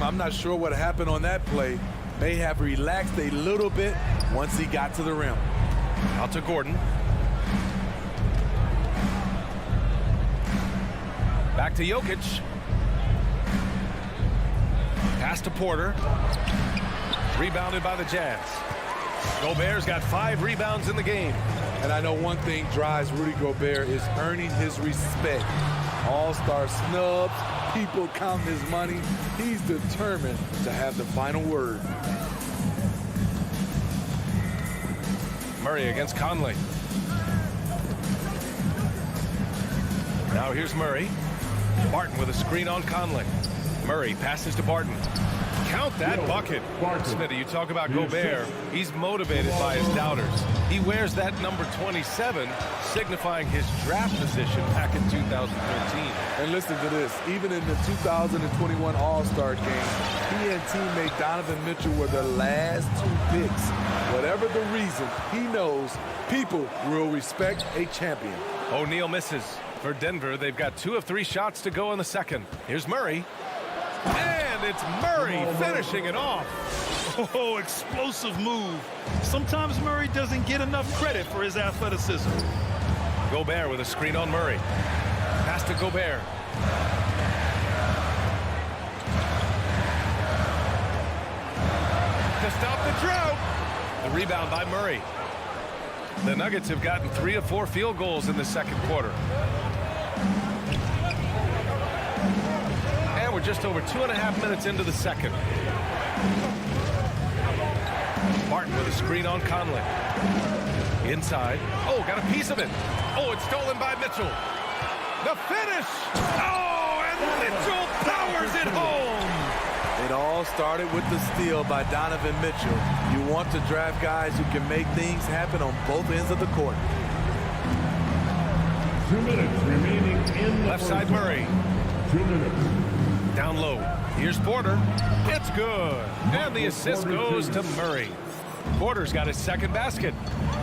Speaker 11: I'm not sure what happened on that play. May have relaxed a little bit once he got to the rim.
Speaker 1: Out to Gordon. Back to Jokic. Pass to Porter. Rebounded by the Jazz. Gobert's got 5 rebounds in the game.
Speaker 11: And I know one thing drives Rudy Gobert is earning his respect. All-star snubs, people count his money. He's determined to have the final word.
Speaker 1: Murray against Conley. Now here's Murray. Barton with a screen on Conley. Murray passes to Barton. Count that bucket. Smitty, you talk about Gobert. He's motivated by his doubters. He wears that number 27, signifying his draft position back in 2013.
Speaker 11: And listen to this. Even in the 2021 All-Star game, he and teammate Donovan Mitchell were the last 2 picks. Whatever the reason, he knows people will respect a champion.
Speaker 1: O'Neal misses. For Denver, they've got 2 of 3 shots to go in the second. Here's Murray. And it's Murray finishing it off.
Speaker 4: Oh, explosive move. Sometimes Murray doesn't get enough credit for his athleticism.
Speaker 1: Gobert with a screen on Murray. Pass to Gobert. To stop the drought. The rebound by Murray. The Nuggets have gotten 3 of 4 field goals in the second quarter. And we're just over 2.5 minutes into the second. Barton with a screen on Conley. Inside. Oh, got a piece of it. Oh, it's stolen by Mitchell. The finish. Oh, and Mitchell powers it home.
Speaker 11: It all started with the steal by Donovan Mitchell. You want to draft guys who can make things happen on both ends of the court.
Speaker 5: 2 minutes remaining in the
Speaker 1: left side Murray.
Speaker 5: 2 minutes.
Speaker 1: Down low. Here's Porter. It's good. And the assist goes to Murray. Porter's got his second basket.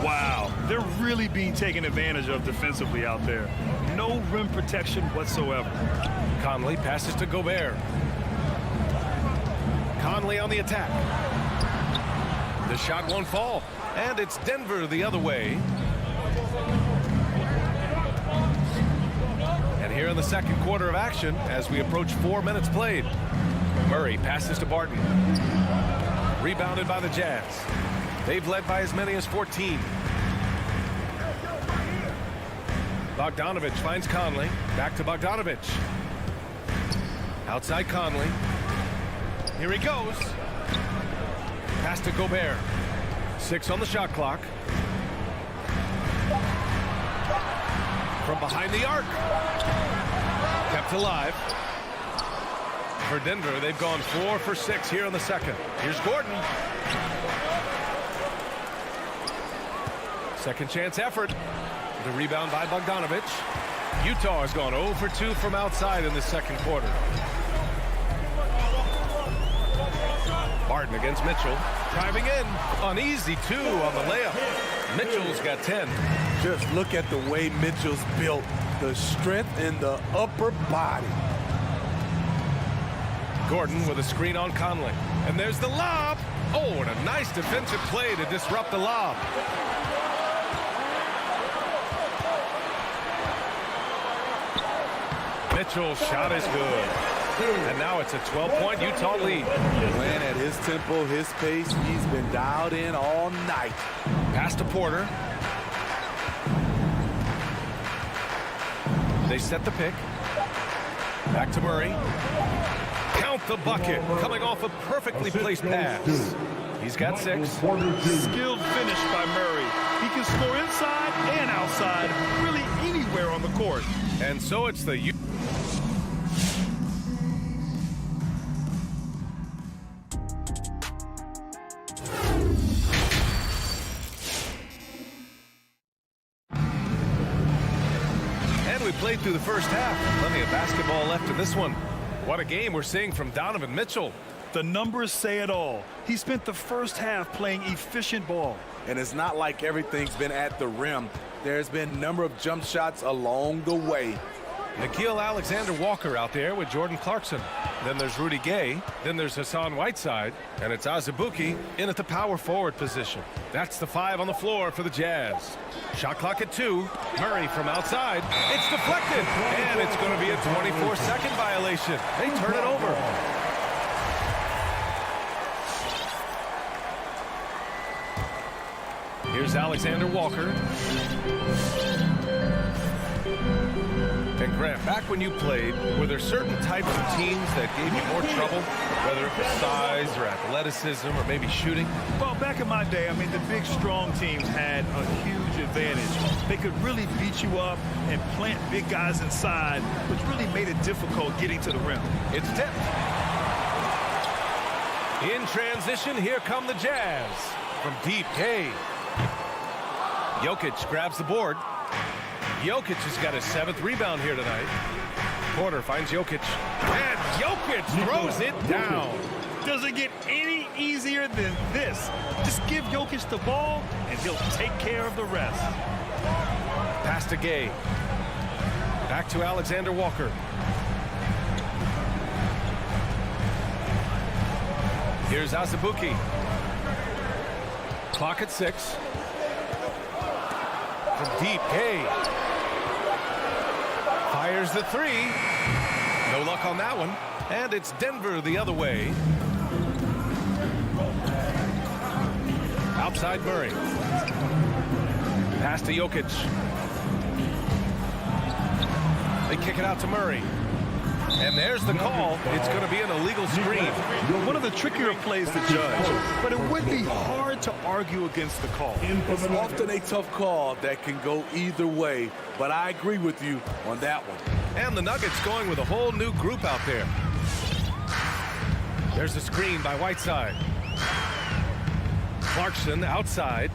Speaker 4: Wow, they're really being taken advantage of defensively out there. No rim protection whatsoever.
Speaker 1: Conley passes to Gobert. Conley on the attack. The shot won't fall. And it's Denver the other way. And here in the second quarter of action, as we approach 4 minutes played, Murray passes to Barton. Rebounded by the Jazz. They've led by as many as 14. Bogdanovich finds Conley. Back to Bogdanovich. Outside Conley. Here he goes. Pass to Gobert. 6 on the shot clock. From behind the arc. Kept alive. For Denver, they've gone 4 for 6 here in the second. Here's Gordon. Second chance effort. The rebound by Bogdanovic. Utah has gone 0 for 2 from outside in the second quarter. Barton against Mitchell. Driving in. Uneasy 2 on the layup. Mitchell's got 10.
Speaker 11: Just look at the way Mitchell's built. The strength in the upper body.
Speaker 1: Gordon with a screen on Conley. And there's the lob. Oh, and a nice defensive play to disrupt the lob. Mitchell's shot is good. And now it's a 12-point Utah lead.
Speaker 11: Playing at his tempo, his pace. He's been dialed in all night.
Speaker 1: Pass to Porter. They set the pick. Back to Murray. Count the bucket. Coming off a perfectly placed pass. He's got 6.
Speaker 4: Skilled finish by Murray. He can score inside and outside, really anywhere on the court.
Speaker 1: And so it's the we played through the first half. Plenty of basketball left in this one. What a game we're seeing from Donovan Mitchell.
Speaker 4: The numbers say it all. He spent the first half playing efficient ball.
Speaker 11: And it's not like everything's been at the rim. There's been a number of jump shots along the way.
Speaker 1: Nickeil Alexander-Walker out there with Jordan Clarkson. Then there's Rudy Gay. Then there's Hassan Whiteside. And it's Azubuike in at the power forward position. That's the 5 on the floor for the Jazz. Shot clock at 2. Murray from outside. It's deflected. And it's going to be a 24-second violation. They turn it over. Here's Alexander-Walker. And Grant, back when you played, were there certain types of teams that gave you more trouble, whether it was size or athleticism or maybe shooting?
Speaker 4: Well, back in my day, I mean, the big, strong teams had a huge advantage. They could really beat you up and plant big guys inside, which really made it difficult getting to the rim.
Speaker 1: It's tipped. In transition, here come the Jazz. From deep, Gay. Jokic grabs the board. Jokic has got his 7th rebound here tonight. Porter finds Jokic. And Jokic throws it down.
Speaker 4: Doesn't get any easier than this. Just give Jokic the ball, and he'll take care of the rest.
Speaker 1: Pass to Gay. Back to Alexander-Walker. Here's Azubuike. Clock at 6. From deep, Gay. Fires the 3. No luck on that one. And it's Denver the other way. Outside Murray. Pass to Jokic. They kick it out to Murray. And there's the call. It's going to be an illegal screen.
Speaker 4: One of the trickier plays to judge, but it would be hard to argue against the call.
Speaker 11: It's often a tough call that can go either way, but I agree with you on that one.
Speaker 1: And the Nuggets going with a whole new group out there. There's a screen by Whiteside. Clarkson outside.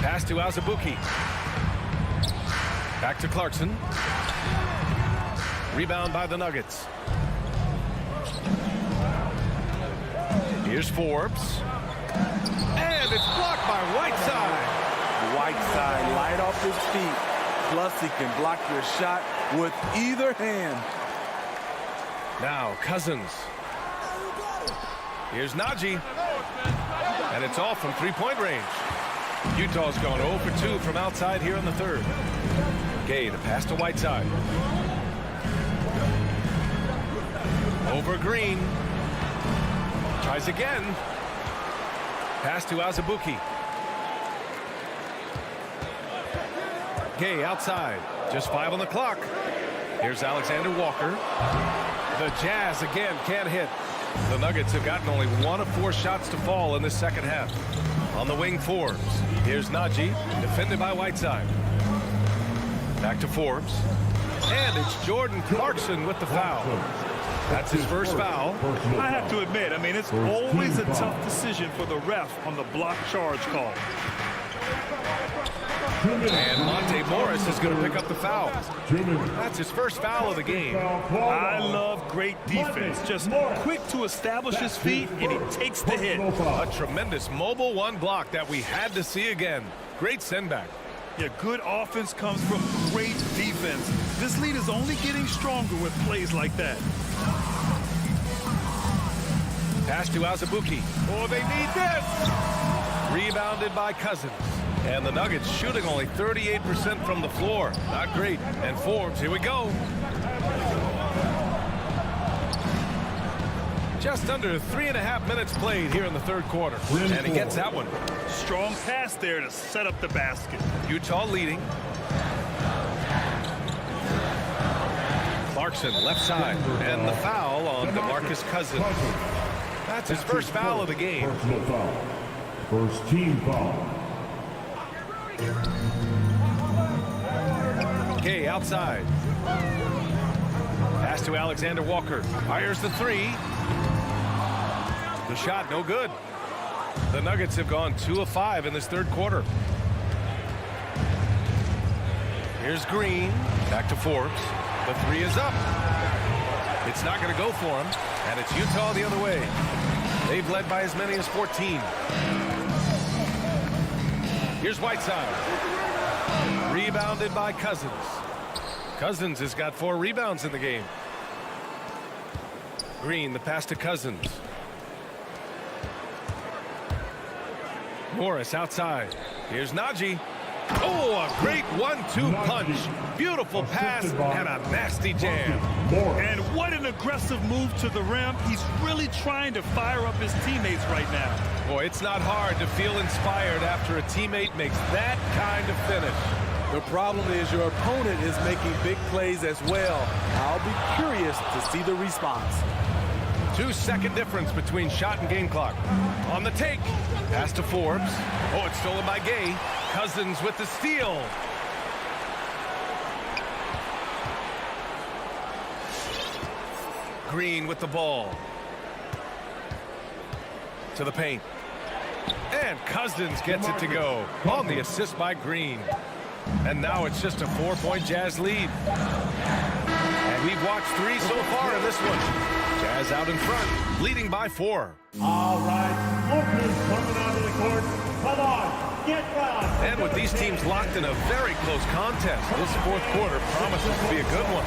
Speaker 1: Pass to Azubuike. Back to Clarkson. Rebound by the Nuggets. Here's Forbes. And it's blocked by Whiteside.
Speaker 11: Whiteside light off his feet. Plus he can block your shot with either hand.
Speaker 1: Now Cousins. Here's Najee. And it's off from 3-point range. Utah's gone 0 for 2 from outside here in the third. Gay, the pass to Whiteside. Over Green. Tries again. Pass to Azubuike. Gay outside. Just 5 on the clock. Here's Alexander-Walker. The Jazz again can't hit. The Nuggets have gotten only 1 of 4 shots to fall in this second half. On the wing, Forbes. Here's Najee, defended by Whiteside. Back to Forbes. And it's Jordan Clarkson with the foul. That's his first foul.
Speaker 4: I have to admit, I mean, it's always a tough decision for the ref on the block charge call.
Speaker 1: And Monte Morris is going to pick up the foul. That's his first foul of the game.
Speaker 4: I love great defense. Just quick to establish his feet, and he takes the hit.
Speaker 1: A tremendous mobile 1 block that we had to see again. Great send back.
Speaker 4: Yeah, good offense comes from great defense. This lead is only getting stronger with plays like that.
Speaker 1: Pass to Azubuike. Oh, they need this. Rebounded by Cousins. And the Nuggets shooting only 38% from the floor. Not great. And Forbes, here we go. Just under 3.5 minutes played here in the third quarter. And he gets that one.
Speaker 4: Strong pass there to set up the basket.
Speaker 1: Utah leading. Clarkson left side. And the foul on DeMarcus Cousins. That's his first foul of the game.
Speaker 5: Personal foul. First team foul.
Speaker 1: Gay outside. Pass to Alexander Walker. Fires the 3. The shot no good. The Nuggets have gone 2 of 5 in this third quarter. Here's Green. Back to Forbes. The 3 is up. It's not going to go for him. And it's Utah the other way. They've led by as many as 14. Here's Whiteside. Rebounded by Cousins. Cousins has got 4 rebounds in the game. Green, the pass to Cousins. Morris outside. Here's Najee. Oh, a great 1-2 punch. Beautiful pass and a nasty jam.
Speaker 4: And what an aggressive move to the rim. He's really trying to fire up his teammates right now.
Speaker 1: Boy, it's not hard to feel inspired after a teammate makes that kind of finish.
Speaker 11: The problem is your opponent is making big plays as well. I'll be curious to see the response.
Speaker 1: 2-second difference between shot and game clock. On the take. Pass to Forbes. Oh, it's stolen by Gay. Cousins with the steal. Green with the ball. To the paint. And Cousins gets it to go. On the assist by Green. And now it's just a 4-point Jazz lead. And we've watched 3 so far in this one. Jazz out in front, leading by 4.
Speaker 5: All right, Lucas coming onto the court. Come on, get down.
Speaker 1: And with these teams locked in a very close contest, this fourth quarter promises to be a good one.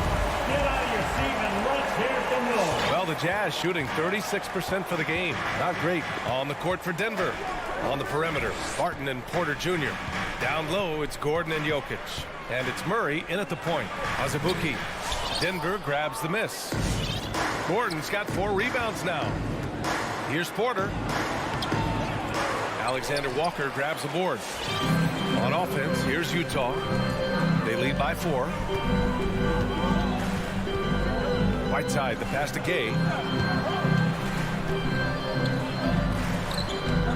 Speaker 5: Get out of your seat and let's hear some noise.
Speaker 1: Well, the Jazz shooting 36% for the game. Not great. On the court for Denver. On the perimeter, Barton and Porter Jr. Down low, it's Gordon and Jokic. And it's Murray in at the point. Azubuike. Denver grabs the miss. Gordon's got 4 rebounds now. Here's Porter. Alexander Walker grabs the board. On offense, here's Utah. They lead by 4. Whiteside, the pass to Gay.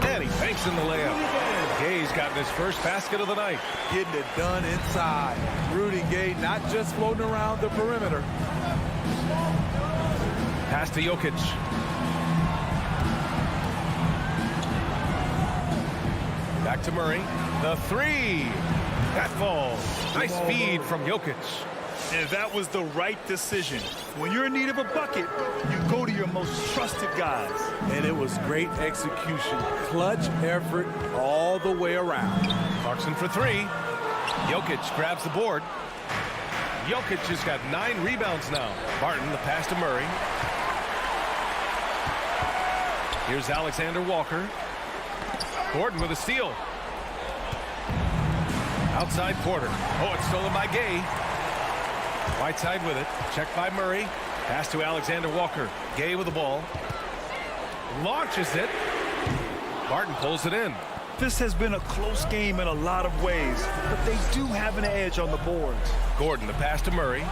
Speaker 1: And he banks in the layup. Gay's gotten his first basket of the night.
Speaker 11: Getting it done inside. Rudy Gay not just floating around the perimeter.
Speaker 1: Pass to Jokic. Back to Murray. The 3. That falls. Nice feed from Jokic.
Speaker 4: And that was the right decision. When you're in need of a bucket, you go to your most trusted guys.
Speaker 11: And it was great execution. Clutch effort all the way around.
Speaker 1: Clarkson for 3. Jokic grabs the board. Jokic has got 9 rebounds now. Barton, the pass to Murray. Here's Alexander Walker. Gordon with a steal. Outside Porter. Oh, it's stolen by Gay. Whiteside with it. Checked by Murray. Pass to Alexander Walker. Gay with the ball. Launches it. Barton pulls it in.
Speaker 4: This has been a close game in a lot of ways, but they do have an edge on the boards.
Speaker 1: Gordon, the pass to Murray.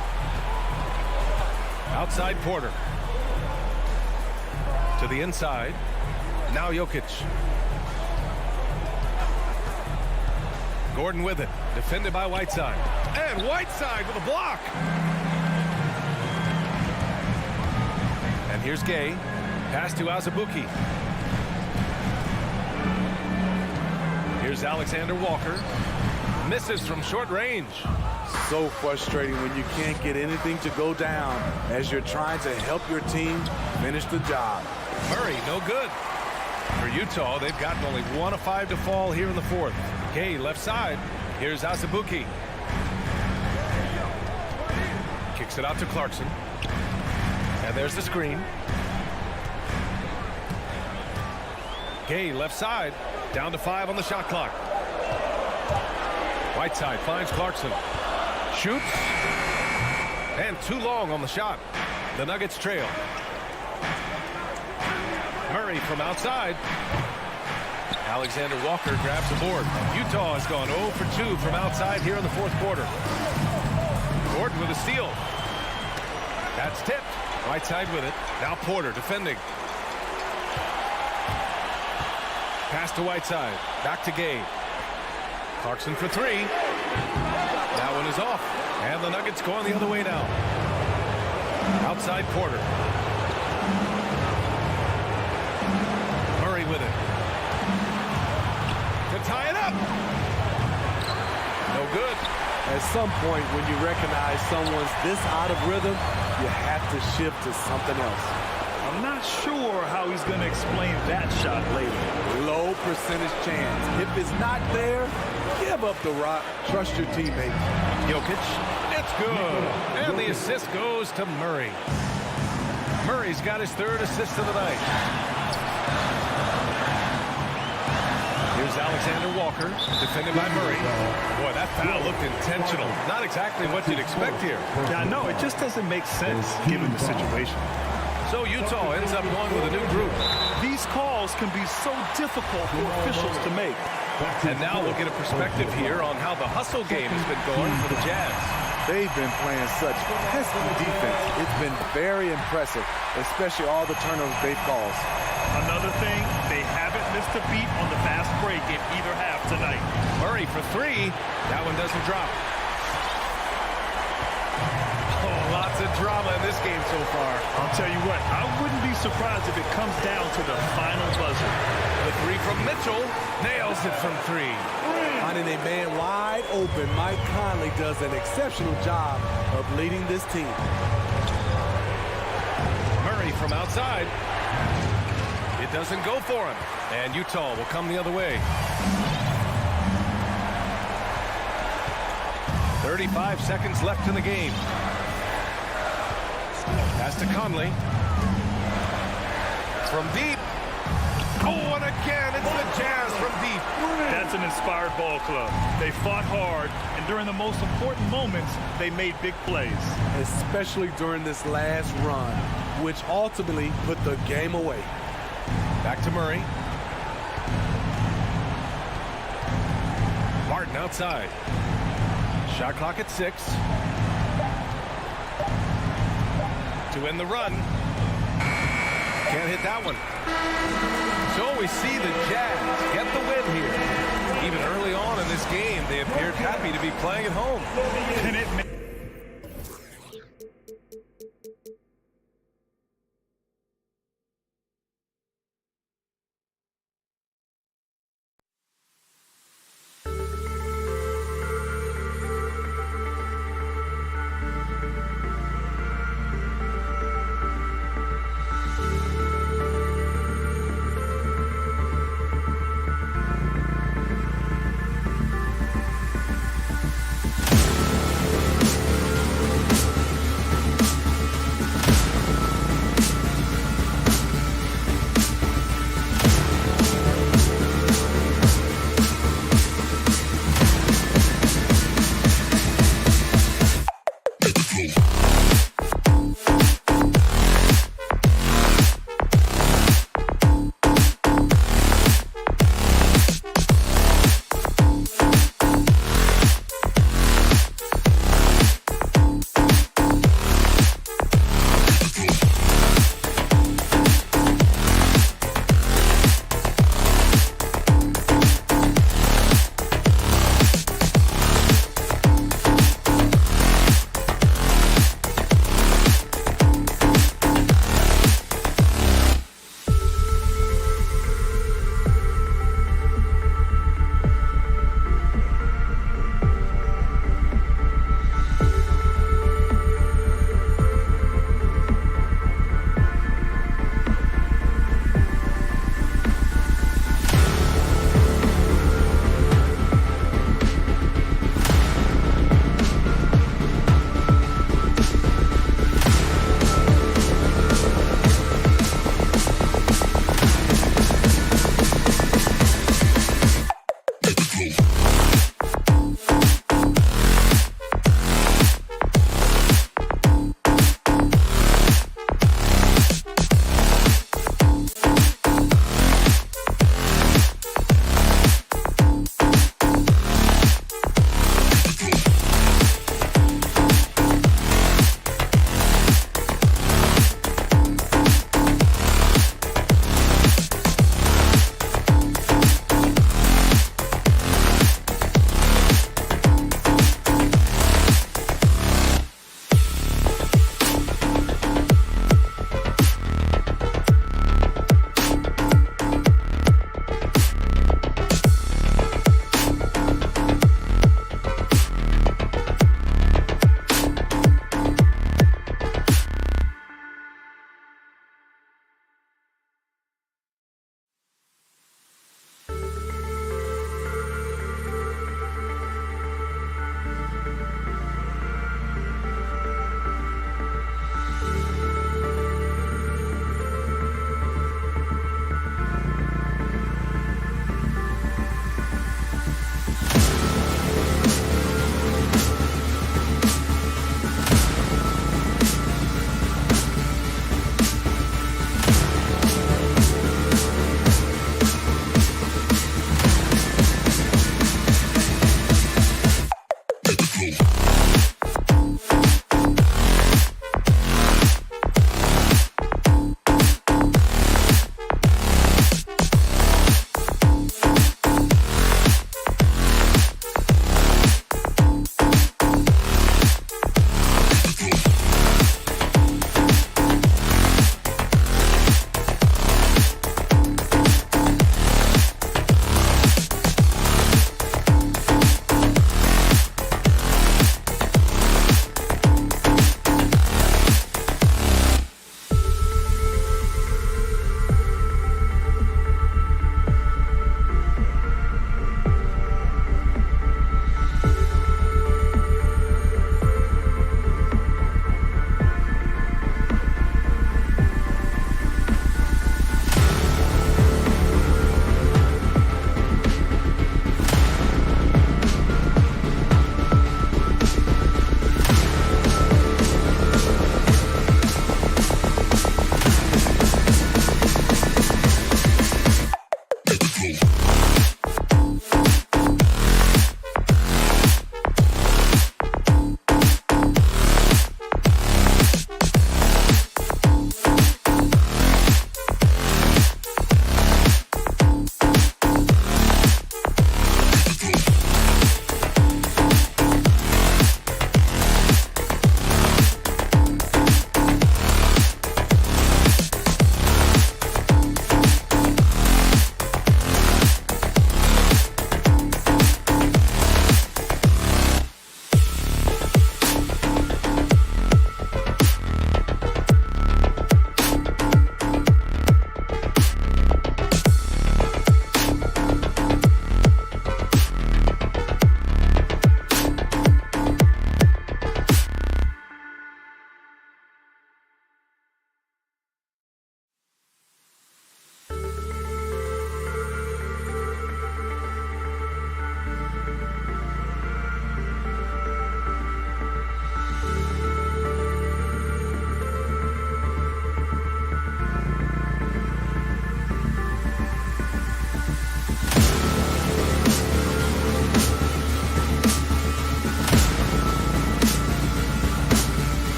Speaker 1: Outside Porter. To the inside. Now Jokic. Gordon with it. Defended by Whiteside. And Whiteside with a block. And here's Gay. Pass to Azubuike. Here's Alexander Walker. Misses from short range.
Speaker 11: So frustrating when you can't get anything to go down as you're trying to help your team finish the job.
Speaker 1: Murray, no good. For Utah, they've gotten only 1 of 5 to fall here in the fourth. Gay left side. Here's Azubuike. Kicks it out to Clarkson. And there's the screen. Gay left side. Down to 5 on the shot clock. Whiteside finds Clarkson. Shoots. And too long on the shot. The Nuggets trail. Murray from outside. Alexander Walker grabs the board. Utah has gone 0 for 2 from outside here in the fourth quarter. Gordon with a steal. That's tipped. Whiteside with it. Now Porter defending. Pass to Whiteside. Back to Gay. Clarkson for 3. That one is off. And the Nuggets going the other way now. Outside Porter. Murray with it. To tie it up. No good.
Speaker 11: At some point, when you recognize someone's this out of rhythm, you have to shift to something else.
Speaker 4: I'm not sure how he's going to explain that shot later.
Speaker 11: Low percentage chance. If it's not there, give up the rock. Trust your teammate.
Speaker 1: Jokic. It's good. And the assist goes to Murray. Murray's got his 3rd assist of the night. Here's Alexander Walker, defended by Murray. Boy, that foul looked intentional. Not exactly what you'd expect here.
Speaker 4: Yeah, no, it just doesn't make sense given the situation.
Speaker 1: So Utah ends up going with a new group.
Speaker 4: These calls can be so difficult for officials to make.
Speaker 1: And now we'll get a perspective here on how the hustle game has been going for the Jazz.
Speaker 11: They've been playing such pesky defense. It's been very impressive, especially all the turnovers they've caused.
Speaker 4: Another thing, they haven't missed a beat on the fast break in either half tonight.
Speaker 1: Murray for 3. That one doesn't drop. Oh, lots of drama in this game so far.
Speaker 4: I'll tell you what, I wouldn't be surprised if it comes down to the final buzzer.
Speaker 1: The 3 from Mitchell. Nails it from 3.
Speaker 11: Finding a man wide open, Mike Conley does an exceptional job of leading this team.
Speaker 1: Murray from outside. It doesn't go for him. And Utah will come the other way. 35 seconds left in the game. Pass to Conley. From deep. Oh, and again, it's the Jazz from deep.
Speaker 4: That's an inspired ball club. They fought hard, and during the most important moments, they made big plays.
Speaker 11: Especially during this last run, which ultimately put the game away.
Speaker 1: Back to Murray. Martin outside. Shot clock at 6. To end the run. Can't hit that one. So we see the Jazz get the win here. Even early on in this game, they appeared happy to be playing at home.
Speaker 4: Can it make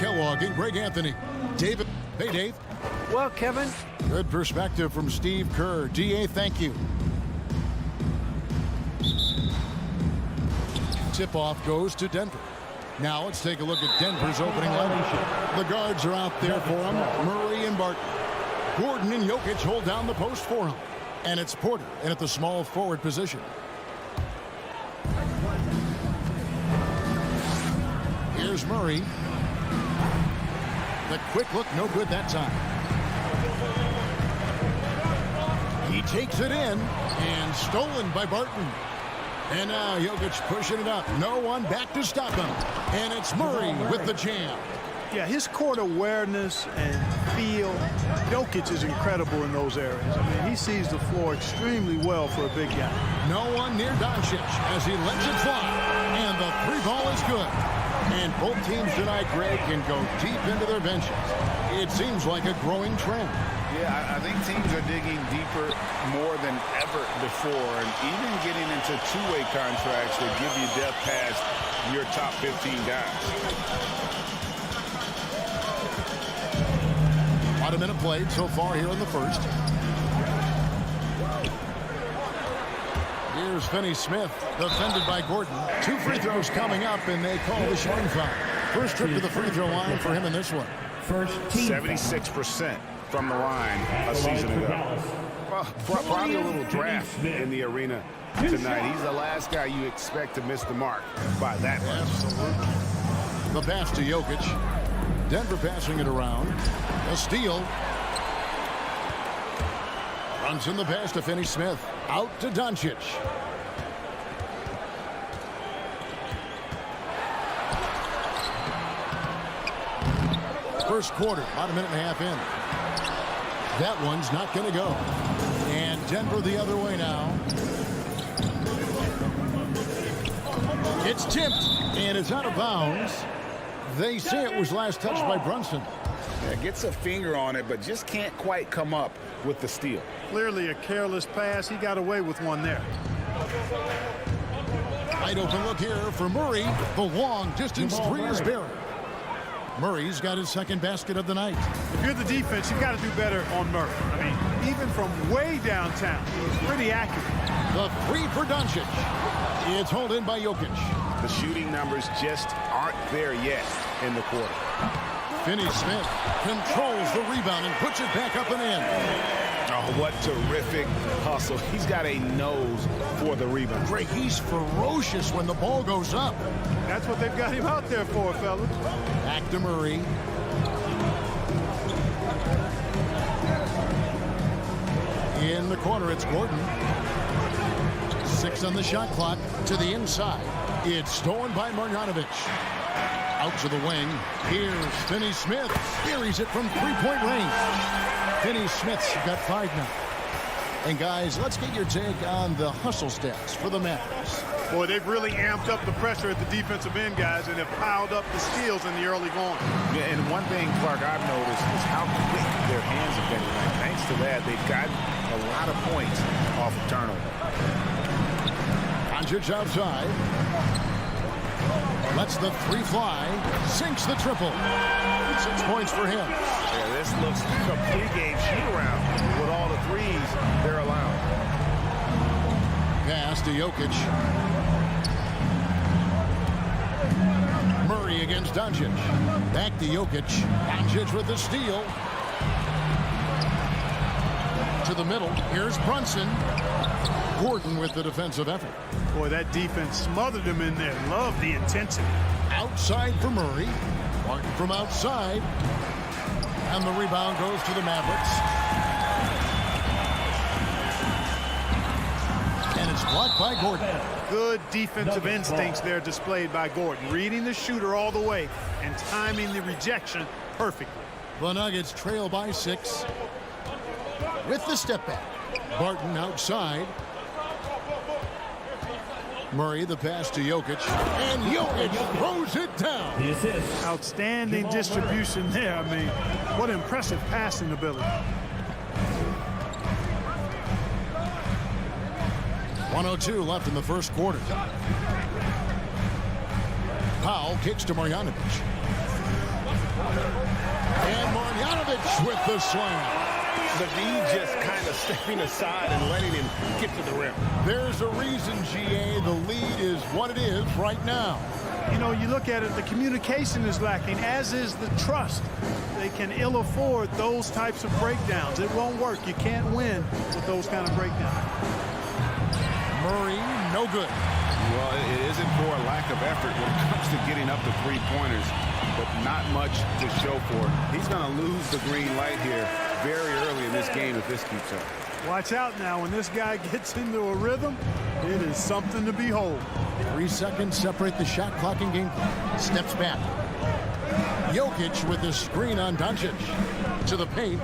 Speaker 6: Kellogg and Greg Anthony. David. Hey, Dave.
Speaker 10: Well, Kevin.
Speaker 6: Good perspective from Steve Kerr. DA, thank you. Tip-off goes to Denver. Now let's take a look at Denver's opening lineup. The guards are out there for him. Murray and Barton. Gordon and Jokic hold down the post for him. And it's Porter in at the small forward position. Here's Murray. The quick look, no good that time. He takes it in and stolen by Barton. And now Jokic pushing it up. No one back to stop him. And it's Murray with the jam.
Speaker 7: Yeah, his court awareness and feel, Jokic is incredible in those areas. I mean, he sees the floor extremely well for a big guy.
Speaker 6: No one near Doncic as he lets it fly. And the three ball is good. And both teams tonight, Greg, can go deep into their benches. It seems like a growing trend.
Speaker 8: Yeah, I think teams are digging deeper more than ever before, and even getting into two-way contracts that give you depth past your top 15 guys.
Speaker 6: About a minute played so far here in the first. Here's Finney-Smith, defended by Gordon. 2 free throws coming up, and they call the shooting foul. First trip to the free throw line for him in this one.
Speaker 8: 76% from the line a season ago. Well, probably a little draft in the arena tonight. He's the last guy you expect to miss the mark by that much.
Speaker 6: Absolutely. The pass to Jokic. Denver passing it around. A steal. Runs in the pass to Finney-Smith. Out to Doncic. First quarter, about a minute and a half in. That one's not going to go. And Denver the other way now. It's tipped, and it's out of bounds. They say it was last touched by Brunson.
Speaker 8: Yeah, gets a finger on it, but just can't quite come up with the steal.
Speaker 7: Clearly a careless pass. He got away with one there.
Speaker 6: Wide open look here for Murray. The long distance three is buried. Murray's got his second basket of the night.
Speaker 7: If you're the defense, you've got to do better on Murray. I mean, even from way downtown, he's pretty accurate.
Speaker 6: The three for Doncic. It's hauled in by Jokic.
Speaker 8: The shooting numbers just aren't there yet in the quarter.
Speaker 6: Finney-Smith controls the rebound and puts it back up and in.
Speaker 8: Oh, what terrific hustle. He's got a nose for the rebound.
Speaker 6: Greg, he's ferocious when the ball goes up.
Speaker 7: That's what they've got him out there for, fellas.
Speaker 6: Back to Murray. In the corner, it's Gordon. 6 on the shot clock to the inside. It's stolen by Marjanovic. Out to the wing. Here's Finney-Smith. Buries it from three-point range. Finney-Smith's got 5 now. And guys, let's get your take on the hustle stats for the Mavericks.
Speaker 7: Boy, they've really amped up the pressure at the defensive end, guys, and have piled up the steals in the early going.
Speaker 8: Yeah, and one thing, Clark, I've noticed is how quick their hands have been tonight. Thanks to that, they've gotten a lot of points off of turnover.
Speaker 6: Doncic outside. Lets the three fly. Sinks the triple. 6 points for him.
Speaker 8: Yeah, this looks like a pregame shoot-around with all the threes they're allowing.
Speaker 6: Pass to Jokic. Murray against Doncic. Back to Jokic. Doncic with the steal. To the middle. Here's Brunson. Gordon with the defensive effort.
Speaker 7: Boy, that defense smothered him in there. Love the intensity.
Speaker 6: Outside for Murray. Martin from outside. And the rebound goes to the Mavericks. And it's blocked by Gordon.
Speaker 7: Good defensive instincts there displayed by Gordon. Reading the shooter all the way and timing the rejection perfectly.
Speaker 6: The Nuggets trail by 6. With the step back. Barton outside. Murray, the pass to Jokic. And Jokic throws it down.
Speaker 7: Outstanding distribution there. I mean, what impressive passing ability.
Speaker 6: 1:02 left in the first quarter. Powell kicks to Marjanovic. Jokic with the slam.
Speaker 1: The D just kind of stepping aside and letting him get to the rim.
Speaker 6: There's a reason, GA, the lead is what it is right now.
Speaker 7: You know, you look at it, the communication is lacking, as is the trust. They can ill afford those types of breakdowns. It won't work. You can't win with those kind of breakdowns.
Speaker 6: Murray, no good.
Speaker 8: Well, it isn't for a lack of effort when it comes to getting up to three-pointers, but not much to show for it. He's going to lose the green light here very early in this game if this keeps up.
Speaker 7: Watch out now. When this guy gets into a rhythm, it is something to behold.
Speaker 6: 3 seconds separate the shot clock and game clock. Steps back. Jokic with the screen on Doncic. To the paint.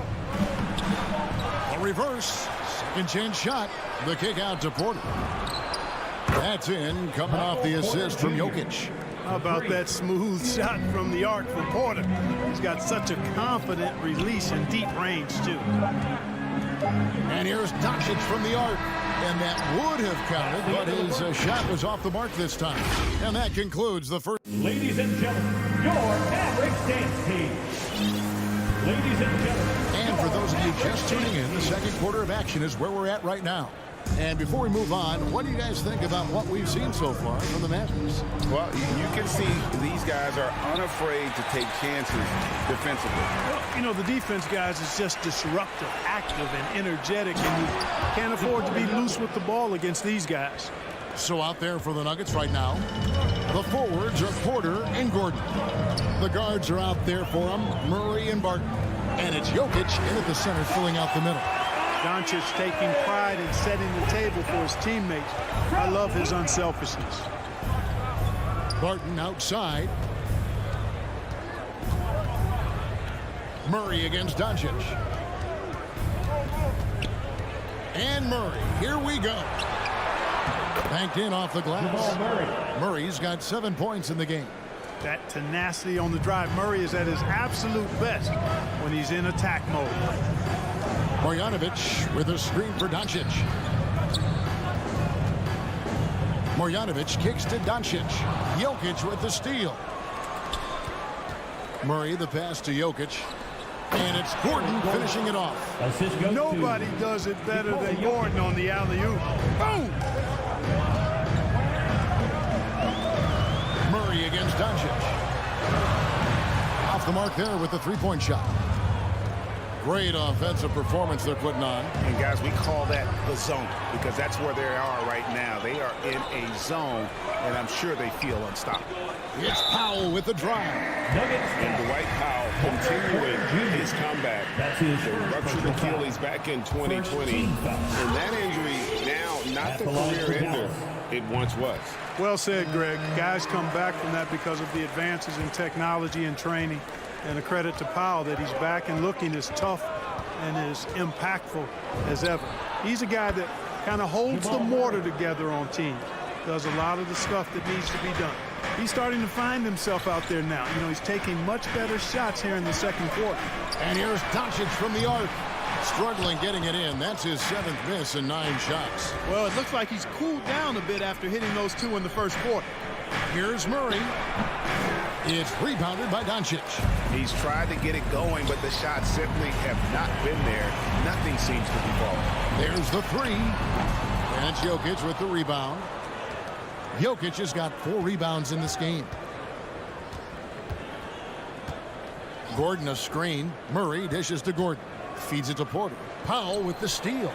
Speaker 6: A reverse. Second chance shot. The kick out to Porter. That's in, coming off the assist from Jokic.
Speaker 7: How about that smooth shot from the arc for Porter? He's got such a confident release in deep range, too.
Speaker 6: And here's Doncic from the arc. And that would have counted, but his shot was off the mark this time. And that concludes the first.
Speaker 5: Ladies and gentlemen, your Mavericks dance team. Ladies and gentlemen.
Speaker 6: And for those of you just tuning in, the second quarter of action is where we're at right now. And before we move on, what do you guys think about what we've seen so far from the Mavericks?
Speaker 8: Well, you can see these guys are unafraid to take chances defensively.
Speaker 7: Well, you know, the defense, guys, is just disruptive, active, and energetic, and you can't afford to be loose with the ball against these guys.
Speaker 6: So out there for the Nuggets right now, the forwards are Porter and Gordon. The guards are out there for them, Murray and Barton. And it's Jokic in at the center, filling out the middle.
Speaker 7: Doncic taking pride in setting the table for his teammates. I love his unselfishness.
Speaker 6: Barton outside. Murray against Doncic. And Murray, here we go. Banked in off the glass. Murray's got 7 points in the game.
Speaker 7: That tenacity on the drive. Murray is at his absolute best when he's in attack mode.
Speaker 6: Marjanovic with a screen for Doncic. Marjanovic kicks to Doncic. Jokic with the steal. Murray the pass to Jokic. And it's Gordon finishing it off.
Speaker 7: Nobody does it better than Gordon on the alley-oop. Boom!
Speaker 6: Murray against Doncic. Off the mark there with the three-point shot. Great offensive performance they're putting on.
Speaker 8: And guys, we call that the zone because that's where they are right now. They are in a zone, and I'm sure they feel unstoppable.
Speaker 6: It's Powell with the drive.
Speaker 1: And Dwight Powell continuing his comeback. He ruptured Achilles back in 2020. And that injury now not the career ender it once was.
Speaker 7: Well said, Greg. Guys come back from that because of the advances in technology and training. And a credit to Powell that he's back and looking as tough and as impactful as ever. He's a guy that kind of holds the mortar together on teams. Does a lot of the stuff that needs to be done. He's starting to find himself out there now. You know, he's taking much better shots here in the second quarter.
Speaker 6: And here's Doncic from the arc. Struggling getting it in. That's his 7th miss in 9 shots.
Speaker 7: Well, it looks like he's cooled down a bit after hitting those 2 in the first quarter.
Speaker 6: Here's Murray. It's rebounded by Doncic.
Speaker 8: He's tried to get it going, but the shots simply have not been there. Nothing seems to be falling.
Speaker 6: There's the 3. And it's Jokic with the rebound. Jokic has got 4 rebounds in this game. Gordon a screen. Murray dishes to Gordon. Feeds it to Porter. Powell with the steal.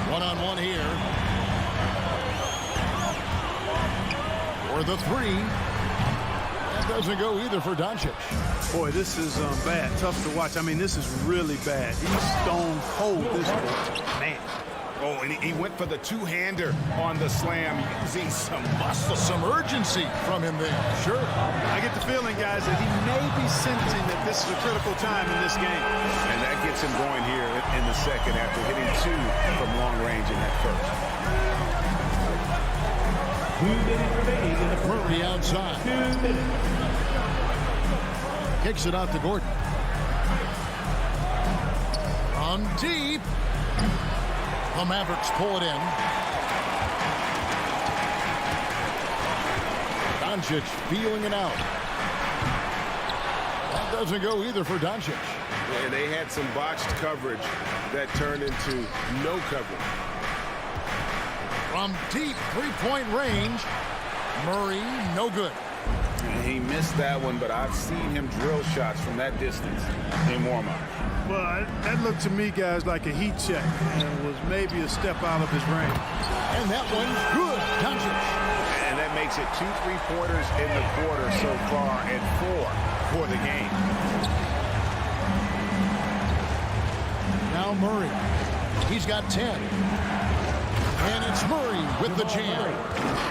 Speaker 6: One-on-one here. For the 3. That doesn't go either for Doncic.
Speaker 7: Boy, this is bad. Tough to watch. I mean, this is really bad. He's stone cold this quarter. Man.
Speaker 8: Oh, and he went for the two-hander on the slam, using some muscle.
Speaker 6: Some urgency from him there. Sure.
Speaker 7: I get the feeling, guys, that he may be sensing that this is a critical time in this game.
Speaker 8: And that gets him going here in the second after hitting 2 from long range in that first.
Speaker 6: Murray outside. Kicks it out to Gordon. On deep. The Mavericks pull it in. Doncic feeling it out. That doesn't go either for Doncic.
Speaker 8: And they had some botched coverage that turned into no coverage.
Speaker 6: From deep three-point range, Murray, no good.
Speaker 8: And he missed that one, but I've seen him drill shots from that distance in warm-up.
Speaker 7: Well, that looked to me, guys, like a heat check, and was maybe a step out of his range.
Speaker 6: And that one's good. Doncic.
Speaker 8: And that makes it 2 3-pointers in the quarter so far and 4 for the game.
Speaker 6: Now Murray. He's got 10. And it's Murray with the jam.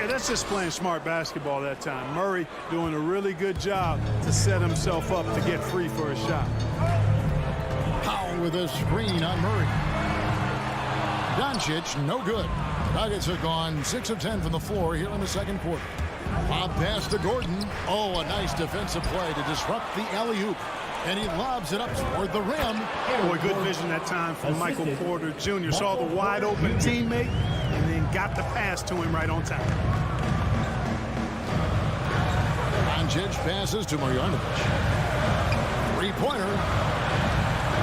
Speaker 7: Yeah, that's just playing smart basketball that time. Murray doing a really good job to set himself up to get free for a shot.
Speaker 6: Powell with a screen on Murray. Doncic, no good. Nuggets have gone 6 of 10 from the floor here in the second quarter. Lob pass to Gordon. Oh, a nice defensive play to disrupt the alley-oop. And he lobs it up toward the rim.
Speaker 7: Boy, good vision that time from Michael Porter Jr. Saw the wide-open teammate and then got the pass to him right on time.
Speaker 6: Doncic passes to Marjanovic. Three-pointer.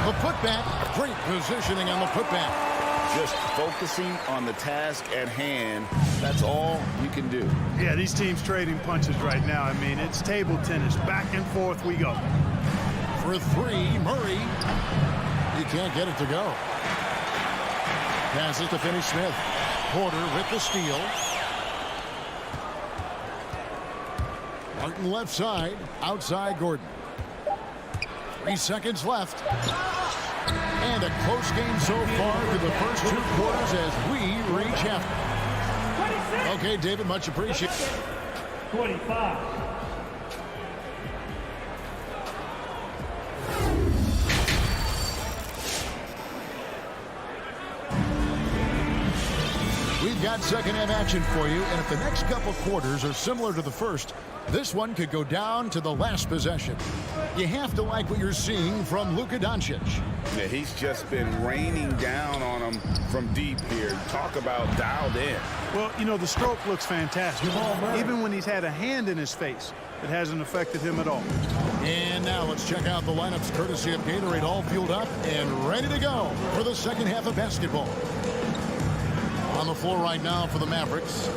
Speaker 6: The putback. Great positioning on the putback.
Speaker 8: Just focusing on the task at hand. That's all you can do.
Speaker 7: Yeah, these teams trading punches right now. I mean, it's table tennis. Back and forth we go.
Speaker 6: For 3, Murray. He can't get it to go. Passes to Finney-Smith. Porter with the steal. Martin left side. Outside Gordon. 3 seconds left. And a close game so far through the first 2 quarters as we reach after. Okay, David, much appreciated.
Speaker 12: 25.
Speaker 6: We've got second half action for you, and if the next couple quarters are similar to the first, this one could go down to the last possession. You have to like what you're seeing from Luka Doncic.
Speaker 8: Yeah, he's just been raining down on him from deep here. Talk about dialed in.
Speaker 7: Well, you know, the stroke looks fantastic. Even when he's had a hand in his face, it hasn't affected him at all.
Speaker 6: And now let's check out the lineups courtesy of Gatorade, all fueled up and ready to go for the second half of basketball. On the floor right now for the Mavericks.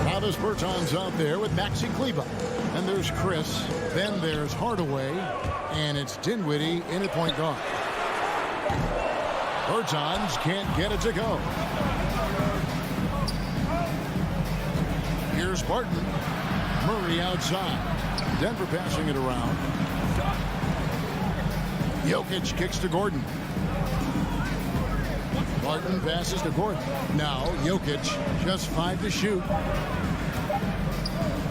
Speaker 6: Travis Bertans out there with Maxi Kleber. And there's Chris. Then there's Hardaway. And it's Dinwiddie in at point guard. Bertans can't get it to go. Here's Barton. Murray outside. Denver passing it around. Jokic kicks to Gordon. Barton passes to Gordon. Now Jokic, just 5 to shoot.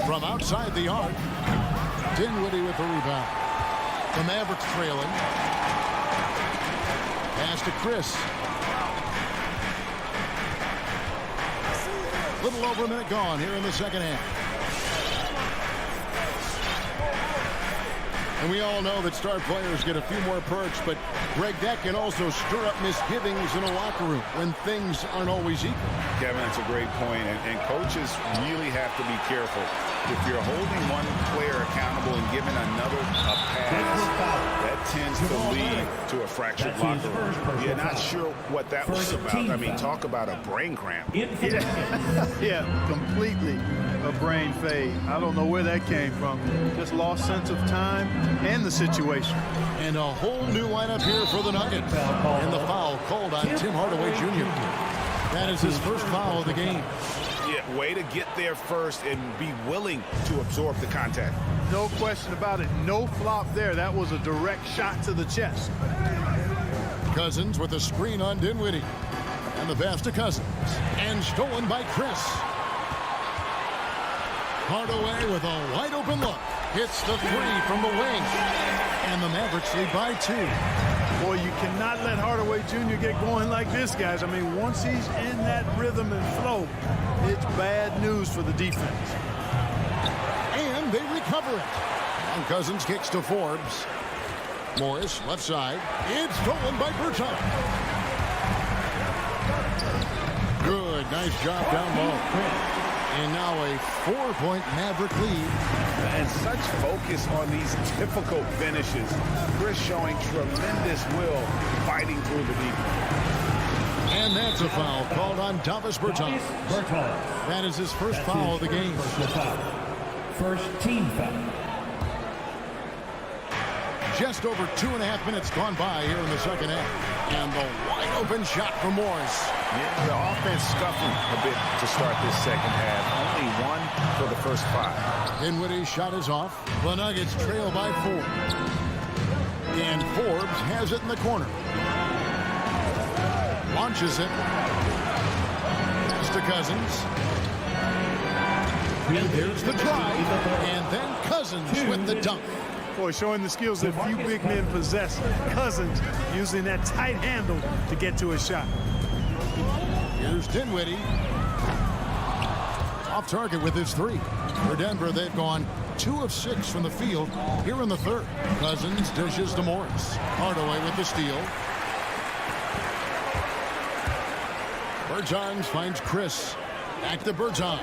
Speaker 6: From outside the arc, Dinwiddie with the rebound. The Mavericks trailing. Pass to Chris. Little over a minute gone here in the second half. And we all know that star players get a few more perks, but Greg, that can also stir up misgivings in a locker room when things aren't always equal.
Speaker 8: Kevin, that's a great point, and coaches really have to be careful. If you're holding one player accountable and giving another a pass, that tends to lead to a fractured locker room. You're not sure what that was about. I mean, talk about a brain cramp.
Speaker 7: Yeah, completely a brain fade. I don't know where that came from. Just lost sense of time and the situation.
Speaker 6: And a whole new lineup here for the Nuggets. And the foul called on Tim Hardaway Jr. That is his first foul of the game.
Speaker 8: Yeah, way to get there first and be willing to absorb the contact.
Speaker 7: No question about it. No flop there. That was a direct shot to the chest.
Speaker 6: Cousins with a screen on Dinwiddie. And the pass to Cousins. And stolen by Chris. Hardaway with a wide open look. Hits the 3 from the wing. And the Mavericks lead by 2.
Speaker 7: Boy, you cannot let Hardaway Jr. get going like this, guys. I mean, once he's in that rhythm and flow, it's bad news for the defense.
Speaker 6: And they recover it. And Cousins kicks to Forbes. Morris, left side. It's stolen by Bertans. Good, nice job down low. And now a 4-point Maverick lead.
Speaker 8: And such focus on these difficult finishes. Chris showing tremendous will fighting through the defense.
Speaker 6: And that's a foul called on Davis Bertans. That is his first foul of the game.
Speaker 12: First team foul.
Speaker 6: Just over 2.5 minutes gone by here in the second half. And the wide open shot from Morris.
Speaker 8: Yeah, the offense scuffling a bit to start this second half. Only one for the first 5.
Speaker 6: Dinwiddie's shot is off. The Nuggets trail by 4. And Forbes has it in the corner. Launches it. Pass to Cousins. Here's the drive. And then Cousins with the dunk.
Speaker 7: Boy, showing the skills that few big men possess. Cousins using that tight handle to get to his shot.
Speaker 6: Here's Dinwiddie. Off target with his 3. For Denver, they've gone 2 of 6 from the field here in the third. Cousins dishes to Morris. Hardaway with the steal. Bertans finds Chris. Back to Bertans.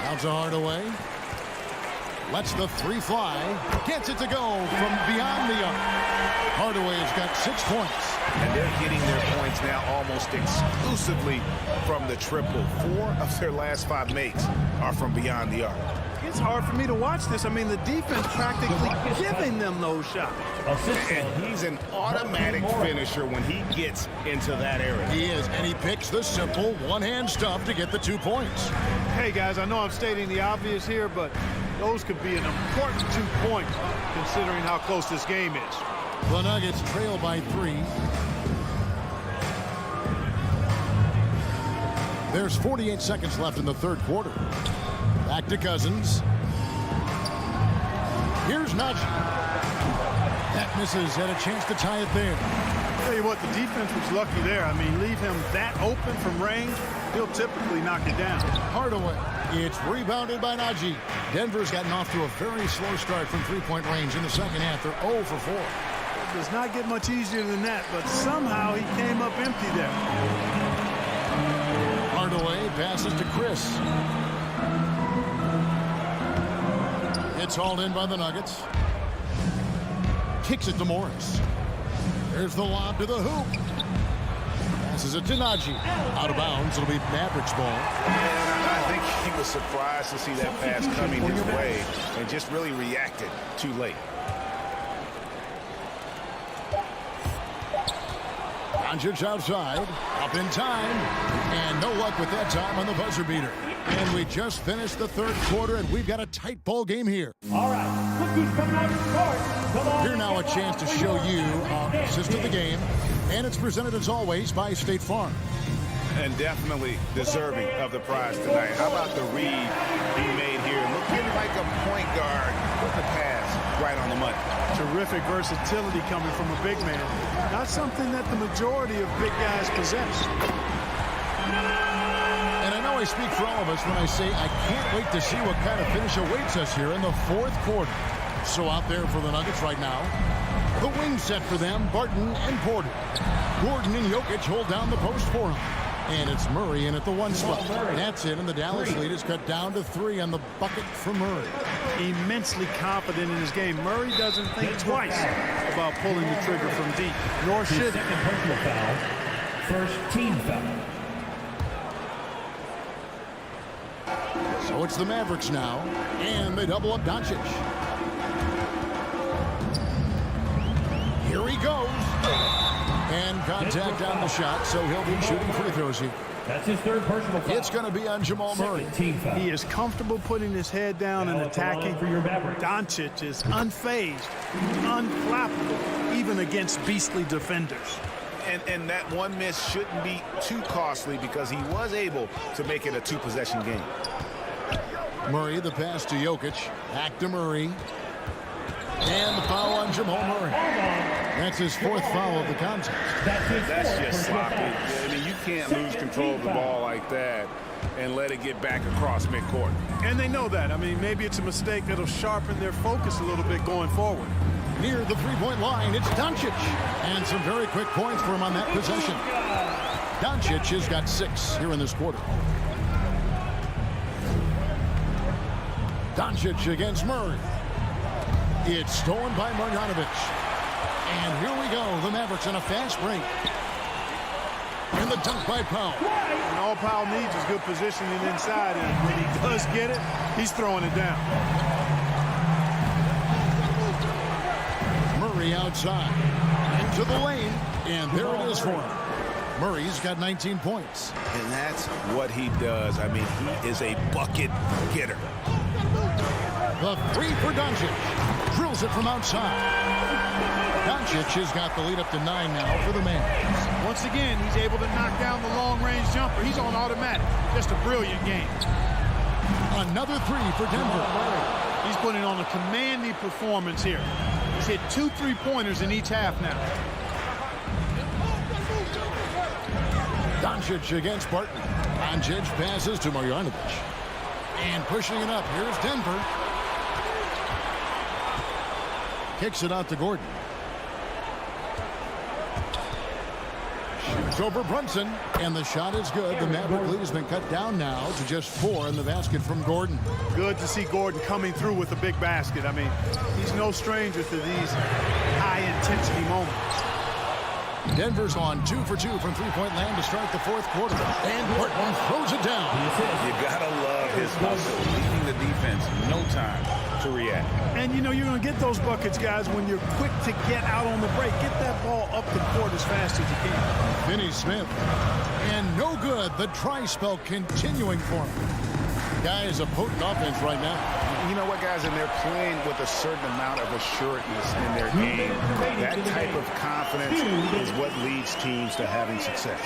Speaker 6: Out to Hardaway. Lets the 3 fly. Gets it to go from beyond the arc. Hardaway has got 6 points.
Speaker 8: And they're getting their points now almost exclusively from the triple. 4 of their last 5 makes are from beyond the arc.
Speaker 7: It's hard for me to watch this. I mean, the defense practically giving them those shots.
Speaker 8: And he's an automatic finisher when he gets into that area.
Speaker 6: He is, and he picks the simple one-hand stuff to get the 2 points.
Speaker 7: Hey, guys, I know I'm stating the obvious here, but those could be an important 2 points considering how close this game is.
Speaker 6: The Nuggets trail by 3. There's 48 seconds left in the third quarter. Back to Cousins. Here's Najee. That misses, had a chance to tie it there.
Speaker 7: I'll tell you what, the defense was lucky there. I mean, leave him that open from range, he'll typically knock it down.
Speaker 6: Hardaway. It's rebounded by Najee. Denver's gotten off to a very slow start from 3-point range in the second half. They're 0 for 4.
Speaker 7: It does not get much easier than that, but somehow he came up empty there.
Speaker 6: Hardaway passes to Chris. It's hauled in by the Nuggets. Kicks it to Morris. There's the lob to the hoop. Passes it to Najee. Out of bounds. It'll be Mavericks ball.
Speaker 8: I think he was surprised to see that pass coming his way and just really reacted too late.
Speaker 6: Doncic outside. Up in time. And no luck with that time on the buzzer beater. And we just finished the third quarter, and we've got a tight ball game here.
Speaker 12: All right, look who's coming out to start. Come on.
Speaker 6: Here now a chance to show you our assist of the game. And it's presented, as always, by State Farm.
Speaker 8: And definitely deserving of the prize tonight. How about the read he made here? Looking like a point guard with the pass right on the money.
Speaker 7: Terrific versatility coming from a big man. Not something that the majority of big guys possess.
Speaker 6: And I know I speak for all of us when I say I can't wait to see what kind of finish awaits us here in the fourth quarter. So out there for the Nuggets right now, the wing set for them, Barton and Porter. Gordon and Jokic hold down the post for him. And it's Murray in at the 1 spot. That's it, and the Dallas lead is cut down to 3 on the bucket for Murray.
Speaker 7: Immensely confident in his game. Murray doesn't think twice about pulling the trigger from deep, nor should he.
Speaker 12: Second personal foul. First team foul.
Speaker 6: So it's the Mavericks now, and they double up Doncic. Here he goes. And contact on the shot, so he'll be shooting free throws here.
Speaker 12: That's his third personal foul.
Speaker 6: It's going to be on Jamal Murray.
Speaker 12: Team foul.
Speaker 7: He is comfortable putting his head down and attacking.
Speaker 12: For your Mavericks.
Speaker 7: Doncic is unfazed, unflappable, even against beastly defenders.
Speaker 8: And that one miss shouldn't be too costly because he was able to make it a 2-possession game.
Speaker 6: Murray, the pass to Jokic. Back to Murray. And the foul on Jamal Murray. That's his 4th foul of the contest.
Speaker 8: That's just sloppy. I mean, you can't lose control of the ball like that and let it get back across midcourt.
Speaker 7: And they know that. I mean, maybe it's a mistake that'll sharpen their focus a little bit going forward.
Speaker 6: Near the 3-point line, it's Doncic. And some very quick points for him on that possession. Doncic has got 6 here in this quarter. Doncic against Murray. It's stolen by Marjanovic. And here we go. The Mavericks in a fast break. And the dunk by Powell.
Speaker 7: And all Powell needs is good positioning inside. And when he does get it, he's throwing it down.
Speaker 6: Murray outside. Into the lane. And there it is for him. Murray's got 19 points.
Speaker 8: And that's what he does. I mean, he is a bucket getter.
Speaker 6: The three for Doncic. Drills it from outside. Doncic has got the lead up to 9 now for the Mavericks.
Speaker 7: Once again, he's able to knock down the long-range jumper. He's on automatic. Just a brilliant game.
Speaker 6: Another three for Denver.
Speaker 7: He's putting on a commanding performance here. He's hit 2 3-pointers in each half now.
Speaker 6: Doncic against Barton. Doncic passes to Marjanovic. And pushing it up. Here's Denver. Kicks it out to Gordon. Shoots over Brunson. And the shot is good. The Maverick lead has been cut down now to just 4 in the basket from Gordon.
Speaker 7: Good to see Gordon coming through with a big basket. I mean, he's no stranger to these high-intensity moments.
Speaker 6: Denver's on 2 for 2 from three-point land to start the fourth quarter. And Barton throws it down.
Speaker 8: You gotta love his hustle, leading the defense. No time to react.
Speaker 7: And, you know, you're going to get those buckets, guys, when you're quick to get out on the break. Get that ball up the court as fast as you can.
Speaker 6: Finney Smith. And no good. The tri-spell continuing for him. Guys, a potent offense right now.
Speaker 8: You know what, guys? And they're playing with a certain amount of assuredness in their game. That type of confidence is what leads teams to having success.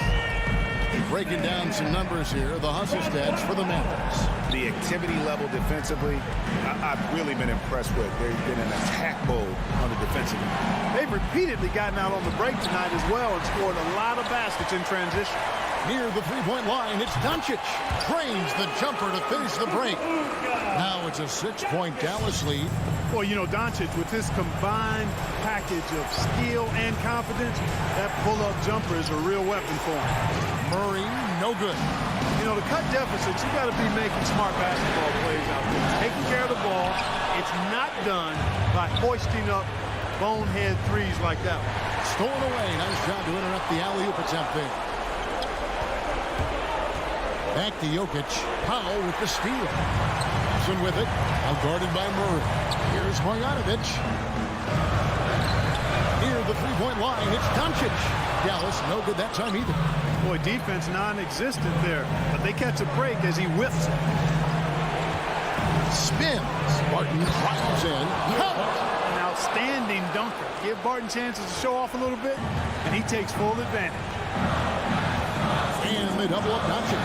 Speaker 6: Breaking down some numbers here, the hustle stats for the Mavericks.
Speaker 8: The activity level defensively, I've really been impressed with. They've been in attack mode on the defensive end.
Speaker 7: They've repeatedly gotten out on the break tonight as well and scored a lot of baskets in transition.
Speaker 6: Near the three-point line, it's Doncic. Trains the jumper to finish the break. Now it's a 6-point Dallas lead.
Speaker 7: Well, you know, Doncic, with his combined package of skill and confidence, that pull-up jumper is a real weapon for him.
Speaker 6: Murray, no good.
Speaker 7: You know, to cut deficits, you got to be making smart basketball plays out there. Taking care of the ball. It's not done by hoisting up bonehead threes like that one.
Speaker 6: Stolen away. Nice job to interrupt the alley-oop attempt there. Back to Jokic. Powell with the steal. Thompson with it. Now guarded by Murray. Here's Marjanovic. Near the three-point line, it's Doncic. Dallas, no good that time either.
Speaker 7: Boy, defense non-existent there. But they catch a break as he whips it.
Speaker 6: Spins. Barton fires in.
Speaker 7: An outstanding dunker. Give Barton chances to show off a little bit, and he takes full advantage.
Speaker 6: And they double up Doncic.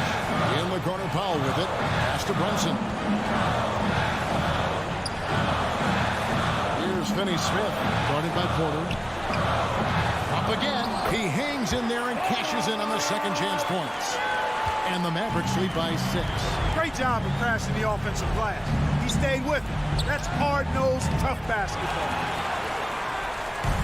Speaker 6: In the corner, Powell with it. Pass to Brunson. Here's Finney Smith, guarded by Porter. Up again. He hangs in there and cashes in on the second chance points. And the Mavericks lead by 6.
Speaker 7: Great job of crashing the offensive glass. He stayed with it. That's hard-nosed, tough basketball.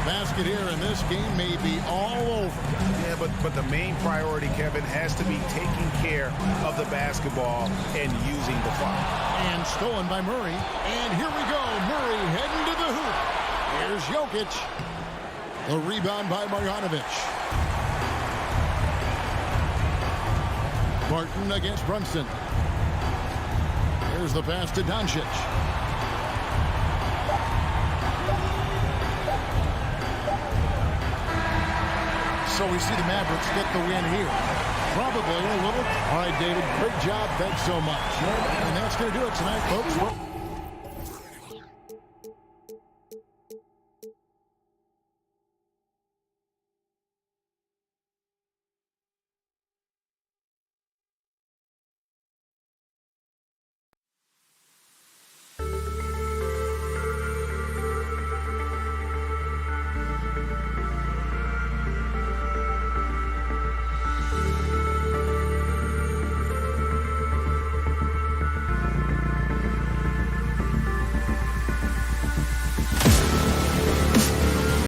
Speaker 6: Basket here, and this game may be all over.
Speaker 8: Yeah, but the main priority, Kevin, has to be taking care of the basketball and using the clock.
Speaker 6: And stolen by Murray. And here we go. Murray heading to the hoop. Here's Jokic. The rebound by Marjanovic. Barton against Brunson. Here's the pass to Doncic. So we see the Mavericks get the win here. Probably a little. All right, David, great job. Thanks so much. And that's going to do it tonight, folks.